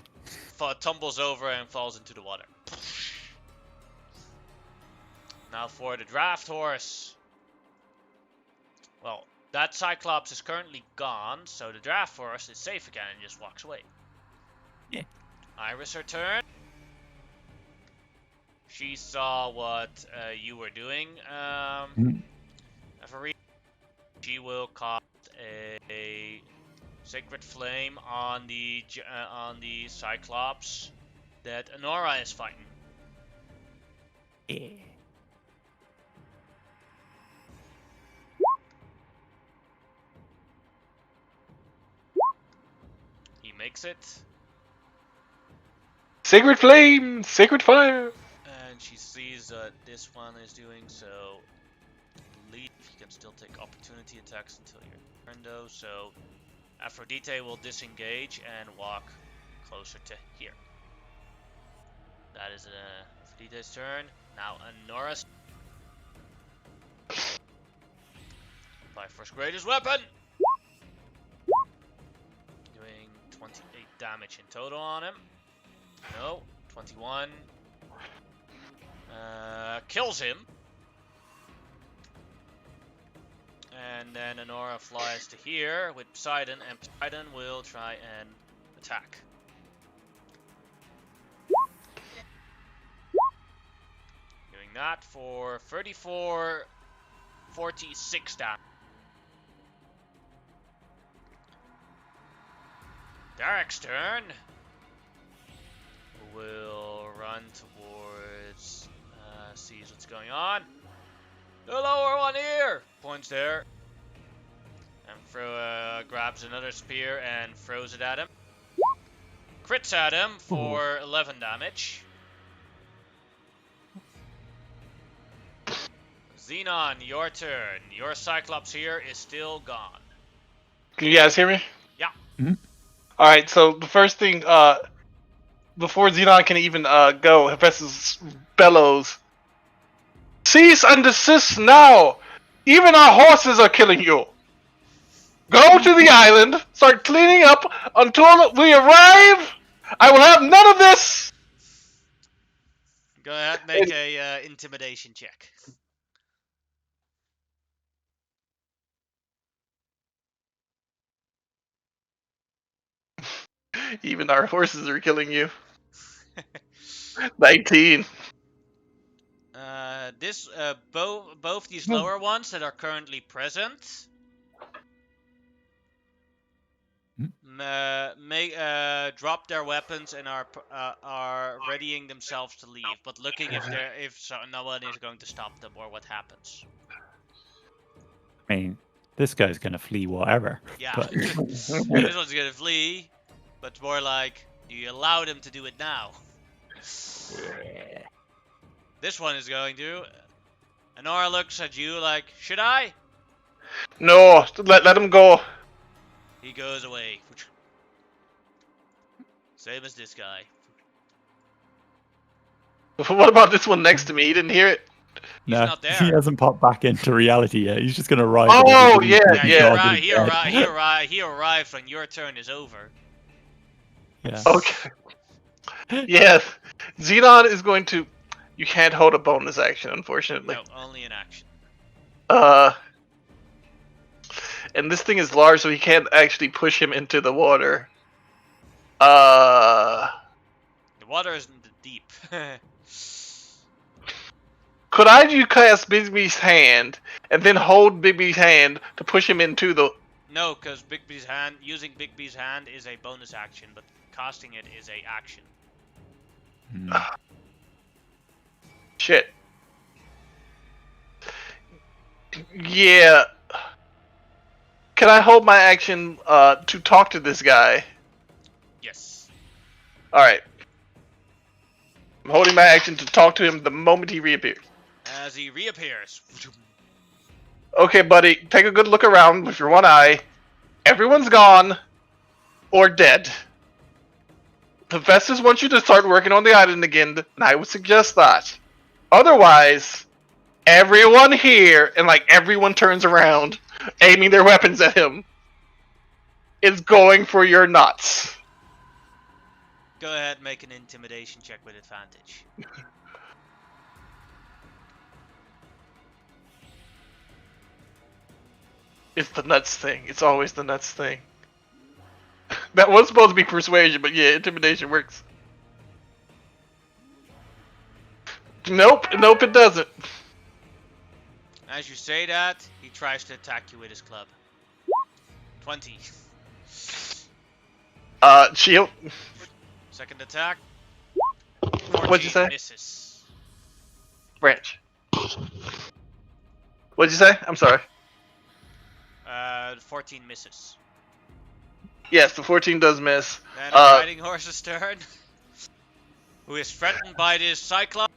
Tumbles over and falls into the water. Now for the draft horse. Well, that Cyclops is currently gone, so the draft horse is safe again and just walks away. Yeah. Iris, her turn. She saw what you were doing. She will cast a sacred flame on the Cyclops that Honora is fighting. Yeah. He makes it. Sacred flame, sacred fire. And she sees this one is doing so. I believe he can still take opportunity attacks until your turn though. So Aphrodite will disengage and walk closer to here. That is Aphrodite's turn. Now Honora's. Apply first greatest weapon. Doing 28 damage in total on him. No, 21. Kills him. And then Honora flies to here with Poseidon, and Poseidon will try and attack. Doing that for 46 damage. Derek's turn. Will run towards, sees what's going on. The lower one here! Points there. And grabs another spear and throws it at him. Crits at him for 11 damage. Xenon, your turn. Your Cyclops here is still gone. Can you guys hear me? Yeah. Mhm. All right. So the first thing, before Xenon can even go, Hephaestus bellows, "Cease and desist now! Even our horses are killing you! Go to the island, start cleaning up until we arrive! I will have none of this!" Go ahead, make a intimidation check. Even our horses are killing you. 19. Both these lower ones that are currently present drop their weapons and are readying themselves to leave, but looking if no one is going to stop them or what happens. I mean, this guy's gonna flee whatever. Yeah, But this one's gonna flee, but more like, do you allow them to do it now? This one is going to. Honora looks at you like, should I? No, let him go. He goes away. Same as this guy. What about this one next to me? He didn't hear it? He's no, not there. he hasn't popped back into reality yet. He's just gonna arrive. Oh, at yeah, He arrives when your turn is over. Yeah. Okay. Yes. Xenon is going to... You can't hold a bonus action, unfortunately. No, only an action. And this thing is large, so he can't actually push him into the water. The water isn't deep. Could I do cast Bigby's hand, and then hold Bigby's hand to push him into the... No, because using Bigby's hand is a bonus action, but casting it is a action. Shit. Yeah. Can I hold my action to talk to this guy? Yes. Alright. I'm holding my action to talk to him the moment he reappears. As he reappears. Okay, buddy, take a good look around with your one eye. Everyone's gone. Or dead. The Vestas wants you to start working on the island again, and I would suggest that. Otherwise, everyone here, and like everyone turns around, aiming their weapons at him, is going for your nuts. Go ahead, make an intimidation check with advantage. It's the nuts thing. It's always the nuts thing. That was supposed to be persuasion, but yeah, intimidation works. Nope, it doesn't. As you say that, he tries to attack you with his club. 20. Shield. Second attack. What'd you say? Misses. Branch. What'd you say? I'm sorry. 14 misses. Yes, the 14 does miss. Then Riding Horse's turn. Who is threatened by this Cyclops.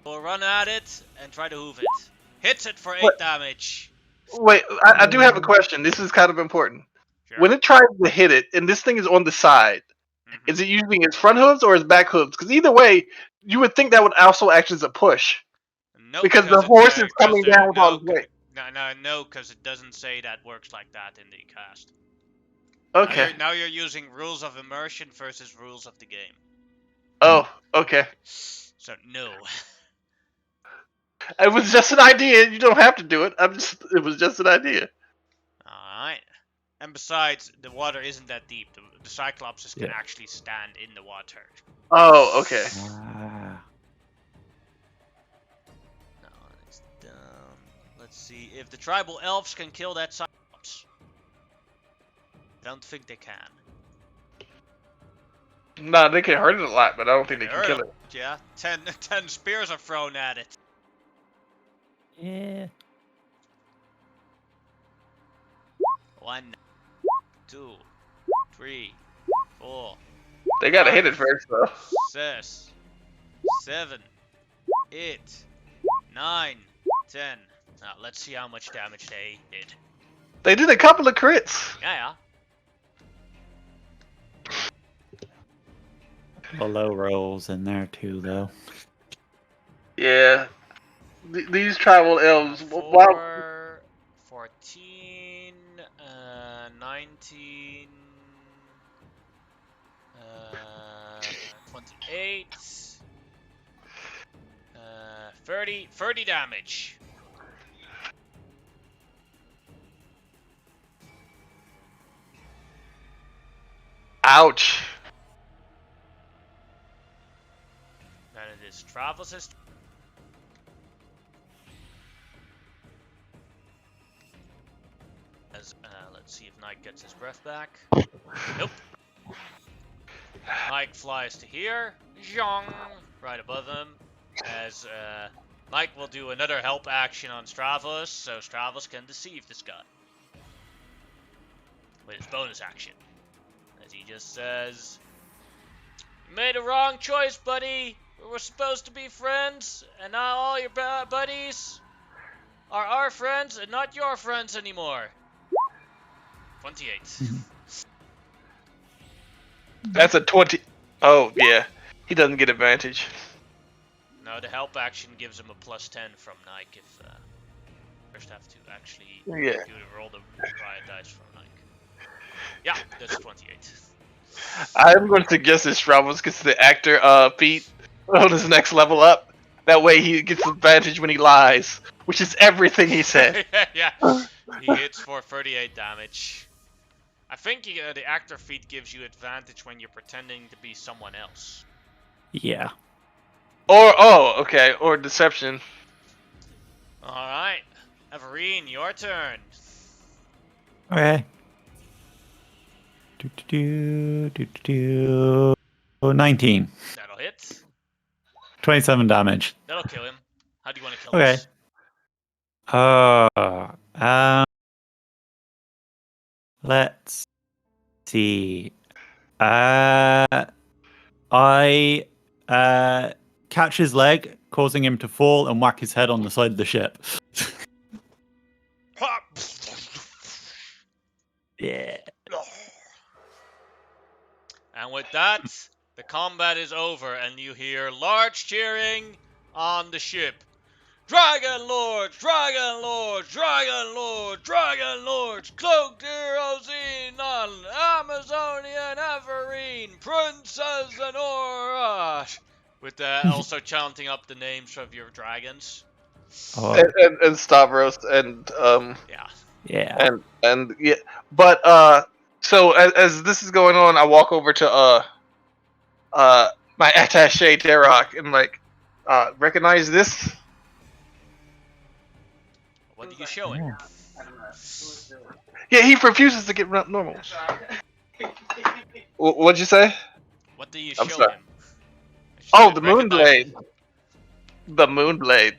Will run at it and try to hoof it. Hits it for 8 damage. Wait, I do have a question. This is kind of important. Sure. When it tries to hit it, and this thing is on the side, is it using its front hooves or its back hooves? Because either way, you would think that would also act as a push. No, because the horse is coming down with all its weight. No, because it doesn't say that works like that in the cast. Okay. Now you're using rules of immersion versus rules of the game. Oh, okay. So no. It was just an idea. You don't have to do it. It was just an idea. Alright. And besides, the water isn't that deep. The Cyclopses can actually stand in the water. Oh, okay. No, it's done. Let's see if the tribal elves can kill that Cyclops. I don't think they can. Nah, they can hurt it a lot, but I don't think they can kill it. Yeah, 10 spears are thrown at it. Yeah. 1, 2, 3, 4, They gotta hit it first, though. 6, 7, 8, 9, 10. Now, let's see how much damage they did. They did a couple of crits. Yeah. The low rolls in there too, though. Yeah. These tribal elves. 4, 14, 19, 28, 30 damage. Ouch. Then it is Travis's. Let's see if Nike gets his breath back. Nope. Nike flies to here. Zhong! Right above him. As Nike will do another help action on Stravos, so Stravos can deceive this guy. With his bonus action. As he just says, "You made a wrong choice, buddy. We were supposed to be friends, and now all your buddies are our friends and not your friends anymore." 28. That's a 20. Oh, yeah. He doesn't get advantage. No, the help action gives him a +10 from Nike if first have to actually roll the riot dice from Nike. Yeah, that's 28. I'm going to suggest this Ramos gets the actor feat on his next level up. That way he gets advantage when he lies, which is everything he said. Yeah, he hits for 38 damage. I think the actor feat gives you advantage when you're pretending to be someone else. Yeah. Or deception. Alright. Everine, your turn. Okay. 19. That'll hit. 27 damage. That'll kill him. How do you want to kill this? Let's see. I catch his leg, causing him to fall and whack his head on the side of the ship. Yeah. And with that, the combat is over, and you hear large cheering on the ship. Dragonlord, Dragonlord, Dragonlord, Dragonlords, cloaked heroes on Amazonian Everine, Princess Anora. With also chanting up the names of your dragons. Oh. And Stavros and Yeah. and yeah. But so as this is going on, I walk over to my attaché Derek and recognize this. What do you show him? Yeah, he refuses to get normal. What'd you say? What do you I'm show sorry. him? Oh, the Moonblade. The Moonblade.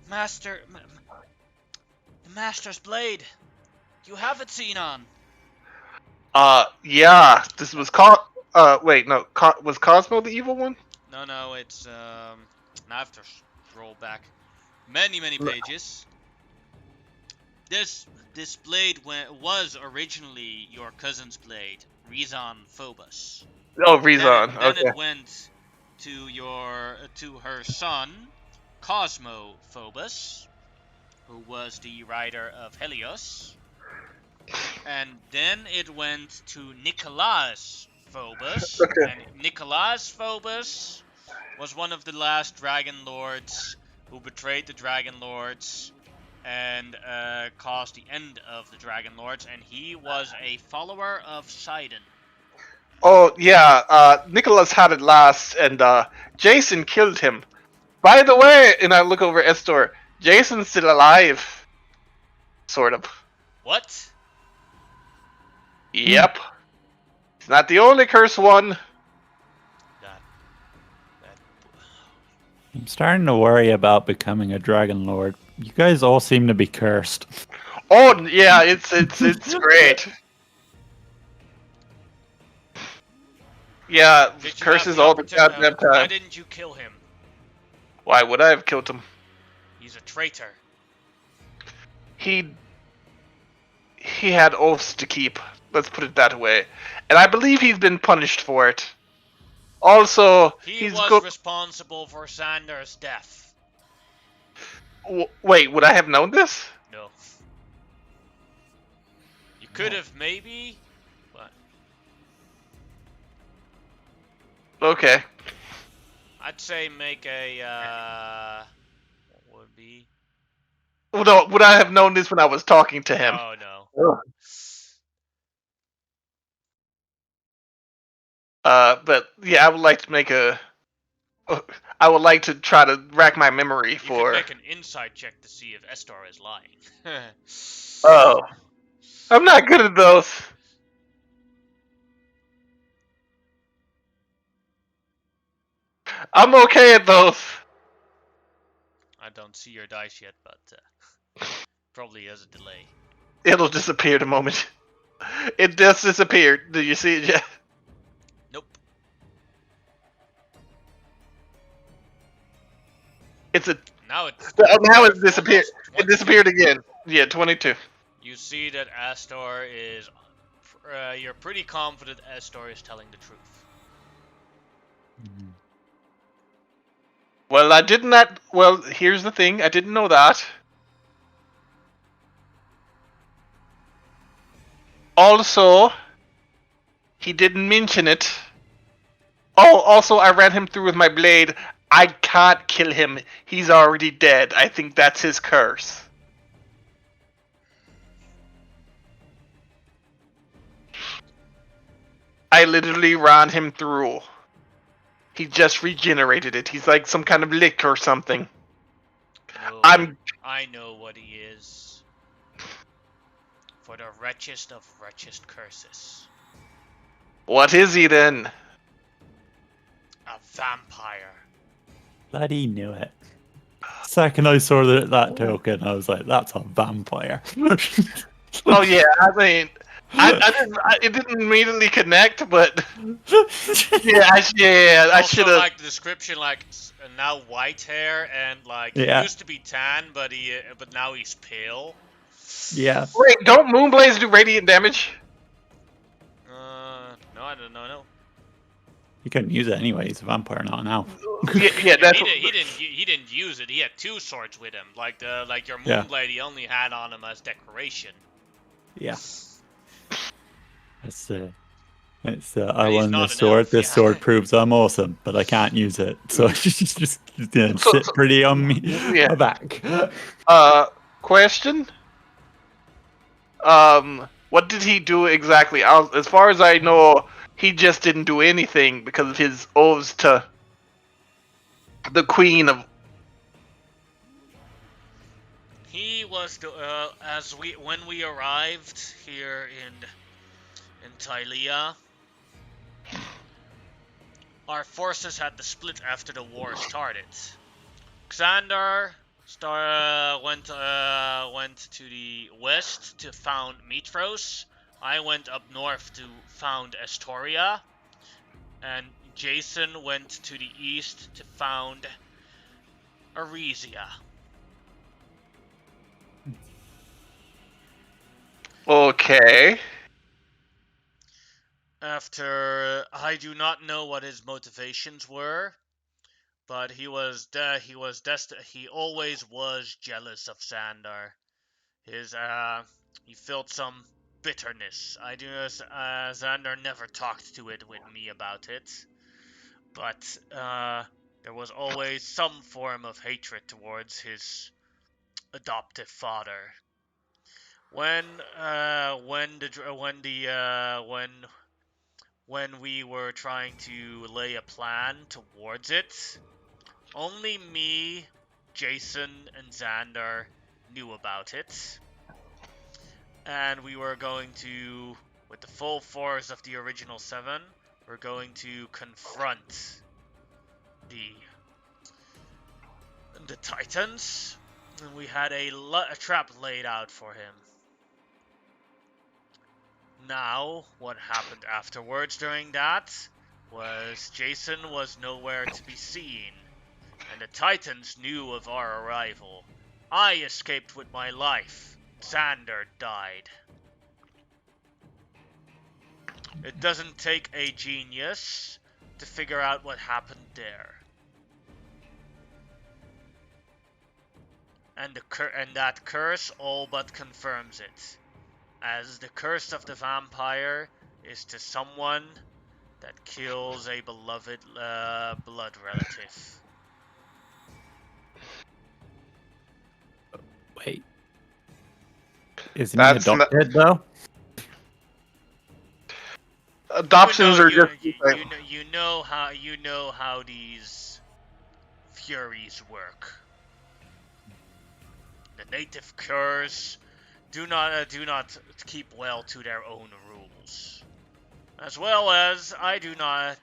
Master, the Master's blade. You have it seen on. Yeah. This was was Cosmo the evil one? No, it's now I have to scroll back many pages. This blade was originally your cousin's blade, Rezon Phobos. Oh, Rezon. Then Okay. it went to her son, Cosmo Phobos, who was the rider of Helios. And then it went to Nicholas Phobos. Okay. And Nicholas Phobos was one of the last Dragon Lords who betrayed the Dragon Lords and caused the end of the Dragon Lords. And he was a follower of Sidon. Oh, yeah. Nicholas had it last, and Jason killed him. By the way, and I look over Estor, Jason's still alive. Sort of. What? Yep. He's not the only cursed one. That I'm starting to worry about becoming a Dragon Lord. You guys all seem to be cursed. Oh, yeah, it's great. Yeah, Did you have curses the all the opportunity? goddamn Why time. didn't you kill him? Why would I have killed him? He's a traitor. He had oaths to keep. Let's put it that way. And I believe he's been punished for it. Also, He he's was responsible for Xander's death. Wait, would I have known this? No. You could have maybe, but Okay. I'd say make a what would be? Well, no, would I have known this when I was talking to him? Oh no. Ugh. But yeah, I would like to make a. I would like to try to rack my memory You for. could make an insight check to see if Estor is lying. Oh, I'm not good at those. I'm okay at those. I don't see your dice yet, but probably has a delay. It'll disappear the moment. It just disappeared. Do you see it yet? Nope. It's a. Now it's Now it disappeared. almost It 20. disappeared again. Yeah, 22. You see that Astor is. You're pretty confident Astor is telling the truth. Well, I did not. Well, here's the thing. I didn't know that. Also, he didn't mention it. Oh, also, I ran him through with my blade. I can't kill him. He's already dead. I think that's his curse. I literally ran him through. He just regenerated it. He's like some kind of lick or something. No, I know what he is. For the wretchest of wretched curses. What is he then? A vampire. Bloody knew it. Second I saw that token, I was like, that's a vampire. Oh yeah, I mean, it didn't immediately connect, but yeah, I Also, should have. like the description, like now white hair and like he Yeah. used to be tan, but now he's pale. Yeah. Wait, don't Moonblaze do radiant damage? No, I don't know. No. You couldn't use it anyway. He's a vampire, not an elf. Yeah, that's. He didn't use it. He had two swords with him. Like your Yeah. Moonblade, he only had on him as decoration. Yeah. It's I he's won not this an sword. elf, This yeah. sword proves I'm awesome, but I can't use it. So just sit pretty on me Yeah. my back. Question. What did he do exactly? As far as I know, he just didn't do anything because of his oaths to the Queen of. He was when we arrived here in Tylea, our forces had to split after the war started. Xander went to the west to found Mitros. I went up north to found Astoria, and Jason went to the east to found Arisia. Okay. I do not know what his motivations were, but he always was jealous of Xander. He felt some bitterness. Xander never talked to it with me about it, but there was always some form of hatred towards his adoptive father. When we were trying to lay a plan towards it, only me, Jason, and Xander knew about it. And we were going to, with the full force of the original 7, we're going to confront the Titans. And we had a trap laid out for him. Now, what happened afterwards during that was Jason was nowhere to be seen, and the Titans knew of our arrival. I escaped with my life. Xander died. It doesn't take a genius to figure out what happened there. And that curse all but confirms it, as the curse of the vampire is to someone that kills a beloved blood relative. Wait. Isn't That's he adopted, though? Adoptions are just... You know how these furies work. The native curs do not keep well to their own rules. As well as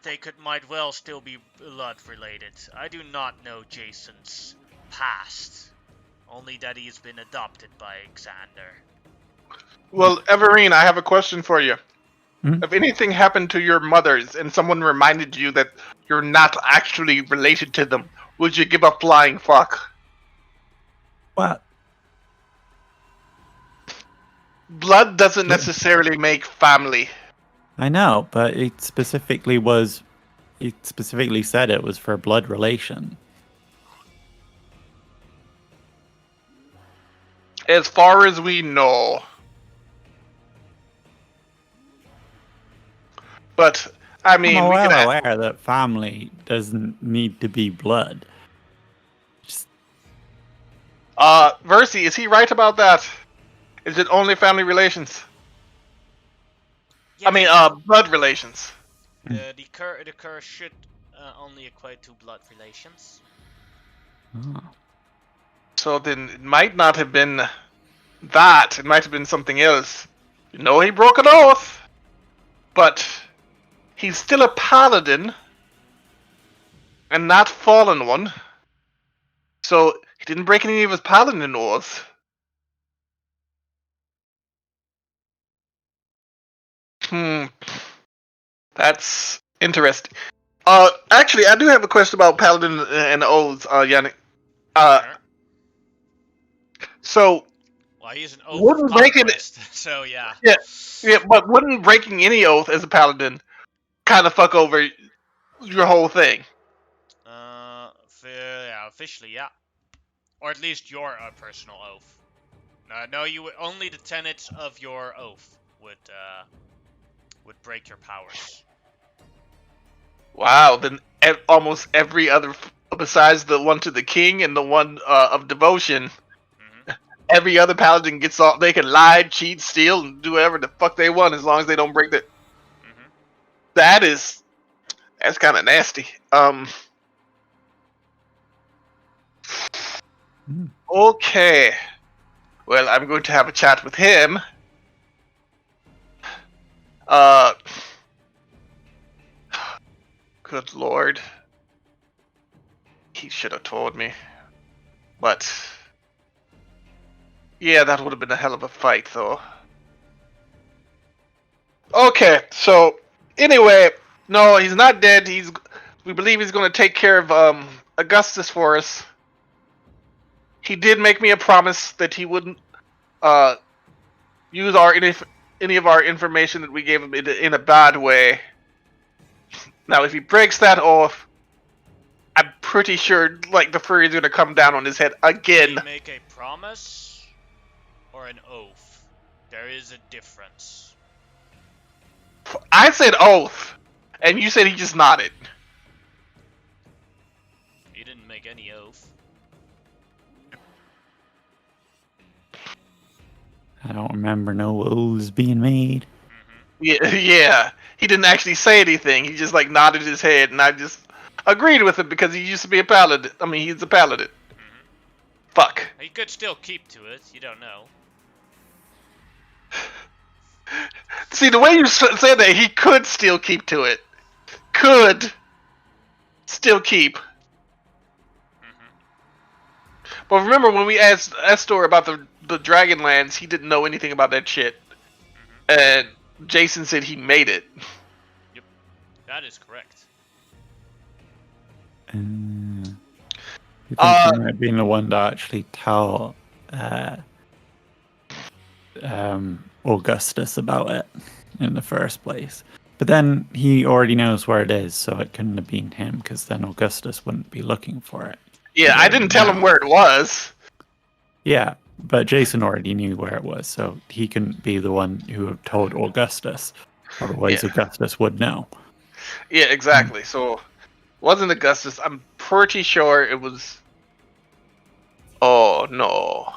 they might well still be blood related. I do not know Jason's past, only that he's been adopted by Xander. Well, Everine, I have a question for you. Hmm? If anything happened to your mothers and someone reminded you that you're not actually related to them, would you give a flying fuck? What? Blood doesn't necessarily make family. I know, but it specifically said it was for blood relation. As far as we know. But, I mean, I'm we can well aware that family doesn't need to be blood. Just, Versi, is he right about that? Is it only family relations? Yeah, I mean, blood relations. the curse should only equate to blood relations. oh. So then it might not have been that. It might have been something else. You know he broke an oath. But he's still a paladin. And not fallen one. So he didn't break any of his paladin oaths. That's interesting. Actually, I do have a question about paladin and oaths, Yannick. Sure. So, Well, he's an oath wouldn't of breaking conquest, so yeah. Yeah, but wouldn't breaking any oath as a paladin kind of fuck over your whole thing? Yeah, officially, yeah. Or at least your personal oath. No, you would, only the tenets of your oath would break your powers. Wow, then almost every other, besides the one to the king and the one of devotion, every other paladin gets all. They can lie, cheat, steal, and do whatever the fuck they want as long as they don't break the. That's kind of nasty. Okay. Well, I'm going to have a chat with him. Good lord. He should have told me. But yeah, that would have been a hell of a fight, though. Okay, so anyway, no, he's not dead. We believe he's going to take care of Augustus for us. He did make me a promise that he wouldn't use any of our information that we gave him in a bad way. Now, if he breaks that off, I'm pretty sure like the fury is going to come down on his head again. Did he make a promise or an oath? There is a difference. I said oath, and you said he just nodded. He didn't make any oath. I don't remember no oaths being made. Yeah. He didn't actually say anything. He just like nodded his head, and I just agreed with him because he used to be a paladin. I mean, he's a paladin. Fuck. He could still keep to it. You don't know. See, the way you said that, he could still keep to it. Could still keep. But remember when we asked Estor about the Dragonlands, he didn't know anything about that shit. And Jason said he made it. Yep. That is correct. You think he might be the one to actually tell Augustus about it in the first place? But then he already knows where it is, so it couldn't have been him, because then Augustus wouldn't be looking for it. Yeah, I didn't tell him where it was. Yeah, but Jason already knew where it was, so he couldn't be the one who had told Augustus. Otherwise, Yeah. Augustus would know. Yeah, exactly. So, wasn't Augustus. I'm pretty sure it was... Oh, no.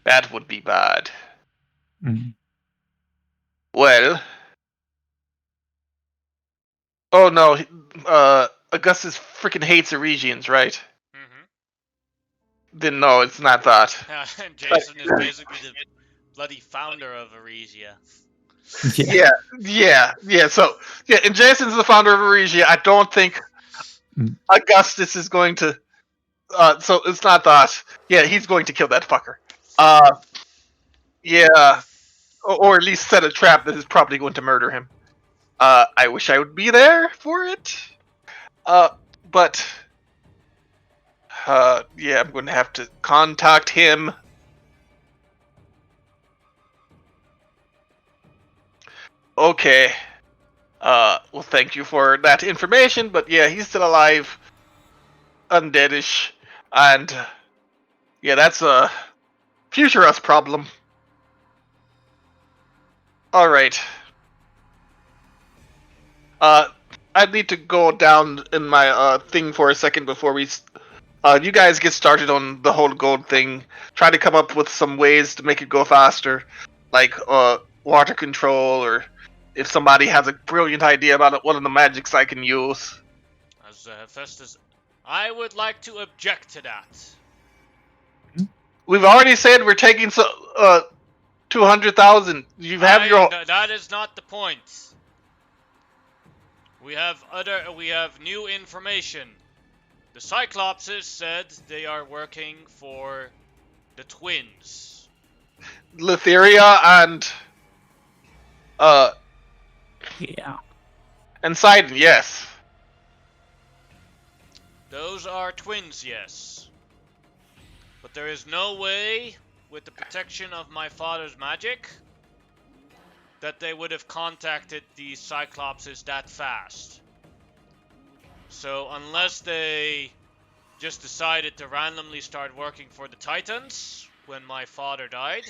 That would be bad. Mhm. Well... Oh, no. Augustus freaking hates Eregians, right? Mm-hmm. Then no, it's not that. Jason is basically the bloody founder of Eregia. Yeah. So, yeah, and Jason's the founder of Eregia. I don't think Augustus is going to... so it's not that. Yeah, he's going to kill that fucker. Yeah. Or at least set a trap that is probably going to murder him. I wish I would be there for it. But... yeah, I'm going to have to contact him. Okay. Well, thank you for that information, but yeah, he's still alive. Undeadish. And... yeah, that's a future us problem. Alright. I need to go down in my thing for a second before we... you guys get started on the whole gold thing. Try to come up with some ways to make it go faster. Like, water control, or if somebody has a brilliant idea about one of the magics I can use. As Festus, I would like to object to that. We've already said we're taking 200,000. You have your... That is not the point. We have new information. The Cyclopses said they are working for the twins. Letheria and... Yeah. and Sidon, yes. Those are twins, yes. But there is no way, with the protection of my father's magic, that they would have contacted the Cyclopses that fast. So unless they just decided to randomly start working for the Titans when my father died,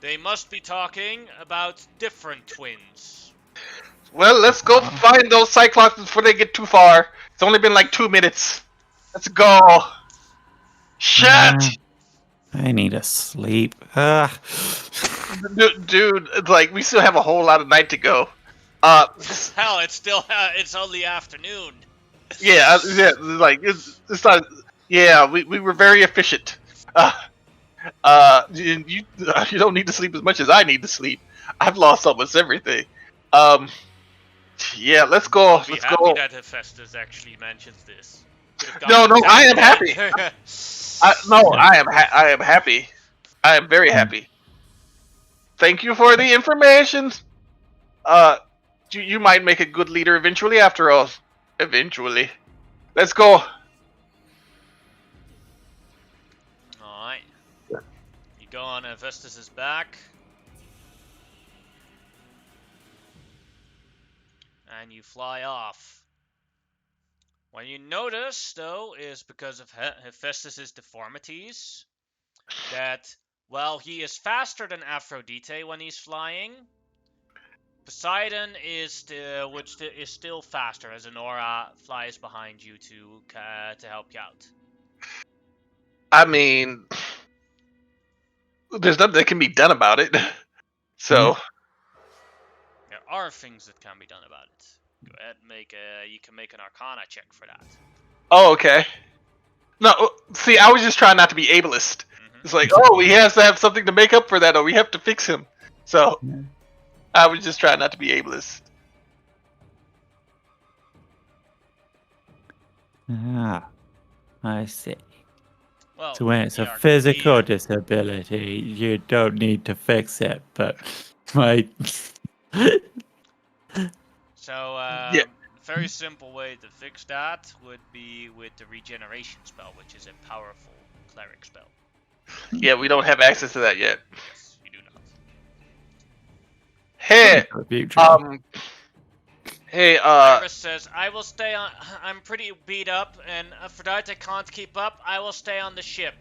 they must be talking about different twins. Well, let's go find those Cyclops before they get too far. It's only been like 2 minutes. Let's go. Shit! I need to sleep. Dude, it's like, we still have a whole lot of night to go. Hell, it's only afternoon. Yeah, like, it's not... Yeah, we were very efficient. You don't need to sleep as much as I need to sleep. I've lost almost everything. Yeah, let's go. I'll be happy that Hephaestus actually mentions this. No, I am happy. I am happy. I am very happy. Thank you for the information. You might make a good leader eventually, after all. Eventually. Let's go. Alright. You go on Hephaestus' back. And you fly off. What you notice, though, is because of Hephaestus' deformities, that while he is faster than Aphrodite when he's flying, Poseidon is still faster, as Anora flies behind you to help you out. I mean, there's nothing that can be done about it. So... There are things that can be done about it. Go ahead and you can make an Arcana check for that. Oh, okay. No, see, I was just trying not to be ableist. It's like, oh, he has to have something to make up for that, or we have to fix him. So, I was just trying not to be ableist. I see. Well, So when it's a physical disability, you don't need to fix it, but my... So, Yeah. very simple way to fix that would be with the regeneration spell, which is a powerful cleric spell. Yeah, we don't have access to that yet. Yes, you do not. Hey, For the future. hey, Iris says, I will stay on. I'm pretty beat up, and Aphrodite can't keep up. I will stay on the ship.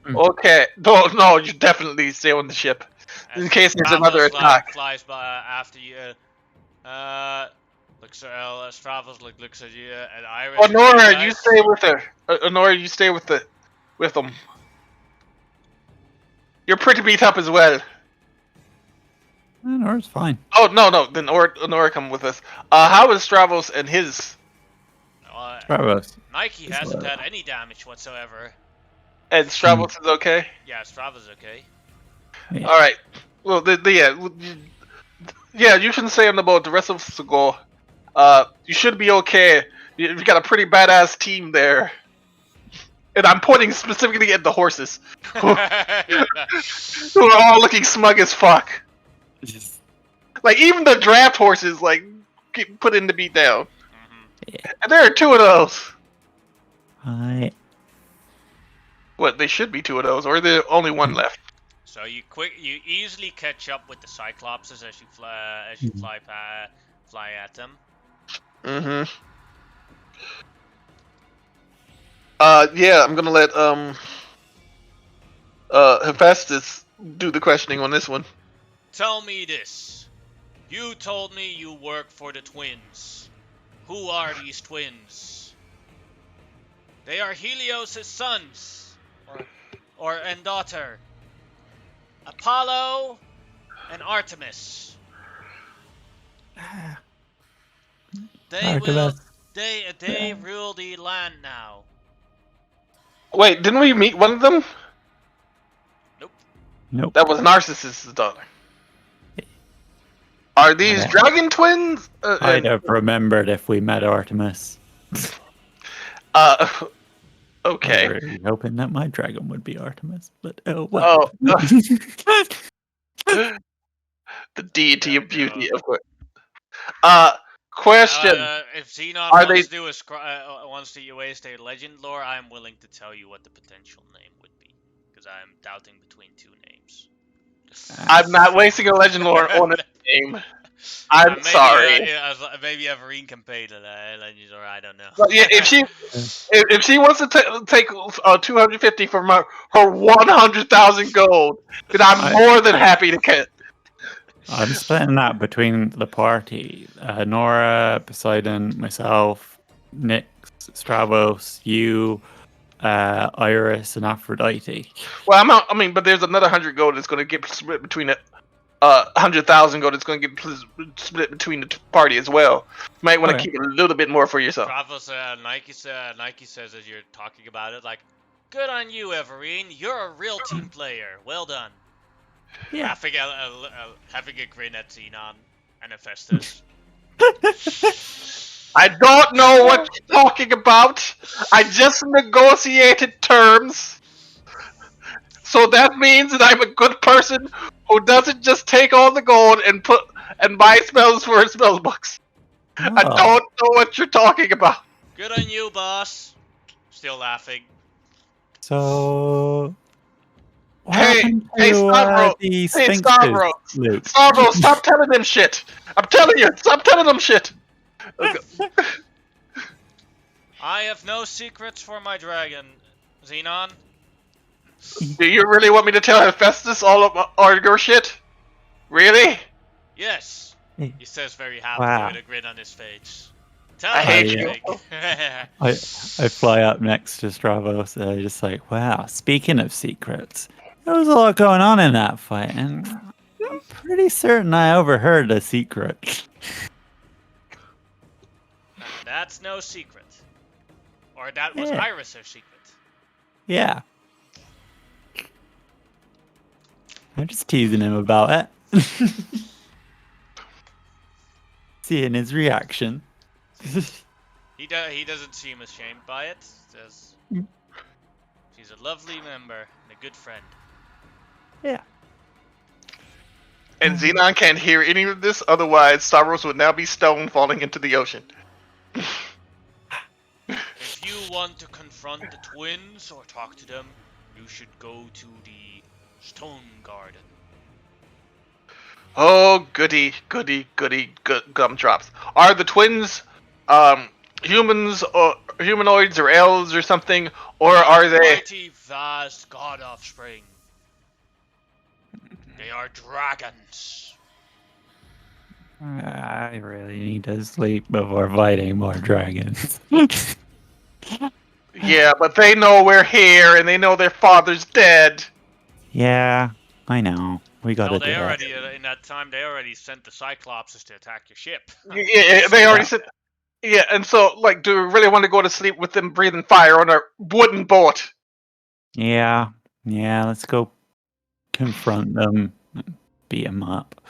okay. No, you definitely stay on the ship. In case there's another attack. Flies by after you. Looks Stravos looks at you and Iris. Honora, you stay with her. Honora, you stay with them. You're pretty beat up as well. No, it's fine. Oh no, then Honora come with us. How is Stravos and his? Stravos. Nike hasn't had any damage whatsoever. And Stravos is okay. Yeah, Stravos okay. Yeah. All right. Well, yeah, you shouldn't stay on the boat. The rest of us will go. You should be okay. You've got a pretty badass team there. And I'm pointing specifically at the horses, who are all looking smug as fuck. Like even the draft horses, like get put in the beat down. Yeah. And there are 2 of those. Hi. What? They should be 2 of those, or there's only 1 left. So you easily catch up with the Cyclopses as you fly at them. Mm-hmm. Yeah, I'm gonna let Hephaestus do the questioning on this one. Tell me this. You told me you work for the twins. Who are these twins? They are Helios' sons, and daughter. Apollo and Artemis. They rule the land now. Wait, didn't we meet one of them? Nope. That was Narcissus' daughter. Are these dragon twins? I'd have remembered if we met Artemis. Okay. I was really hoping that my dragon would be Artemis, but oh well. The deity of beauty, of course. Question. If Xenon wants to waste a legend lore, I'm willing to tell you what the potential name would be, because I'm doubting between 2 names. I'm not wasting a legend lore on a name. I'm sorry. Maybe Everine can pay the legend lore. I don't know. But yeah, if she wants to take 250 from her 100,000 gold, then I'm more than happy to get. I'm splitting that between the party. Nora, Poseidon, myself, Nyx, Stravos, you, Iris, and Aphrodite. Well, but there's another 100 gold that's going to get split between it. 100,000 gold that's going to get split between the party as well. You might want to keep a little bit more for yourself. Stravos, Nike says as you're talking about it, like, good on you, Everine. You're a real team player. Well done. Yeah. Having a grin at Xenon and Hephaestus. I don't know what you're talking about. I just negotiated terms. So that means that I'm a good person who doesn't just take all the gold and buy spells for his spell books. Oh. I don't know what you're talking about. Good on you, boss. Still laughing. So... Hey, Stavros, stop telling them shit. I'm telling you, stop telling them shit. Okay. I have no secrets for my dragon, Xenon. Do you really want me to tell Hephaestus all your shit? Really? Yes. He says very happily with a grin on his face. I hate you. I fly up next to Stravos and I'm just like, wow, speaking of secrets, there was a lot going on in that fight, and I'm pretty certain I overheard a secret. That's no secret. Or that was Iris' secret. Yeah. I'm just teasing him about it. Seeing his reaction. He doesn't seem ashamed by it. Says she's a lovely member and a good friend. Yeah. And Xenon can't hear any of this, otherwise Stavros would now be stone falling into the ocean. If you want to confront the twins or talk to them, you should go to the Stone Garden. Oh, goody, gumdrops. Are the twins humans or humanoids or elves or something, or are they? Mighty vast god offspring. They are dragons. I really need to sleep before fighting more dragons. Yeah, but they know we're here and they know their father's dead. Yeah, I know. We gotta Well, do they that. already in that time they already sent the Cyclopses to attack your ship. Yeah, they already said. Yeah, and so like, do we really want to go to sleep with them breathing fire on a wooden boat? Yeah, let's go confront them, beat them up.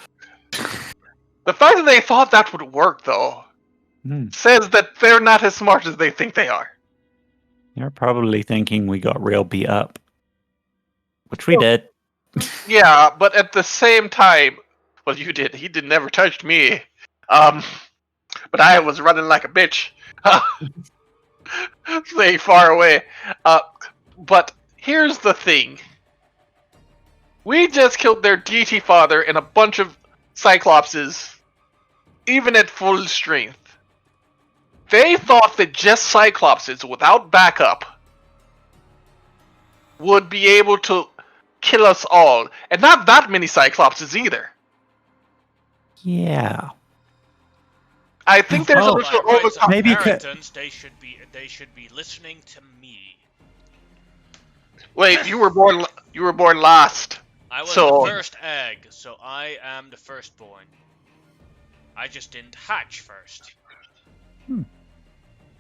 The fact that they thought that would work, though, says that they're not as smart as they think they are. You're probably thinking we got real beat up, which we did. Yeah, but at the same time, well, you did. He did never touched me. But I was running like a bitch, staying far away. But here's the thing: we just killed their deity father and a bunch of Cyclopses, even at full strength. They thought that just Cyclopses without backup would be able to kill us all, and not that many Cyclopses either. Yeah. I think there's a Oh, little By rights of Maybe inheritance, they should be listening to me. Wait, you were born last. I was So- the first egg, so I am the firstborn. I just didn't hatch first.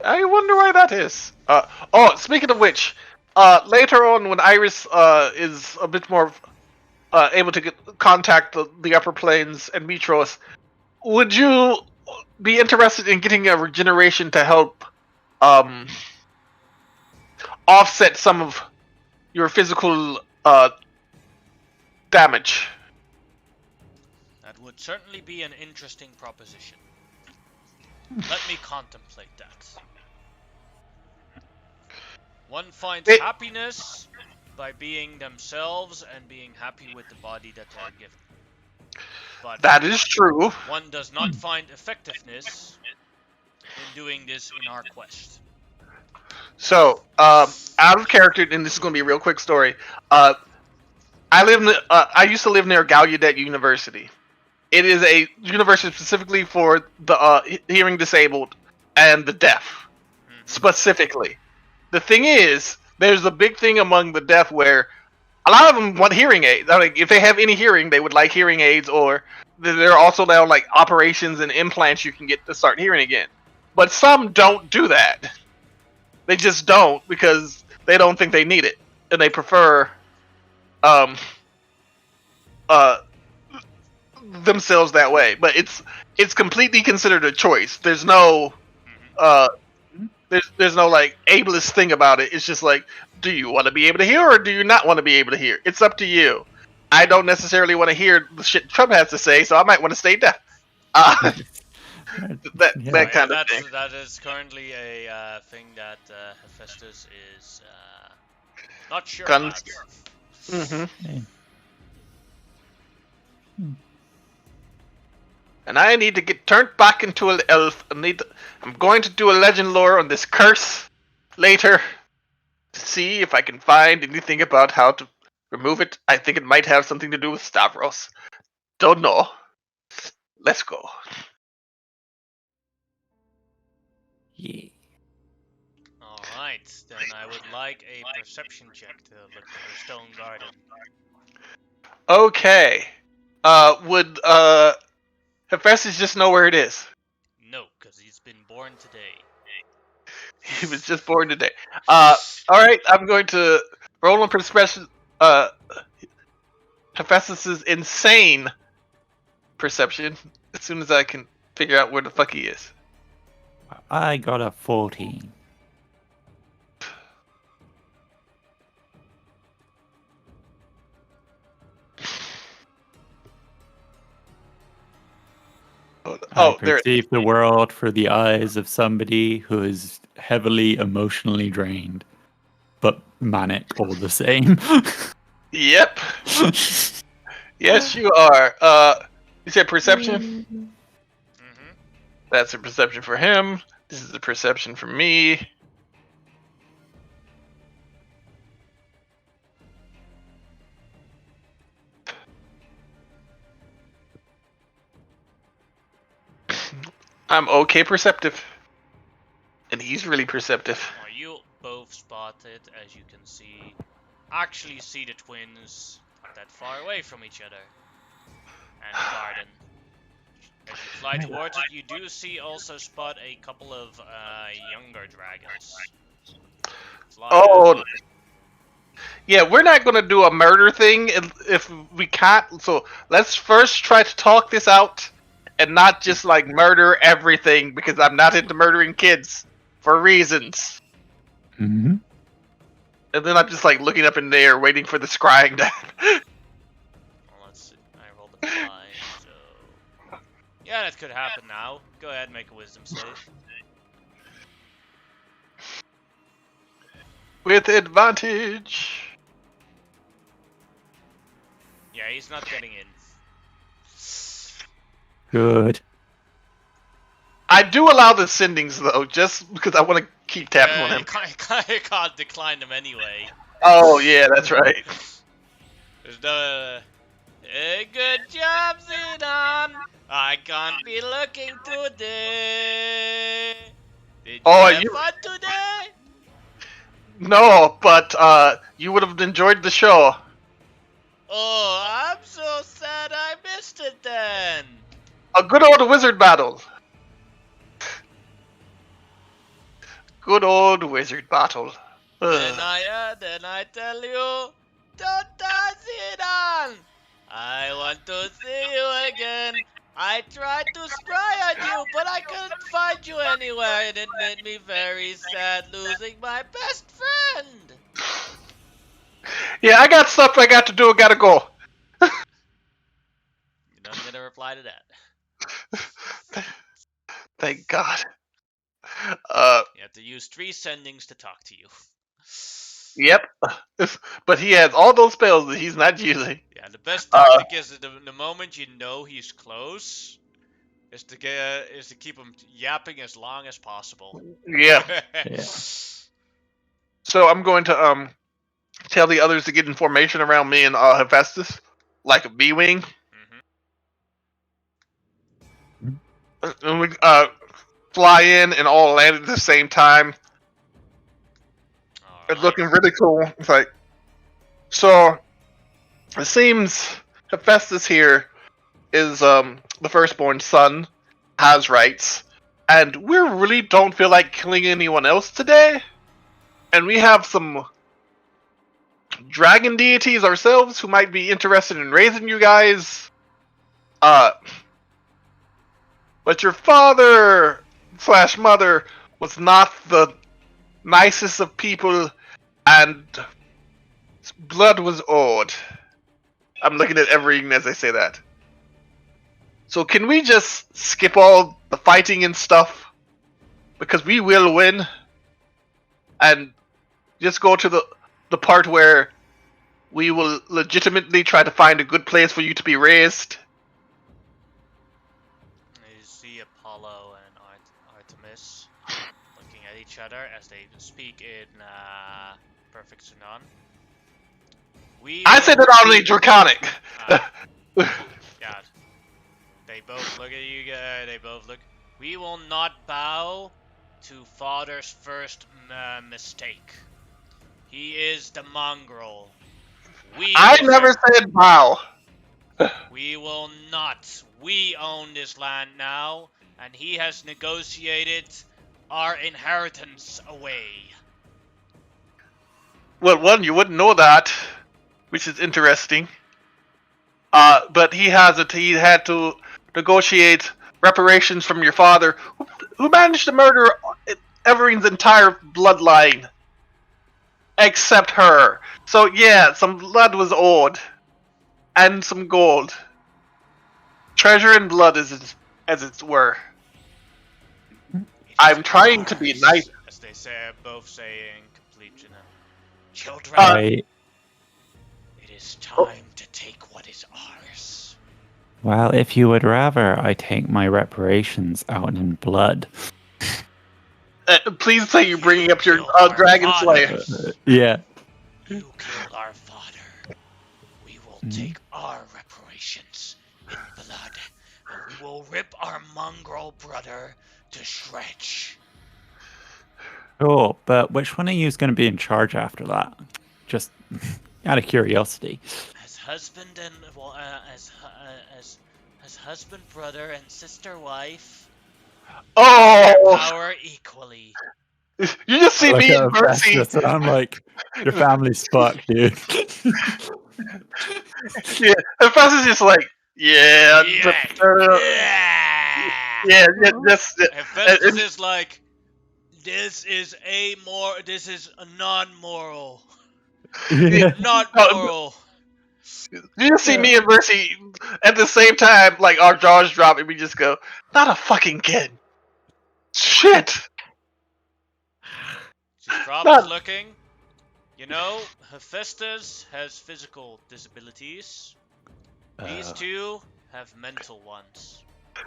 I wonder why that is. Speaking of which, later on when Iris is a bit more able to contact the upper planes and Mitros, would you be interested in getting a regeneration to help offset some of your physical damage? That would certainly be an interesting proposition. Let me contemplate that. One finds happiness by being themselves and being happy with the body that they're given. But That is true. one does not find effectiveness in doing this in our quest. So, out of character, and this is going to be a real quick story. I used to live near Gallaudet University. It is a university specifically for the hearing disabled and the deaf, specifically. The thing is, there's a big thing among the deaf where a lot of them want hearing aids. Like, if they have any hearing, they would like hearing aids, or there are also now like operations and implants you can get to start hearing again. But some don't do that. They just don't because they don't think they need it, and they prefer themselves that way. But it's completely considered a choice. There's no there's no like ableist thing about it. It's just like, do you want to be able to hear or do you not want to be able to hear? It's up to you. I don't necessarily want to hear the shit Trump has to say, so I might want to stay deaf. That kind of thing. That is currently a thing that Hephaestus is not sure about. Mm-hmm. And I need to get turned back into an elf. I'm going to do a legend lore on this curse later to see if I can find anything about how to remove it. I think it might have something to do with Stavros. Don't know. Let's go. Yeah. Alright, then I would like a perception check to look for the Stone Garden. Okay. Would Hephaestus just know where it is? No, because he's been born today. He was just born today. Alright, I'm going to roll a perception. Hephaestus's insane perception as soon as I can figure out where the fuck he is. I got a 14. I There. perceive the world through the eyes of somebody who is heavily emotionally drained, but manic all the same. Yep. Yes, you are. You said perception? Mm-hmm. That's a perception for him. This is a perception for me. I'm okay perceptive. And he's really perceptive. Well, you both spotted, as you can see, actually see the twins not that far away from each other. And the garden. As you fly towards it, you do see also spot a couple of younger dragons. Oh, yeah, we're not going to do a murder thing if we can't. So let's first try to talk this out and not just like murder everything because I'm not into murdering kids for reasons. Mm-hmm. And then I'm just like looking up in the air waiting for the scrying to Well, let's see. I rolled a 5, so... Yeah, that could happen now. Go ahead and make a wisdom save. with advantage. Yeah, he's not getting in. Good. I do allow the sendings though, just because I want to keep tapping on him. You can't decline them anyway. Oh yeah, that's right. There's no... good job, Xenon! I can't be looking today! Did you have fun today? No, but you would have enjoyed the show. Oh, I'm so sad I missed it then! A good old wizard battle. Good old wizard battle. Then I tell you, don't touch it on! I want to see you again. I tried to spy on you, but I couldn't find you anywhere, and it made me very sad losing my best friend. Yeah, I got stuff I got to do. I gotta go. You don't get a reply to that. Thank God. You have to use 3 sendings to talk to you. Yep. But he has all those spells that he's not using. Yeah, the best tactic is the moment you know he's close, is to keep him yapping as long as possible. Yeah. Yeah. So I'm going to tell the others to get in formation around me and Hephaestus, like a B-wing. And we fly in and all land at the same time. It's looking really cool. It's like, so it seems Hephaestus here is the firstborn son, has rights, and we really don't feel like killing anyone else today. And we have some dragon deities ourselves who might be interested in raising you guys. But your father / mother was not the nicest of people, and blood was owed. I'm looking at Everine as I say that. So can we just skip all the fighting and stuff? Because we will win. And just go to the part where we will legitimately try to find a good place for you to be raised. You see Apollo and Artemis looking at each other as they speak in perfect Sunan. I said it only Draconic. God. They both look at you guys. They both look. We will not bow to Father's first mistake. He is the mongrel. I never said bow. We will not. We own this land now, and he has negotiated our inheritance away. Well, one, you wouldn't know that, which is interesting. But he had to negotiate reparations from your father, who managed to murder Everine's entire bloodline, except her. So yeah, some blood was owed, and some gold. Treasure and blood is as it were. It I'm is trying to be ours, nice. as they say, both say in complete Geneva. Children, I it is time to take what is ours. well, if you would rather, I take my reparations out in blood. Please say you're bringing up your killed our dragonslayer. fathers. Yeah. You killed our father. We will take our reparations in blood, and we will rip our mongrel brother to shreds. Cool, but which one of you is going to be in charge after that? Just out of curiosity. As husband and as husband, brother, and sister, wife, Oh, power equally. you just see me and Mercy. I'm like, your family's fucked, dude. Yeah, Hephaestus is just like, yeah, yeah, just. Hephaestus is like, this is a non-moral. Yeah. Not moral. You just see me and Mercy at the same time, like our jaws drop, and we just go, not a fucking kid. Shit. She's probably looking. You know, Hephaestus has physical disabilities. These two have mental ones.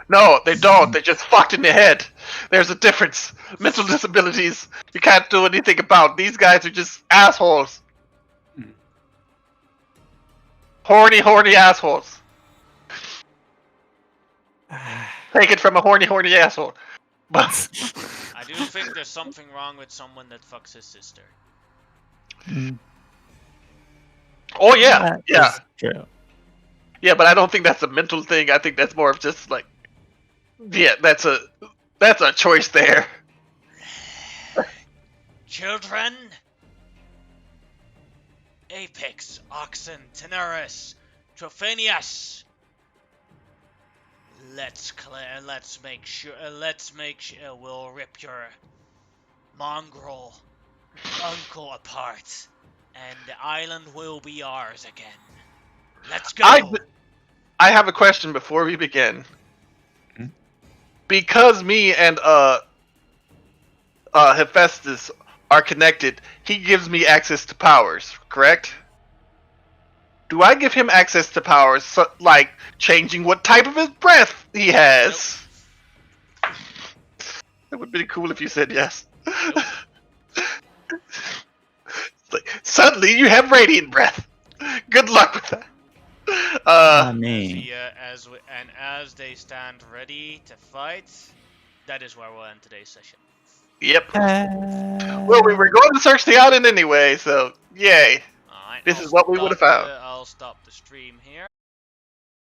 No, they don't. They're just fucked in the head. There's a difference. Mental disabilities, you can't do anything about. These guys are just assholes. Horny assholes. Take it from a horny asshole. But I do think there's something wrong with someone that fucks his sister. oh yeah, yeah, True. yeah. But I don't think that's a mental thing. I think that's more of just like, yeah, that's a choice there. Children, Apex, Oxen, Tenaris, Trophanius. Let's make sure we'll rip your mongrel uncle apart, and the island will be ours again. Let's go. I have a question before we begin. Hmm? Because me and Hephaestus are connected, he gives me access to powers, correct? Do I give him access to powers, like changing what type of his breath he has? Nope. That would be cool if you said yes. Nope. Like, suddenly you have radiant breath. Good luck with that. I mean, As they stand ready to fight, that is where we'll end today's session. Yep. Well, we were going to search the island anyway, so yay. Alright, This is what we would have found. I'll stop the stream here.